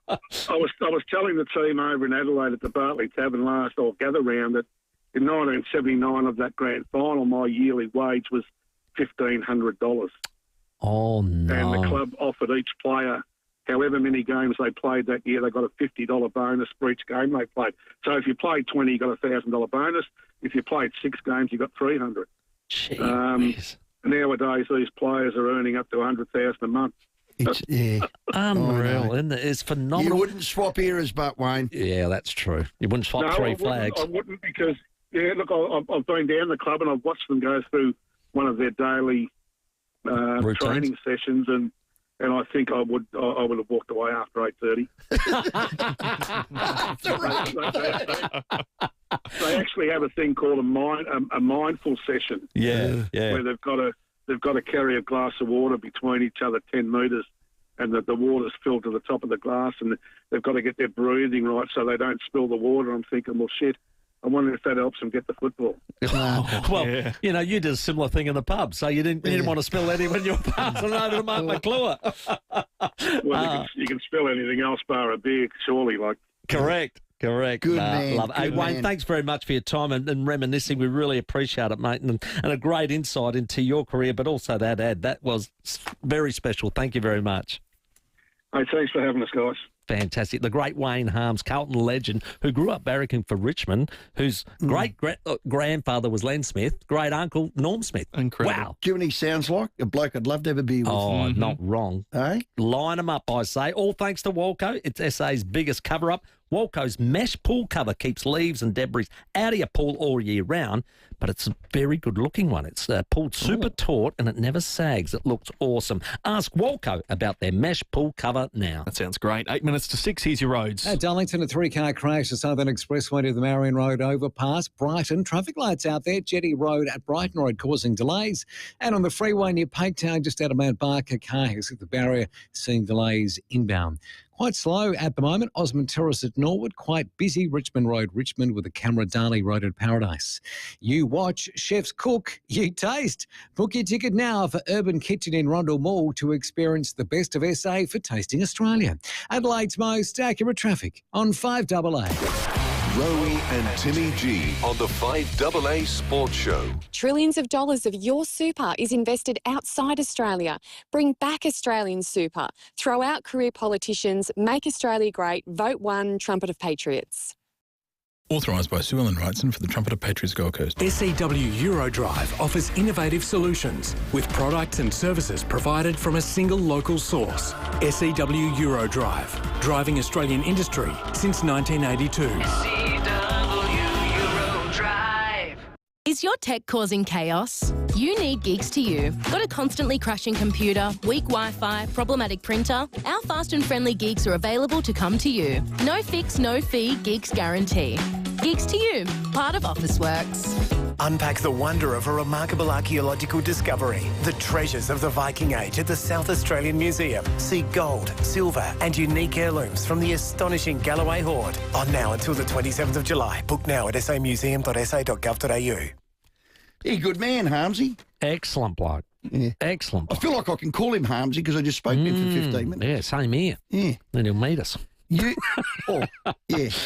was telling the team over in Adelaide at the Bartley Tavern last gather round that in 1979 of that grand final, my yearly wage was $1,500. Oh, no. And the club offered each player, however many games they played that year, they got a $50 bonus for each game they played. So if you played 20, you got a $1,000 bonus. If you played 6 games, you got $300. Nowadays, these players are earning up to $100,000 a month. Unreal, isn't it? It's phenomenal. You wouldn't swap eras, but Wayne. Yeah, that's true. You wouldn't swap three flags. I wouldn't, because look, I've been down the club and I've watched them go through one of their daily training sessions, and I think I would have walked away after 8:30. They actually have a thing called a mindful session. Yeah. Where they've got to carry a glass of water between each other 10 metres, and the water's filled to the top of the glass, and they've got to get their breathing right so they don't spill the water. I'm thinking, well, shit, I wonder if that helps them get the football. You know, you did a similar thing in the pub, so you didn't want to spill any when you were passing over to Mark McClure. Well, you can spill anything else bar a beer, surely. Correct. Good man. Love it. Hey, Wayne, thanks very much for your time and reminiscing. We really appreciate it, mate, and a great insight into your career, but also that ad. That was very special. Thank you very much. Hey, thanks for having us, guys. fantastic. The great Wayne Harms, Carlton legend, who grew up barracking for Richmond, whose great-grandfather was Len Smith, great-uncle Norm Smith. Incredible. Wow. Do you know what he sounds like? A bloke I'd love to have a beer with. Oh, not wrong. Eh? Line them up, I say. All thanks to Walco. It's SA's biggest cover-up. Walco's mesh pool cover keeps leaves and debris out of your pool all year round, but it's a very good-looking one. It's pulled super taut and it never sags. It looks awesome. Ask Walco about their mesh pool cover now. That sounds great. 8 minutes to 6. Here's your roads. At Darlington, a 3-car crash, the Southern Expressway to the Marion Road overpass. Brighton, traffic lights out there. Jetty Road at Brighton Road causing delays. And on the freeway near Paketown, just out of Mount Barker, car has hit the barrier, seeing delays inbound. Quite slow at the moment. Osmond Terrace at Norwood. Quite busy. Richmond Road, Richmond, with the Camera-Darley Road at Paradise. You watch, chefs cook, you taste. Book your ticket now for Urban Kitchen in Rondell Mall to experience the best of SA for Tasting Australia. Adelaide's most accurate traffic on 5AA. Rowey and Timmy G on the 5AA Sports Show. Trillions of dollars of your super is invested outside Australia. Bring back Australian super. Throw out career politicians. Make Australia great. Vote 1, Trumpet of Patriots. Authorised by Sue Ellen Wrightson for the Trumpet of Patriots Gold Coast. SEW Eurodrive offers innovative solutions with products and services provided from a single local source. SEW Eurodrive, driving Australian industry since 1982. Is your tech causing chaos? You need Geeks to You. Got a constantly crashing computer, weak Wi-Fi, problematic printer? Our fast and friendly Geeks are available to come to you. No fix, no fee, Geeks guarantee. Geeks to You, part of Officeworks. Unpack the wonder of a remarkable archaeological discovery, the treasures of the Viking Age at the South Australian Museum. See gold, silver and unique heirlooms from the astonishing Galloway Hoard. On now until the 27th of July. Book now at samuseum.sa.gov.au. He good man, Harmsy. Excellent bloke. Yeah. Excellent bloke. I feel like I can call him Harmsy because I just spoke to him for 15 minutes. Yeah, same here. Yeah. Then he'll meet us. Yeah,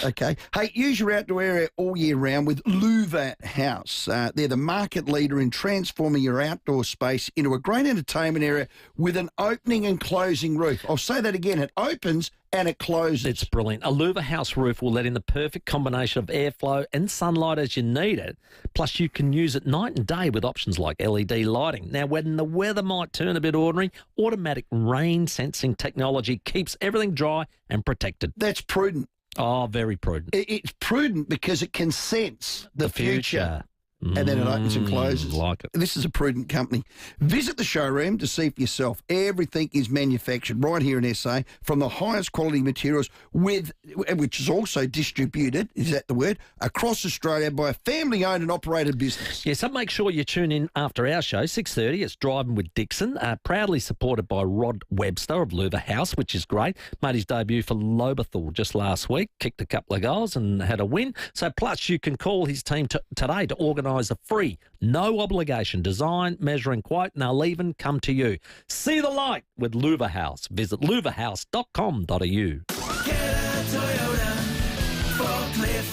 okay. Hey, use your outdoor area all year round with Louva House. They're the market leader in transforming your outdoor space into a great entertainment area with an opening and closing roof. I'll say that again. It opens and it closes. It's brilliant. A Louva House roof will let in the perfect combination of airflow and sunlight as you need it. Plus, you can use it night and day with options like LED lighting. Now, when the weather might turn a bit ordinary, automatic rain sensing technology keeps everything dry and protected. That's prudent. Oh, very prudent. It's prudent because it can sense the future. And then it opens and closes. Like it. This is a prudent company. Visit the showroom to see for yourself. Everything is manufactured right here in SA from the highest quality materials, which is also distributed, is that the word, across Australia by a family-owned and operated business. Yeah, so make sure you tune in after our show, 6:30. It's Driving with Dixon, proudly supported by Rod Webster of Louva House, which is great. Made his debut for Lobethal just last week, kicked a couple of goals and had a win. So plus you can call his team today to organise a free, no obligation design, measuring quote, and they'll even come to you. See the light with Louva House. Visit louvahouse.com.au.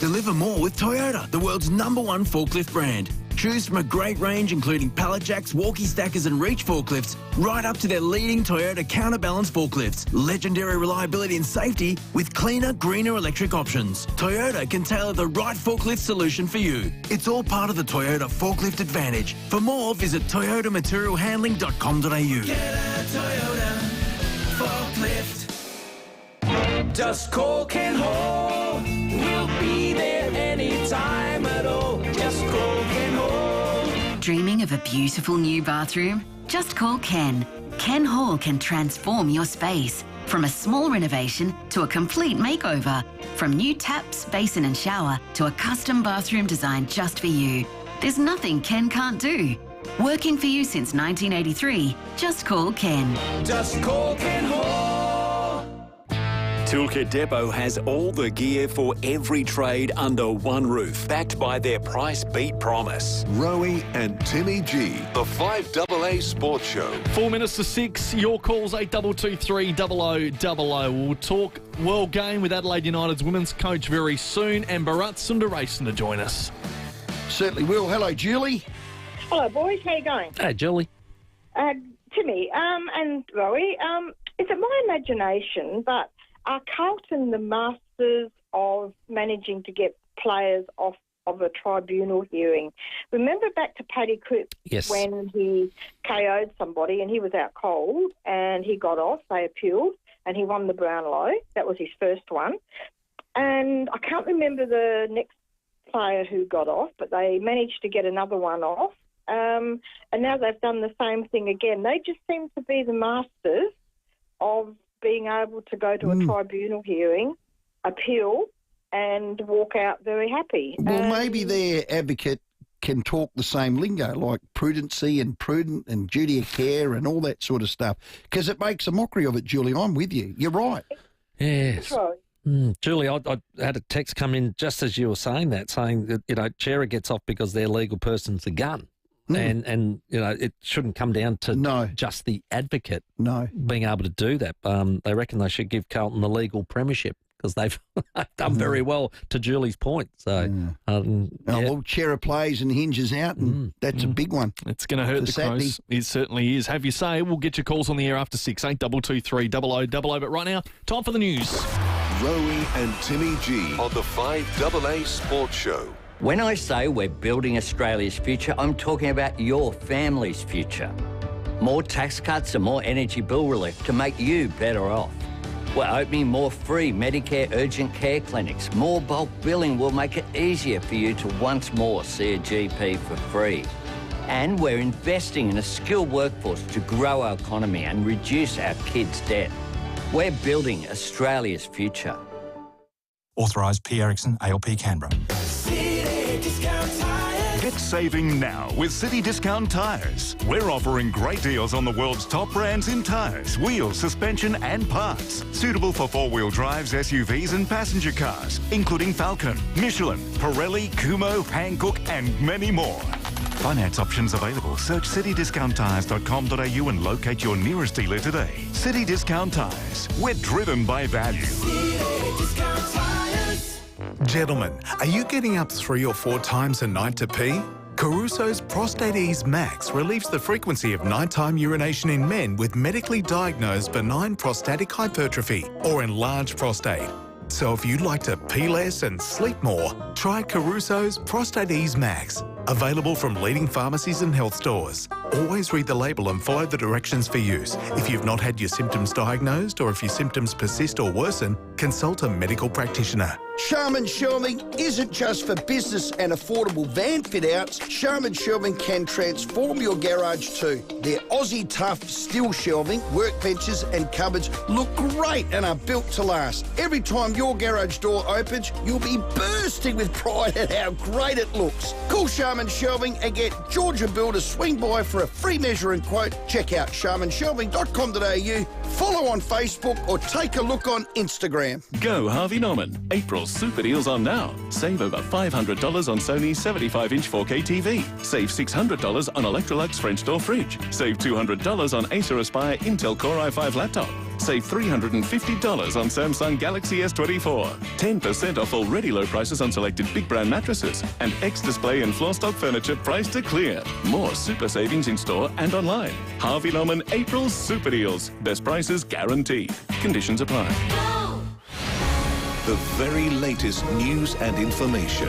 Deliver more with Toyota, the world's #1 forklift brand. Choose from a great range including pallet jacks, walkie stackers and reach forklifts, right up to their leading Toyota counterbalance forklifts. Legendary reliability and safety with cleaner, greener electric options. Toyota can tailor the right forklift solution for you. It's all part of the Toyota Forklift Advantage. For more, visit toyotamaterialhandling.com.au. Get a Toyota forklift. Just call Ken Hall. We'll be there anytime at all. Just call Ken Hall. Dreaming of a beautiful new bathroom? Just call Ken. Ken Hall can transform your space. From a small renovation to a complete makeover. From new taps, basin and shower to a custom bathroom designed just for you. There's nothing Ken can't do. Working for you since 1983, just call Ken. Just call Ken Hall. Toolkit Depot has all the gear for every trade under one roof, backed by their price beat promise. Rowey and Timmy G, the 5AA Sports Show. 4 minutes to 6. Your calls 8223 0000. We'll talk World Game with Adelaide United's women's coach very soon, and Bharat Sundaresan to join us. Certainly will. Hello, Julie. Hello, boys. How you going? Hey, Julie. Timmy, and Rowey, is it my imagination, but Are Carlton the masters of managing to get players off of a tribunal hearing? Remember back to Paddy Cripps when he KO'd somebody and he was out cold and he got off, they appealed and he won the Brownlow. That was his first one. And I can't remember the next player who got off, but they managed to get another one off. And now they've done the same thing again. They just seem to be the masters of being able to go to a tribunal hearing, appeal, and walk out very happy. Well, maybe their advocate can talk the same lingo, like prudency and prudent and duty of care and all that sort of stuff, because it makes a mockery of it, Julie. I'm with you. You're right. Yes. Julie, I had a text come in just as you were saying that, saying that, Chera gets off because their legal person's a gun. And it shouldn't come down to just the advocate being able to do that. They reckon they should give Carlton the legal premiership because they've done very well, to Julie's point. So, well, Chera plays and hinges out, and that's a big one. It's going to hurt the Crows. It certainly is. Have your say. We'll get your calls on the air after 6, 8223 0000. But right now, time for the news. Rowey and Timmy G on the 5AA Sports Show. When I say we're building Australia's future, I'm talking about your family's future. More tax cuts and more energy bill relief to make you better off. We're opening more free Medicare urgent care clinics. More bulk billing will make it easier for you to once more see a GP for free. And we're investing in a skilled workforce to grow our economy and reduce our kids' debt. We're building Australia's future. Authorised P. Erickson, ALP Canberra. Get saving now with City Discount Tyres. We're offering great deals on the world's top brands in tyres, wheels, suspension and parts. Suitable for four-wheel drives, SUVs and passenger cars, including Falcon, Michelin, Pirelli, Kumho, Hankook and many more. Finance options available. Search citydiscounttyres.com.au and locate your nearest dealer today. City Discount Tyres. We're driven by value. Gentlemen, are you getting up 3 or 4 times a night to pee? Caruso's Prostate Ease Max relieves the frequency of nighttime urination in men with medically diagnosed benign prostatic hypertrophy or enlarged prostate. So if you'd like to pee less and sleep more, try Caruso's Prostate Ease Max. Available from leading pharmacies and health stores. Always read the label and follow the directions for use. If you've not had your symptoms diagnosed or if your symptoms persist or worsen, consult a medical practitioner. Sharman Shelving isn't just for business and affordable van fit-outs. Sharman Shelving can transform your garage too. Their Aussie tough steel shelving, workbenches and cupboards look great and are built to last. Every time your garage door opens, you'll be bursting with pride at how great it looks. Call Sharman Shelving and get Georgia Bill to swing by for a free measure and quote. Check out sharmanshelving.com.au, follow on Facebook or take a look on Instagram. Go Harvey Norman. April's super deals on now. Save over $500 on Sony's 75-inch 4K TV. Save $600 on Electrolux French door fridge. Save $200 on Acer Aspire Intel Core i5 laptop. Save $350 on Samsung Galaxy S24. 10% off already low prices on selected big brand mattresses. And X-Display and floor stock furniture priced to clear. More super savings in store and online. Harvey Norman April's super deals. Best prices guaranteed. Conditions apply. The very latest news and information.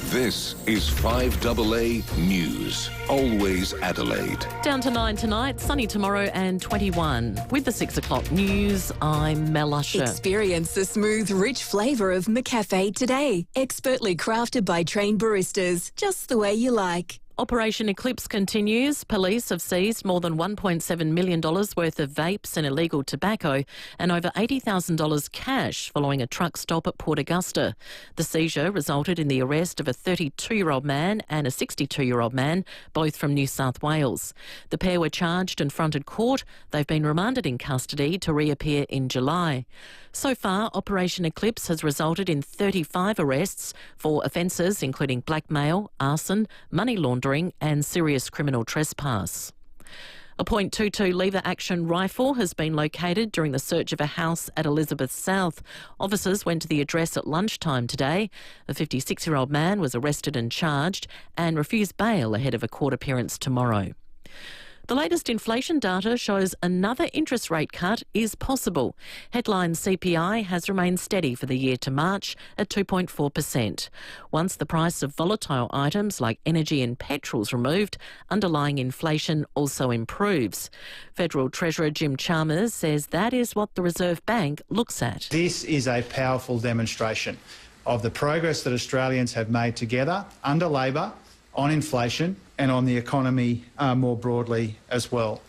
This is 5AA News. Always Adelaide. Down to 9 tonight, sunny tomorrow and 21. With the 6 o'clock news, I'm Mel Usher. Experience the smooth, rich flavour of McCafe today. Expertly crafted by trained baristas, just the way you like. Operation Eclipse continues. Police have seized more than $1.7 million worth of vapes and illegal tobacco and over $80,000 cash following a truck stop at Port Augusta. The seizure resulted in the arrest of a 32-year-old man and a 62-year-old man, both from New South Wales. The pair were charged and fronted court. They've been remanded in custody to reappear in July. So far, Operation Eclipse has resulted in 35 arrests for offences including blackmail, arson, money laundering and serious criminal trespass. A .22 lever-action rifle has been located during the search of a house at Elizabeth South. Officers went to the address at lunchtime today. A 56-year-old man was arrested and charged and refused bail ahead of a court appearance tomorrow. The latest inflation data shows another interest rate cut is possible. Headline CPI has remained steady for the year to March at 2.4%. Once the price of volatile items like energy and petrol is removed, underlying inflation also improves. Federal Treasurer Jim Chalmers says that is what the Reserve Bank looks at. This is a powerful demonstration of the progress that Australians have made together under Labor on inflation and on the economy more broadly as well.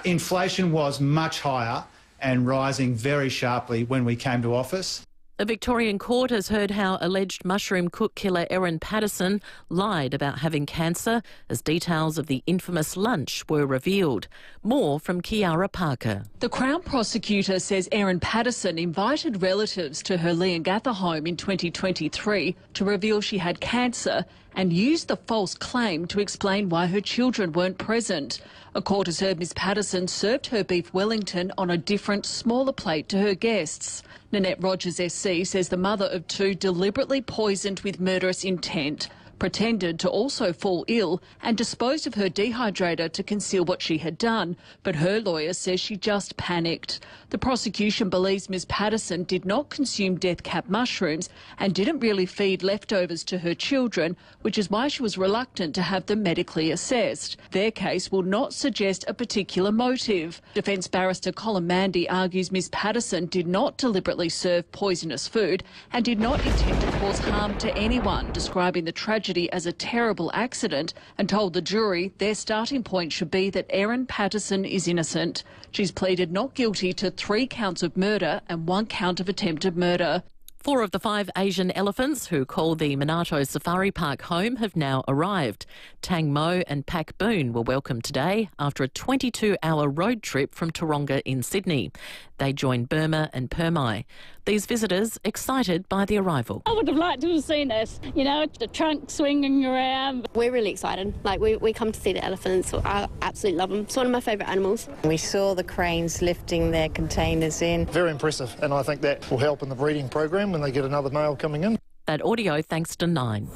Inflation was much higher and rising very sharply when we came to office. A Victorian court has heard how alleged mushroom cook killer Erin Patterson lied about having cancer as details of the infamous lunch were revealed. More from Kiara Parker. The Crown prosecutor says Erin Patterson invited relatives to her Leongatha home in 2023 to reveal she had cancer and used the false claim to explain why her children weren't present. A court has heard Ms Patterson served her beef Wellington on a different, smaller plate to her guests. Nanette Rogers SC says the mother of two deliberately poisoned with murderous intent, pretended to also fall ill and disposed of her dehydrator to conceal what she had done, but her lawyer says she just panicked. The prosecution believes Ms Patterson did not consume death cap mushrooms and didn't really feed leftovers to her children, which is why she was reluctant to have them medically assessed. Their case will not suggest a particular motive. Defence barrister Colin Mandy argues Ms Patterson did not deliberately serve poisonous food and did not intend to cause harm to anyone, describing the tragedy as a terrible accident, and told the jury their starting point should be that Erin Patterson is innocent. She's pleaded not guilty to 3 counts of murder and 1 count of attempted murder. 4 of the 5 Asian elephants who call the Minato Safari Park home have now arrived. Tang Mo and Pak Boon were welcomed today after a 22-hour road trip from Taronga in Sydney. They joined Burma and Permai. These visitors excited by the arrival. I would have liked to have seen this, you know, the trunk swinging around. We're really excited. Like, we come to see the elephants. I absolutely love them. It's one of my favourite animals. We saw the cranes lifting their containers in. Very impressive, and I think that will help in the breeding program when they get another male coming in. That audio thanks to 9.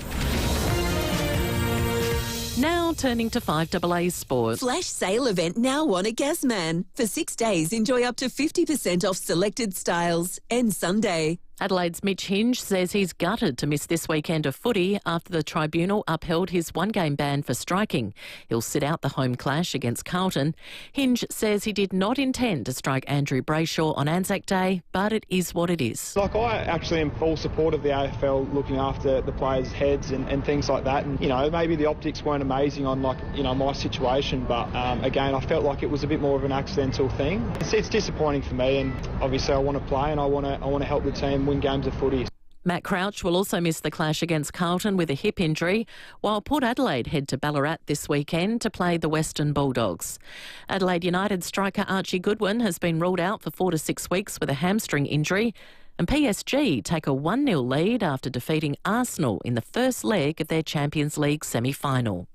Now turning to 5AA Sport. Flash sale event now on at Gasman. For 6 days, enjoy up to 50% off selected styles. Ends Sunday. Adelaide's Mitch Hinge says he's gutted to miss this weekend of footy after the tribunal upheld his 1-game ban for striking. He'll sit out the home clash against Carlton. Hinge says he did not intend to strike Andrew Brayshaw on Anzac Day, but it is what it is. Like, I actually am full support of the AFL looking after the players' heads and things like that. And, you know, maybe the optics weren't amazing on, like, you know, my situation, but again, I felt like it was a bit more of an accidental thing. It's disappointing for me, and obviously I want to play and I want to help the team win games of footy. Matt Crouch will also miss the clash against Carlton with a hip injury, while Port Adelaide head to Ballarat this weekend to play the Western Bulldogs. Adelaide United striker Archie Goodwin has been ruled out for 4 to 6 weeks with a hamstring injury, and PSG take a 1-0 lead after defeating Arsenal in the first leg of their Champions League semi-final.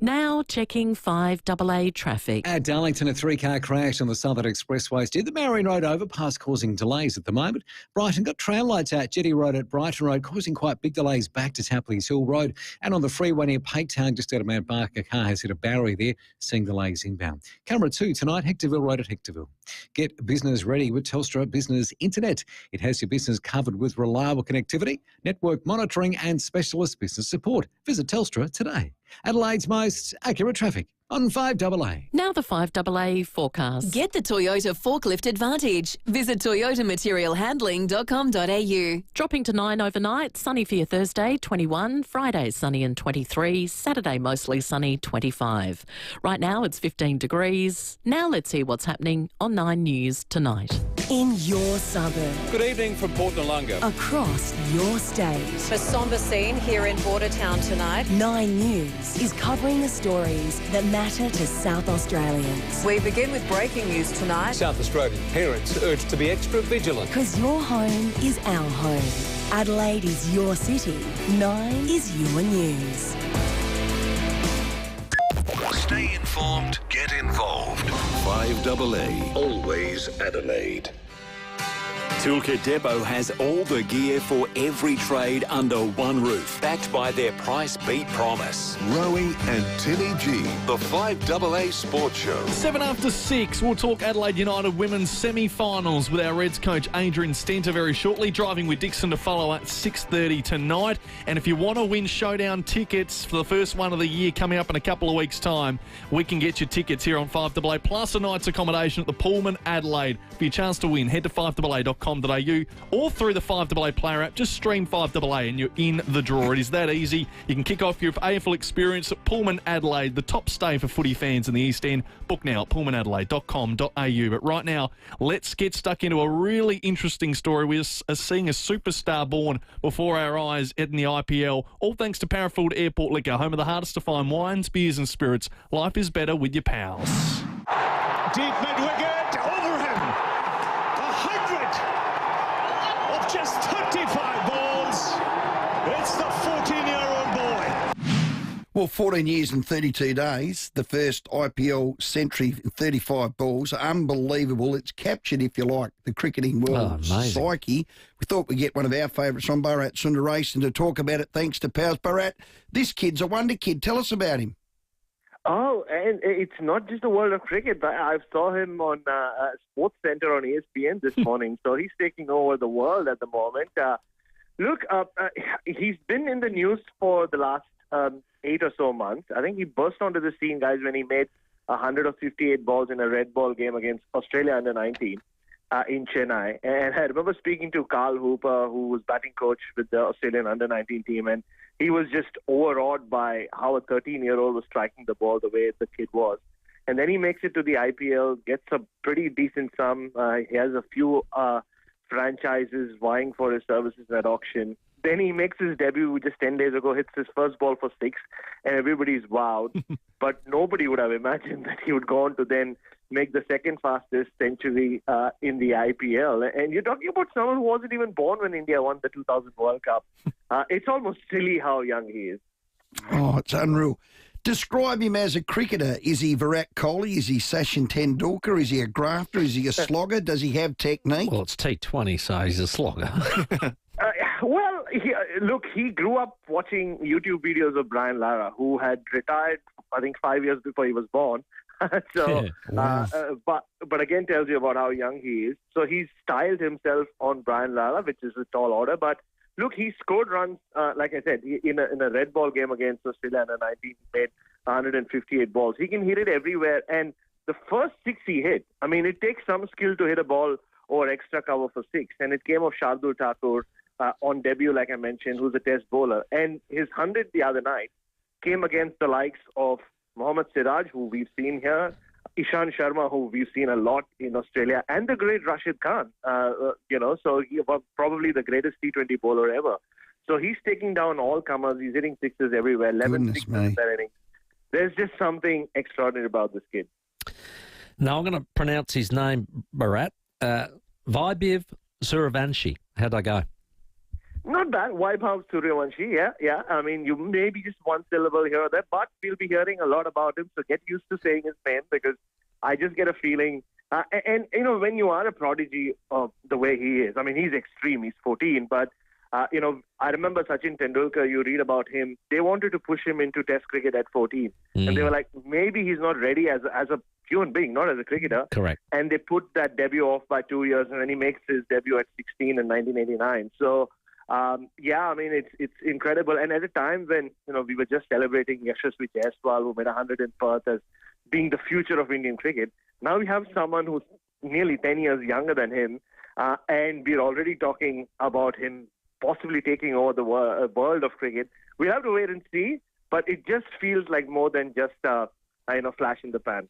Now checking 5AA traffic. At Darlington, a 3-car crash on the Southern Expressway did the Marion Road overpass, causing delays at the moment. Brighton got trail lights out Jetty Road at Brighton Road, causing quite big delays back to Tapley's Hill Road. And on the freeway near Paytown, just out of Mount Barker, a car has hit a barrier there, seeing delays inbound. Camera 2 tonight, Hectorville Road at Hectorville. Get business ready with Telstra Business Internet. It has your business covered with reliable connectivity, network monitoring and specialist business support. Visit Telstra today. Adelaide's most accurate traffic on 5AA. Now the 5AA forecast. Get the Toyota Forklift Advantage. Visit toyotamaterialhandling.com.au. Dropping to 9 overnight, sunny for your Thursday, 21. Friday, sunny and 23. Saturday, mostly sunny, 25. Right now, it's 15 degrees. Now let's hear what's happening on 9 News tonight. In your suburb. Good evening from Port Noarlunga. Across your state. A sombre scene here in Bordertown tonight. 9 News is covering the stories that matter to South Australians. We begin with breaking news tonight. South Australian parents urged to be extra vigilant. Because your home is our home. Adelaide is your city. 9 is your news. Stay informed, get involved. 5AA, always Adelaide. Toolkit Depot has all the gear for every trade under one roof, backed by their price beat promise. Rowey and Timmy G, the 5AA Sports Show. 7 after 6, we'll talk Adelaide United women's semi-finals with our Reds coach Adrian Stenter very shortly, driving with Dixon to follow at 6:30 tonight. And if you want to win showdown tickets for the first one of the year coming up in a couple of weeks' time, we can get you tickets here on 5AA, plus a night's accommodation at the Pullman Adelaide. For your chance to win, head to 5AA.com.au or through the 5AA player app. Just stream 5AA and you're in the draw. It is that easy. You can kick off your AFL experience at Pullman Adelaide, the top stay for footy fans in the East End. Book now at pullmanadelaide.com.au. But right now, let's get stuck into a really interesting story. We're seeing a superstar born before our eyes in the IPL, all thanks to Parafield Airport Liquor, home of the hardest to find wines, beers and spirits. Life is better with your pals. Deep mid-wicket, over him. 100 of just 35 balls. It's the 14-year-old boy. Well, 14 years and 32 days, the first IPL century in 35 balls. Unbelievable. It's captured, if you like, the cricketing world psyche. We thought we'd get one of our favourites on, Bharat Sundaresan, to talk about it, thanks to Powers. Bharat, this kid's a wonder kid. Tell us about him. Oh, and it's not just the world of cricket. But I saw him on Sports Center on ESPN this morning, so he's taking over the world at the moment. He's been in the news for the last 8 or so months. I think he burst onto the scene, guys, when he made 158 balls in a red ball game against Australia under-19 in Chennai. And I remember speaking to Carl Hooper, who was batting coach with the Australian under-19 team, and he was just overawed by how a 13-year-old was striking the ball the way the kid was. And then he makes it to the IPL, gets a pretty decent sum. He has a few franchises vying for his services at auction. Then he makes his debut just 10 days ago, hits his first ball for 6, and everybody's wowed. But nobody would have imagined that he would go on to then make the second fastest century in the IPL. And you're talking about someone who wasn't even born when India won the 2000 World Cup. It's almost silly how young he is. Oh, it's unreal. Describe him as a cricketer. Is he Virat Kohli? Is he Sachin Tendulkar? Is he a grafter? Is he a slogger? Does he have technique? Well, it's T20, so he's a slogger. He grew up watching YouTube videos of Brian Lara, who had retired, I think, 5 years before he was born. But again, tells you about how young he is. So he's styled himself on Brian Lara, which is a tall order. But look, he scored runs, like I said, in a red ball game against Australia under-19, he made 158 balls. He can hit it everywhere. And the first 6 he hit, I mean, it takes some skill to hit a ball over extra cover for 6. And it came off Shardul Thakur on debut, like I mentioned, who's a test bowler. And his 100 the other night came against the likes of Mohammad Siraj, who we've seen here, Ishan Sharma, who we've seen a lot in Australia, and the great Rashid Khan, so he was probably the greatest T20 bowler ever. So he's taking down all comers. He's hitting sixes everywhere, 11 sixes in that inning. There's just something extraordinary about this kid. Now I'm going to pronounce his name, Bharat. Vaibhav Suryavanshi. How'd I go? Not bad. Vaibhav Suryavanshi, yeah. I mean, you maybe just one syllable here or there, but we'll be hearing a lot about him, so get used to saying his name, because I just get a feeling, when you are a prodigy of the way he is, I mean, he's extreme, he's 14, but, I remember Sachin Tendulkar, you read about him, they wanted to push him into Test cricket at 14, and they were like, maybe he's not ready as a human being, not as a cricketer. Correct. And they put that debut off by 2 years, and then he makes his debut at 16 in 1989. So, it's incredible. And at a time when, we were just celebrating Yashasvi Jaiswal, who made 100 in Perth, as being the future of Indian cricket, now we have someone who's nearly 10 years younger than him, and we're already talking about him possibly taking over the world of cricket. We'll have to wait and see, but it just feels like more than just a flash in the pan.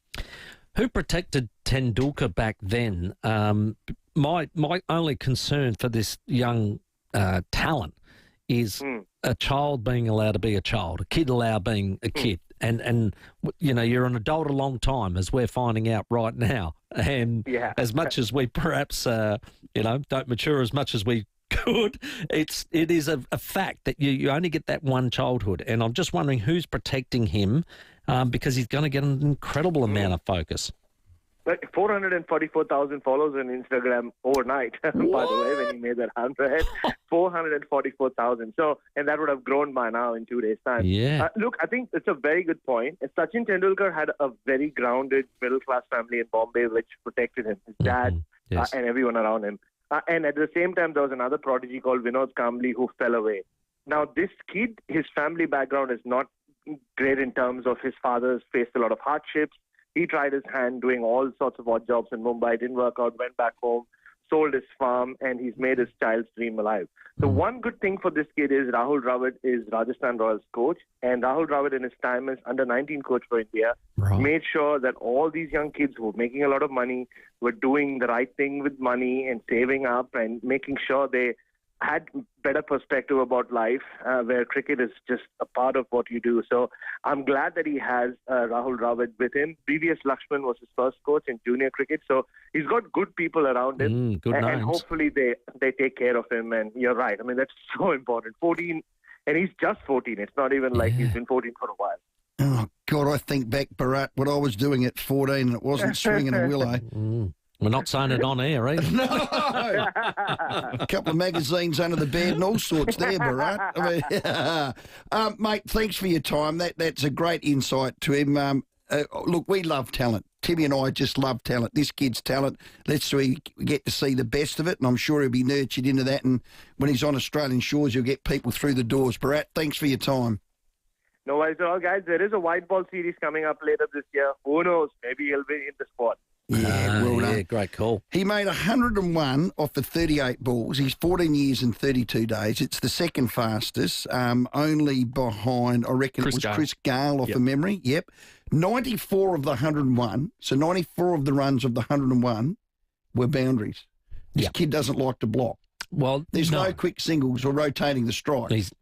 Who protected Tendulkar back then? My only concern for this young talent is a child being allowed to be a child, a kid allowed being a kid. And you're an adult a long time, as we're finding out right now. And as much as we perhaps, don't mature as much as we could, it is a fact that you only get that one childhood. And I'm just wondering who's protecting him, because he's going to get an incredible amount of focus. Like 444,000 followers on Instagram overnight, by the way, when he made that 100. 444,000. So, and that would have grown by now in 2 days' time. Yeah. Look, I think it's a very good point. Sachin Tendulkar had a very grounded middle-class family in Bombay, which protected him, his dad and everyone around him. And at the same time, there was another prodigy called Vinod Kambli who fell away. Now, this kid, his family background is not great in terms of his father's faced a lot of hardships. He tried his hand doing all sorts of odd jobs in Mumbai, didn't work out, went back home, sold his farm, and he's made his child's dream alive. The one good thing for this kid is Rahul Dravid is Rajasthan Royals coach, and Rahul Dravid in his time as under-19 coach for India made sure that all these young kids who were making a lot of money were doing the right thing with money and saving up and making sure they had better perspective about life, where cricket is just a part of what you do. So I'm glad that he has Rahul Dravid with him. Previous Lakshman was his first coach in junior cricket, so he's got good people around him, and hopefully they take care of him. And you're right. I mean, that's so important. 14, and he's just 14. It's not even like he's been 14 for a while. Oh, God, I think back, Bharat, what I was doing at 14, and it wasn't swinging a willow. We're not saying it on air, eh? No! A couple of magazines under the bed and all sorts there, Bharat. I mean, mate, thanks for your time. That's a great insight to him. Look, we love talent. Timmy and I just love talent. This kid's talent. Let's get to see the best of it, and I'm sure he'll be nurtured into that. And when he's on Australian shores, you'll get people through the doors. Bharat, thanks for your time. No worries at all, guys. There is a white ball series coming up later this year. Who knows? Maybe he'll be in the squad. Yeah, well done. Yeah, great call. He made 101 off the 38 balls. He's 14 years and 32 days. It's the second fastest, only behind, I reckon it was Chris Gale off of memory. Yep. 94 of the 101, so 94 of the runs of the 101 were boundaries. This kid doesn't like to block. Well, there's no quick singles or rotating the strike. It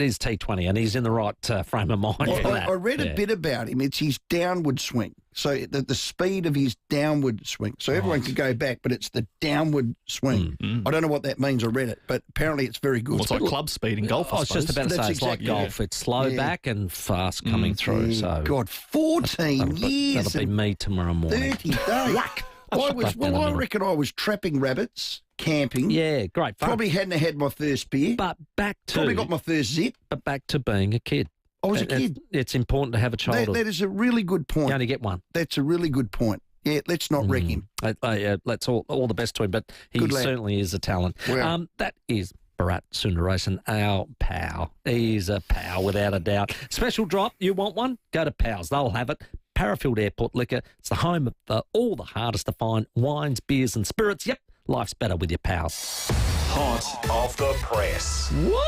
is T20, and he's in the right frame of mind for that. I read a bit about him. It's his downward swing. So the speed of his downward swing. So everyone can go back, but it's the downward swing. I don't know what that means. I read it, but apparently it's very good. Well, it's like club speed in golf, I was just about to say, it's like golf. It's slow back and fast coming through. So God, 14 years. That'll be me tomorrow morning. 30 days. Whack. I reckon I was trapping rabbits, camping. Yeah, great fun. Probably hadn't had my first beer. But probably got my first zip. But back to being a kid. I was a kid. It's important to have a childhood. That is a really good point. You only get one. That's a really good point. Yeah, let's not wreck him. Let's all the best to him, but he certainly is a talent. Wow. That is Bharat Sundaresan, our pal. He's a pal without a doubt. Special drop, you want one? Go to Pals. They'll have it. Parafield Airport Liquor. It's the home of all the hardest to find wines, beers and spirits. Yep, life's better with your pals. Hot off the press. What?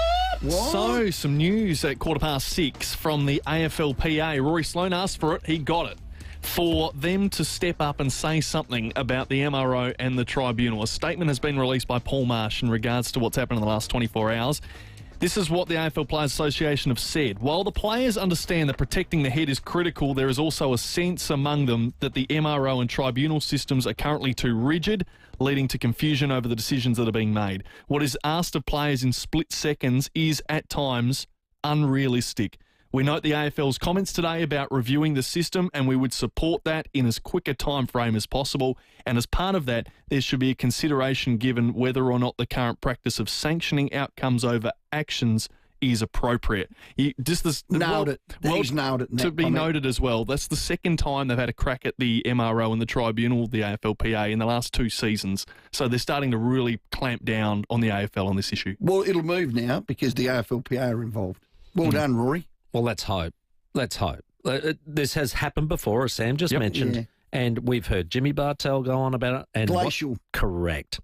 So, some news at 6:15 from the AFLPA. Rory Sloane asked for it. He got it. For them to step up and say something about the MRO and the tribunal. A statement has been released by Paul Marsh in regards to what's happened in the last 24 hours. This is what the AFL Players Association have said. While the players understand that protecting the head is critical, there is also a sense among them that the MRO and tribunal systems are currently too rigid, leading to confusion over the decisions that are being made. What is asked of players in split seconds is, at times, unrealistic. We note the AFL's comments today about reviewing the system, and we would support that in as quick a time frame as possible. And as part of that, there should be a consideration given whether or not the current practice of sanctioning outcomes over actions is appropriate. Nailed it. He's nailed it. To be noted as well, that's the second time they've had a crack at the MRO and the tribunal, the AFLPA, in the last 2 seasons. So they're starting to really clamp down on the AFL on this issue. Well, it'll move now because the AFLPA are involved. Well done, Rory. Well, let's hope. Let's hope. This has happened before, as Sam just mentioned, and we've heard Jimmy Bartel go on about it. And Glacial. Correct.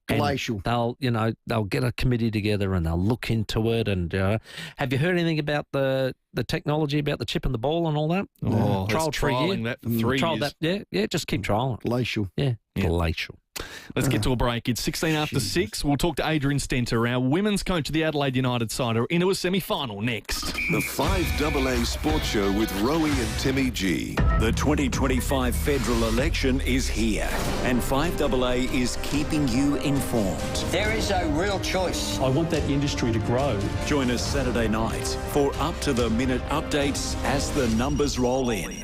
Glacial. And they'll get a committee together and they'll look into it. And have you heard anything about the technology about the chip and the ball and all that? Oh, trialling that for 3 years. Yeah, just keep trialling it. Glacial. Yeah, glacial. Let's get to a break. It's 6:16. We'll talk to Adrian Stenter, our women's coach of the Adelaide United side, are into a semi-final next. The 5AA Sports Show with Rowey and Timmy G. The 2025 federal election is here, and 5AA is keeping you informed. There is a real choice. I want that industry to grow. Join us Saturday night for up-to-the-minute updates as the numbers roll in.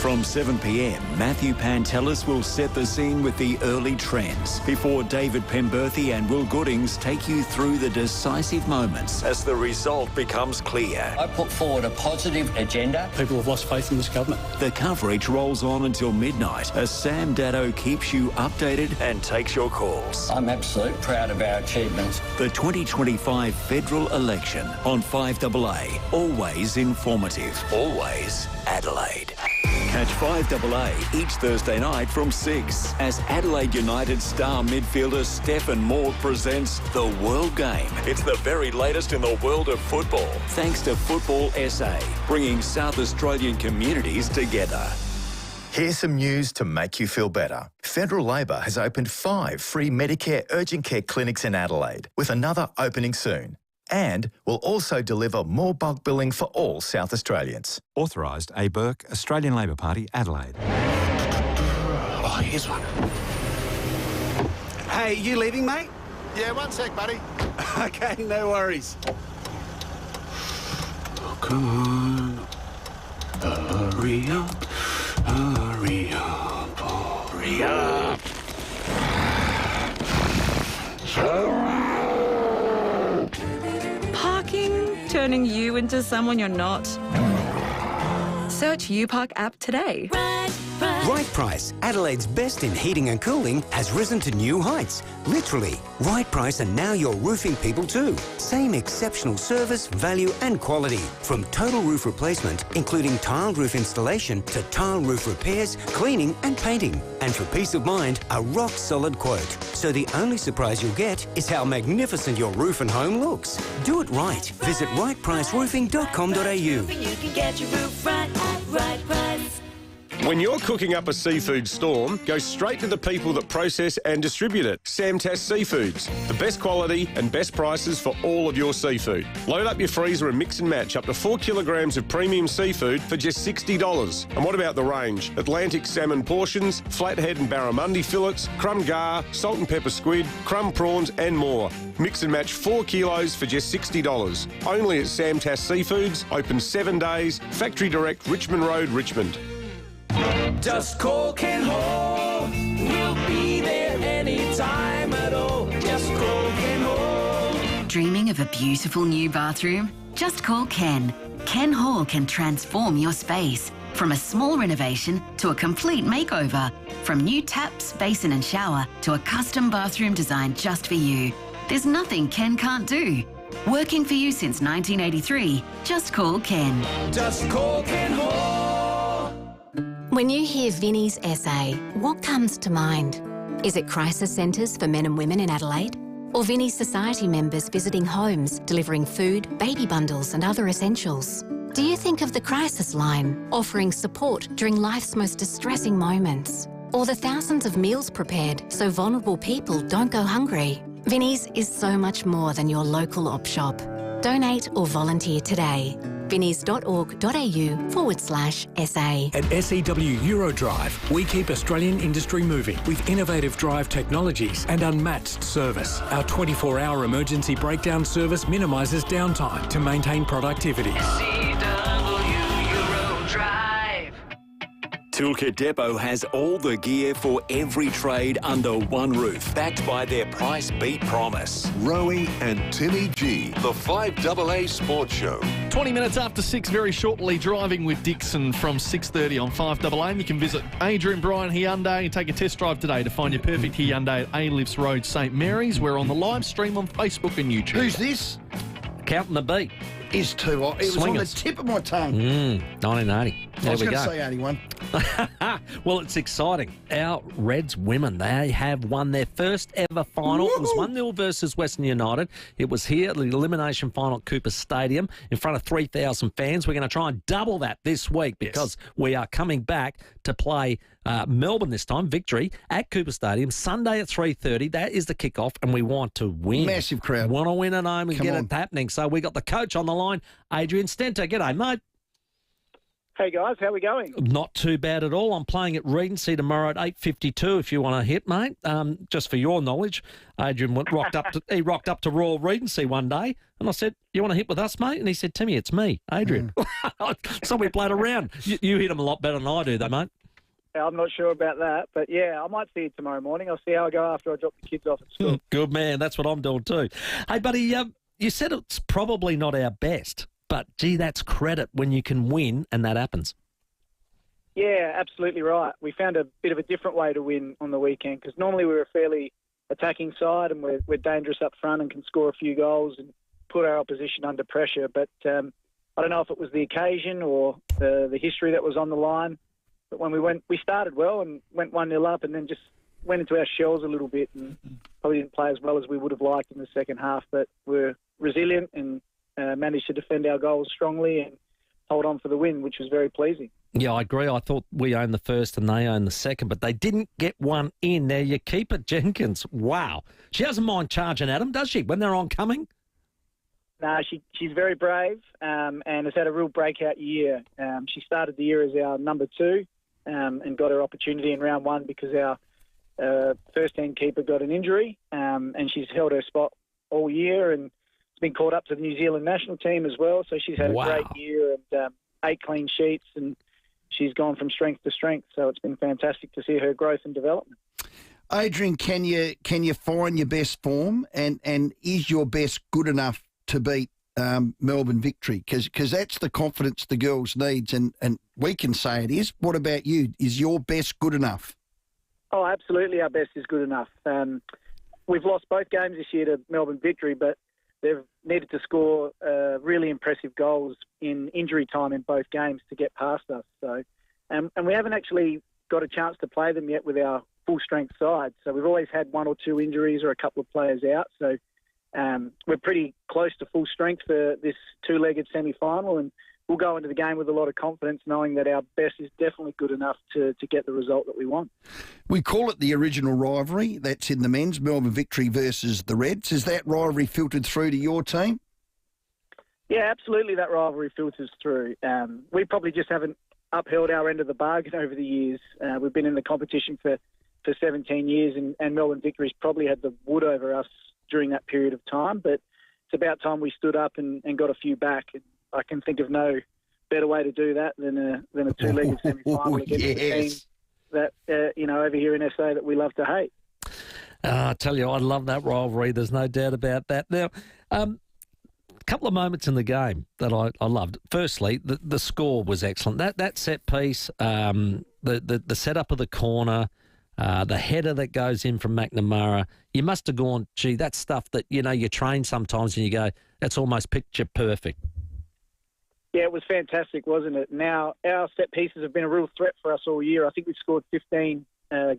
From 7 p.m, Matthew Pantelis will set the scene with the early trends before David Pemberthy and Will Goodings take you through the decisive moments as the result becomes clear. I put forward a positive agenda. People have lost faith in this government. The coverage rolls on until midnight as Sam Daddo keeps you updated and takes your calls. I'm absolutely proud of our achievements. The 2025 federal election on 5AA. Always informative. Always Adelaide. Catch 5AA each Thursday night from 6 as Adelaide United star midfielder Stephen Moore presents The World Game. It's the very latest in the world of football, thanks to Football SA, bringing South Australian communities together. Here's some news to make you feel better. Federal Labor has opened 5 free Medicare urgent care clinics in Adelaide, with another opening soon. And will also deliver more bulk billing for all South Australians. Authorised A. Burke, Australian Labor Party, Adelaide. Oh, here's one. Hey, you leaving, mate? Yeah, one sec, buddy. Okay, no worries. Oh, come on. Hurry up. Hurry up. Hurry up. Parking turning you into someone you're not? Search UPark app today. Right Price, Adelaide's best in heating and cooling, has risen to new heights. Literally, Right Price are now your roofing people too. Same exceptional service, value and quality. From total roof replacement, including tiled roof installation, to tile roof repairs, cleaning and painting. And for peace of mind, a rock-solid quote. So the only surprise you'll get is how magnificent your roof and home looks. Do it right. Visit rightpriceroofing.com.au. You can get your roof right at Right Price. When you're cooking up a seafood storm, go straight to the people that process and distribute it. Samtas Seafoods. The best quality and best prices for all of your seafood. Load up your freezer and mix and match up to 4 kilograms of premium seafood for just $60. And what about the range? Atlantic salmon portions, flathead and barramundi fillets, crumb gar, salt and pepper squid, crumb prawns and more. Mix and match 4 kilos for just $60. Only at Samtas Seafoods. Open 7 days. Factory Direct, Richmond Road, Richmond. Just call Ken Hall. We'll be there anytime at all. Just call Ken Hall. Dreaming of a beautiful new bathroom? Just call Ken. Ken Hall can transform your space. From a small renovation to a complete makeover. From new taps, basin and shower to a custom bathroom designed just for you. There's nothing Ken can't do. Working for you since 1983. Just call Ken. Just call Ken Hall. When you hear Vinnie's SA, what comes to mind? Is it crisis centres for men and women in Adelaide? Or Vinnie's Society members visiting homes, delivering food, baby bundles and other essentials? Do you think of the crisis line, offering support during life's most distressing moments? Or the thousands of meals prepared so vulnerable people don't go hungry? Vinnie's is so much more than your local op shop. Donate or volunteer today. vinnies.org.au/SA. At SEW Eurodrive, we keep Australian industry moving with innovative drive technologies and unmatched service. Our 24-hour emergency breakdown service minimises downtime to maintain productivity. Toolkit Depot has all the gear for every trade under one roof, backed by their price beat promise. Rowey and Timmy G, the 5AA Sports Show. 20 minutes after 6, very shortly, driving with Dixon from 6:30 on 5AA. And you can visit Adrian Bryan Hyundai and take a test drive today to find your perfect Hyundai at A-Lifts Road, St Mary's. We're on the live stream on Facebook and YouTube. Who's this? Counting the beat. Is too hot. It was on the tip of my tongue. 1980. I was going to say 81. Well, it's exciting. Our Reds women, they have won their first ever final. It was 1-0 versus Western United. It was here at the elimination final at Cooper Stadium in front of 3,000 fans. We're going to try and double that this week because we are coming back to play Melbourne this time, Victory, at Cooper Stadium, Sunday at 3:30. That is the kickoff, and we want to win. Massive crowd. Want to win at home and get it happening. So we got the coach on the line, Adrian Stenter. G'day, mate. Hey guys, how are we going? Not too bad at all. I'm playing at Regency tomorrow at 8:52 if you want to hit, mate. Just for your knowledge, Adrian rocked up to Royal Regency one day and I said, "You want to hit with us, mate?" And he said, "Timmy, it's me, Adrian." So we played around. You hit him a lot better than I do though, mate. I'm not sure about that, but yeah, I might see you tomorrow morning. I'll see how I go after I drop the kids off at school. Good man. That's what I'm doing too. Hey, buddy, you said it's probably not our best, but gee, that's credit when you can win and that happens. Yeah, absolutely right. We found a bit of a different way to win on the weekend because normally we're a fairly attacking side and we're dangerous up front and can score a few goals and put our opposition under pressure. But I don't know if it was the occasion or the history that was on the line. But when we started well and went 1-0 up and then just went into our shells a little bit and probably didn't play as well as we would have liked in the second half. But we're resilient and managed to defend our goals strongly and hold on for the win, which was very pleasing. Yeah, I agree. I thought we owned the first and they owned the second, but they didn't get one in. Now, your keeper, Jenkins, wow. She doesn't mind charging at them, does she, when they're oncoming? No, she's very brave and has had a real breakout year. She started the year as our number 2 and got her opportunity in round 1 because our first-team keeper got an injury and she's held her spot all year and been called up to the New Zealand national team as well. So she's had a great year and 8 clean sheets and she's gone from strength to strength. So it's been fantastic to see her growth and development. Adrian, can you find your best form and is your best good enough to beat Melbourne Victory? Because that's the confidence the girls needs and we can say it is. What about you? Is your best good enough? Oh, absolutely our best is good enough. We've lost both games this year to Melbourne Victory, but they've needed to score really impressive goals in injury time in both games to get past us. So, and we haven't actually got a chance to play them yet with our full-strength side. So we've always had 1 or 2 injuries or a couple of players out. So we're pretty close to full strength for this 2-legged semi-final, and we'll go into the game with a lot of confidence knowing that our best is definitely good enough to get the result that we want. We call it the original rivalry that's in the men's, Melbourne Victory versus the Reds. Is that rivalry filtered through to your team? Yeah, absolutely that rivalry filters through. We probably just haven't upheld our end of the bargain over the years. We've been in the competition for 17 years and Melbourne Victory's probably had the wood over us during that period of time, but it's about time we stood up and got a few back. And I can think of no better way to do that than a 2-legged semi-final against a team that, over here in SA that we love to hate. I tell you, I love that rivalry. There's no doubt about that. Now, a couple of moments in the game that I loved. Firstly, the score was excellent. That set piece, the setup of the corner, the header that goes in from McNamara, you must have gone, gee, that's stuff that, you train sometimes and you go, that's almost picture perfect. Yeah, it was fantastic, wasn't it? Now, our set pieces have been a real threat for us all year. I think we've scored 15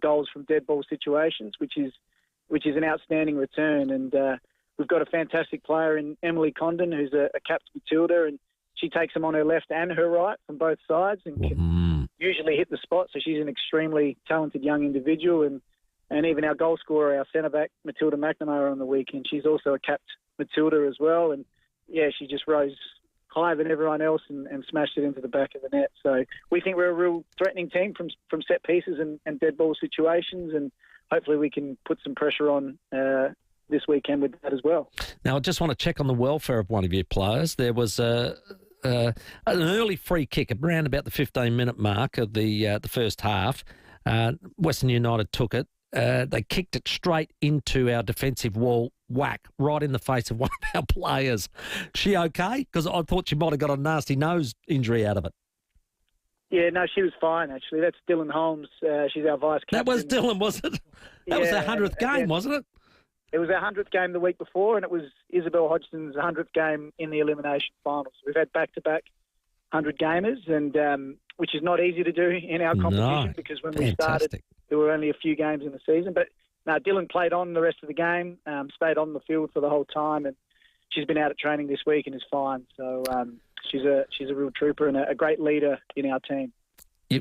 goals from dead ball situations, which is an outstanding return. And we've got a fantastic player in Emily Condon, who's a capped Matilda, and she takes them on her left and her right from both sides and can usually hit the spot. So she's an extremely talented young individual. And even our goal scorer, our centre-back, Matilda McNamara, on the weekend, she's also a capped Matilda as well. And, yeah, she just rose higher than everyone else and smashed it into the back of the net. So we think we're a real threatening team from set pieces and dead ball situations, and hopefully we can put some pressure on this weekend with that as well. Now, I just want to check on the welfare of one of your players. There was an early free kick around about the 15-minute mark of the first half. Western United took it. They kicked it straight into our defensive wall, whack, right in the face of one of our players. She okay? Because I thought she might have got a nasty nose injury out of it. Yeah, no, she was fine, actually. That's Dylan Holmes. She's our vice-captain. That was Dylan, was it? That was our 100th game, wasn't it? It was our 100th game the week before, and it was Isabel Hodgson's 100th game in the elimination finals. We've had back-to-back 100-gamers, and which is not easy to do in our competition because when we started, there were only a few games in the season. But no, Dylan played on the rest of the game, stayed on the field for the whole time, and she's been out at training this week and is fine. So she's a real trooper and a great leader in our team.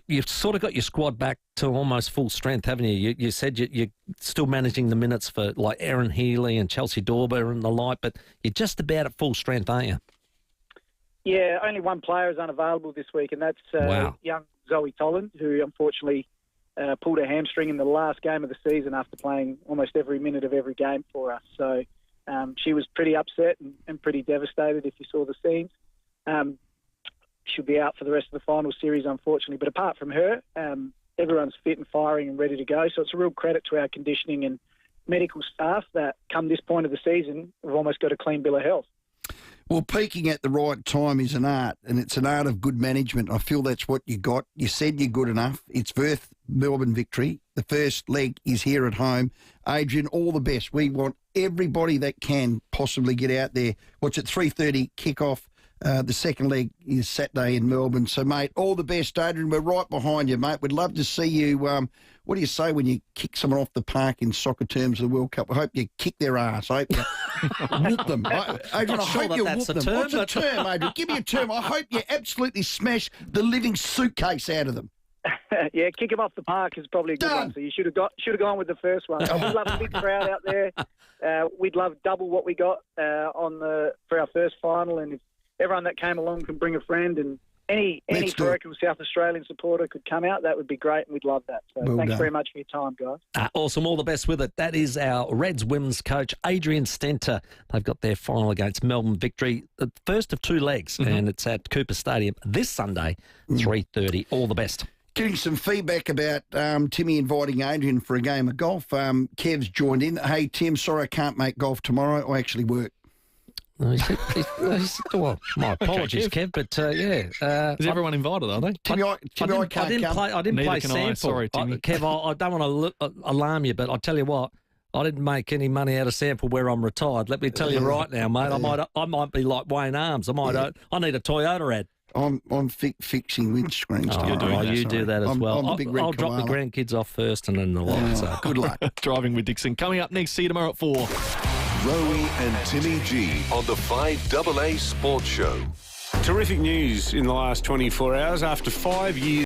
You've sort of got your squad back to almost full strength, haven't you? You said you're still managing the minutes for like Erin Healy and Chelsea Dorber and the like, but you're just about at full strength, aren't you? Yeah, only one player is unavailable this week, and that's young Zoe Tolland, who unfortunately pulled her hamstring in the last game of the season after playing almost every minute of every game for us. So she was pretty upset and pretty devastated if you saw the scenes. She'll be out for the rest of the final series, unfortunately. But apart from her, everyone's fit and firing and ready to go. So it's a real credit to our conditioning and medical staff that come this point of the season, we've almost got a clean bill of health. Well, peaking at the right time is an art, and it's an art of good management. I feel that's what you got. You said you're good enough. It's Perth, Melbourne victory. The first leg is here at home. Adrian, all the best. We want everybody that can possibly get out there. What's it, 3:30 kickoff? The second leg is Saturday in Melbourne. So, mate, all the best, Adrian. We're right behind you, mate. We'd love to see you. What do you say when you kick someone off the park in soccer terms of the World Cup? I hope you kick their ass. I hope you whoop them. Adrian, I hope you whoop them. What's a term, Adrian? Give me a term. I hope you absolutely smash the living suitcase out of them. Yeah, kick them off the park is probably a good one. So you should have gone with the first one. We'd love a big crowd out there. We'd love double what we got for our first final, and if everyone that came along can bring a friend, and any parochial South Australian supporter could come out, that would be great, and we'd love that. So thanks very much for your time, guys. Awesome. All the best with it. That is our Reds women's coach, Adrian Stenter. They've got their final against Melbourne victory, the first of two legs, and it's at Cooper Stadium this Sunday, 3:30. All the best. Getting some feedback about Timmy inviting Adrian for a game of golf. Kev's joined in. Hey, Tim, sorry I can't make golf tomorrow. I actually work. Well, my apologies, Kev, but is everyone invited? Are they? Timmy, I didn't play sample. Sorry, Timmy. Kev, I don't want to alarm you, but I tell you what, I didn't make any money out of sample where I'm retired. Let me tell you right now, mate. I might be like Wayne Arms. I need a Toyota ad. I'm fixing windscreens. You do that as well. I'll drop the grandkids off first and then the lot. So good luck. Driving with Dixon. Coming up next, see you tomorrow at 4. Rowey and Timmy G on the 5AA Sports Show. Terrific news in the last 24 hours. After 5 years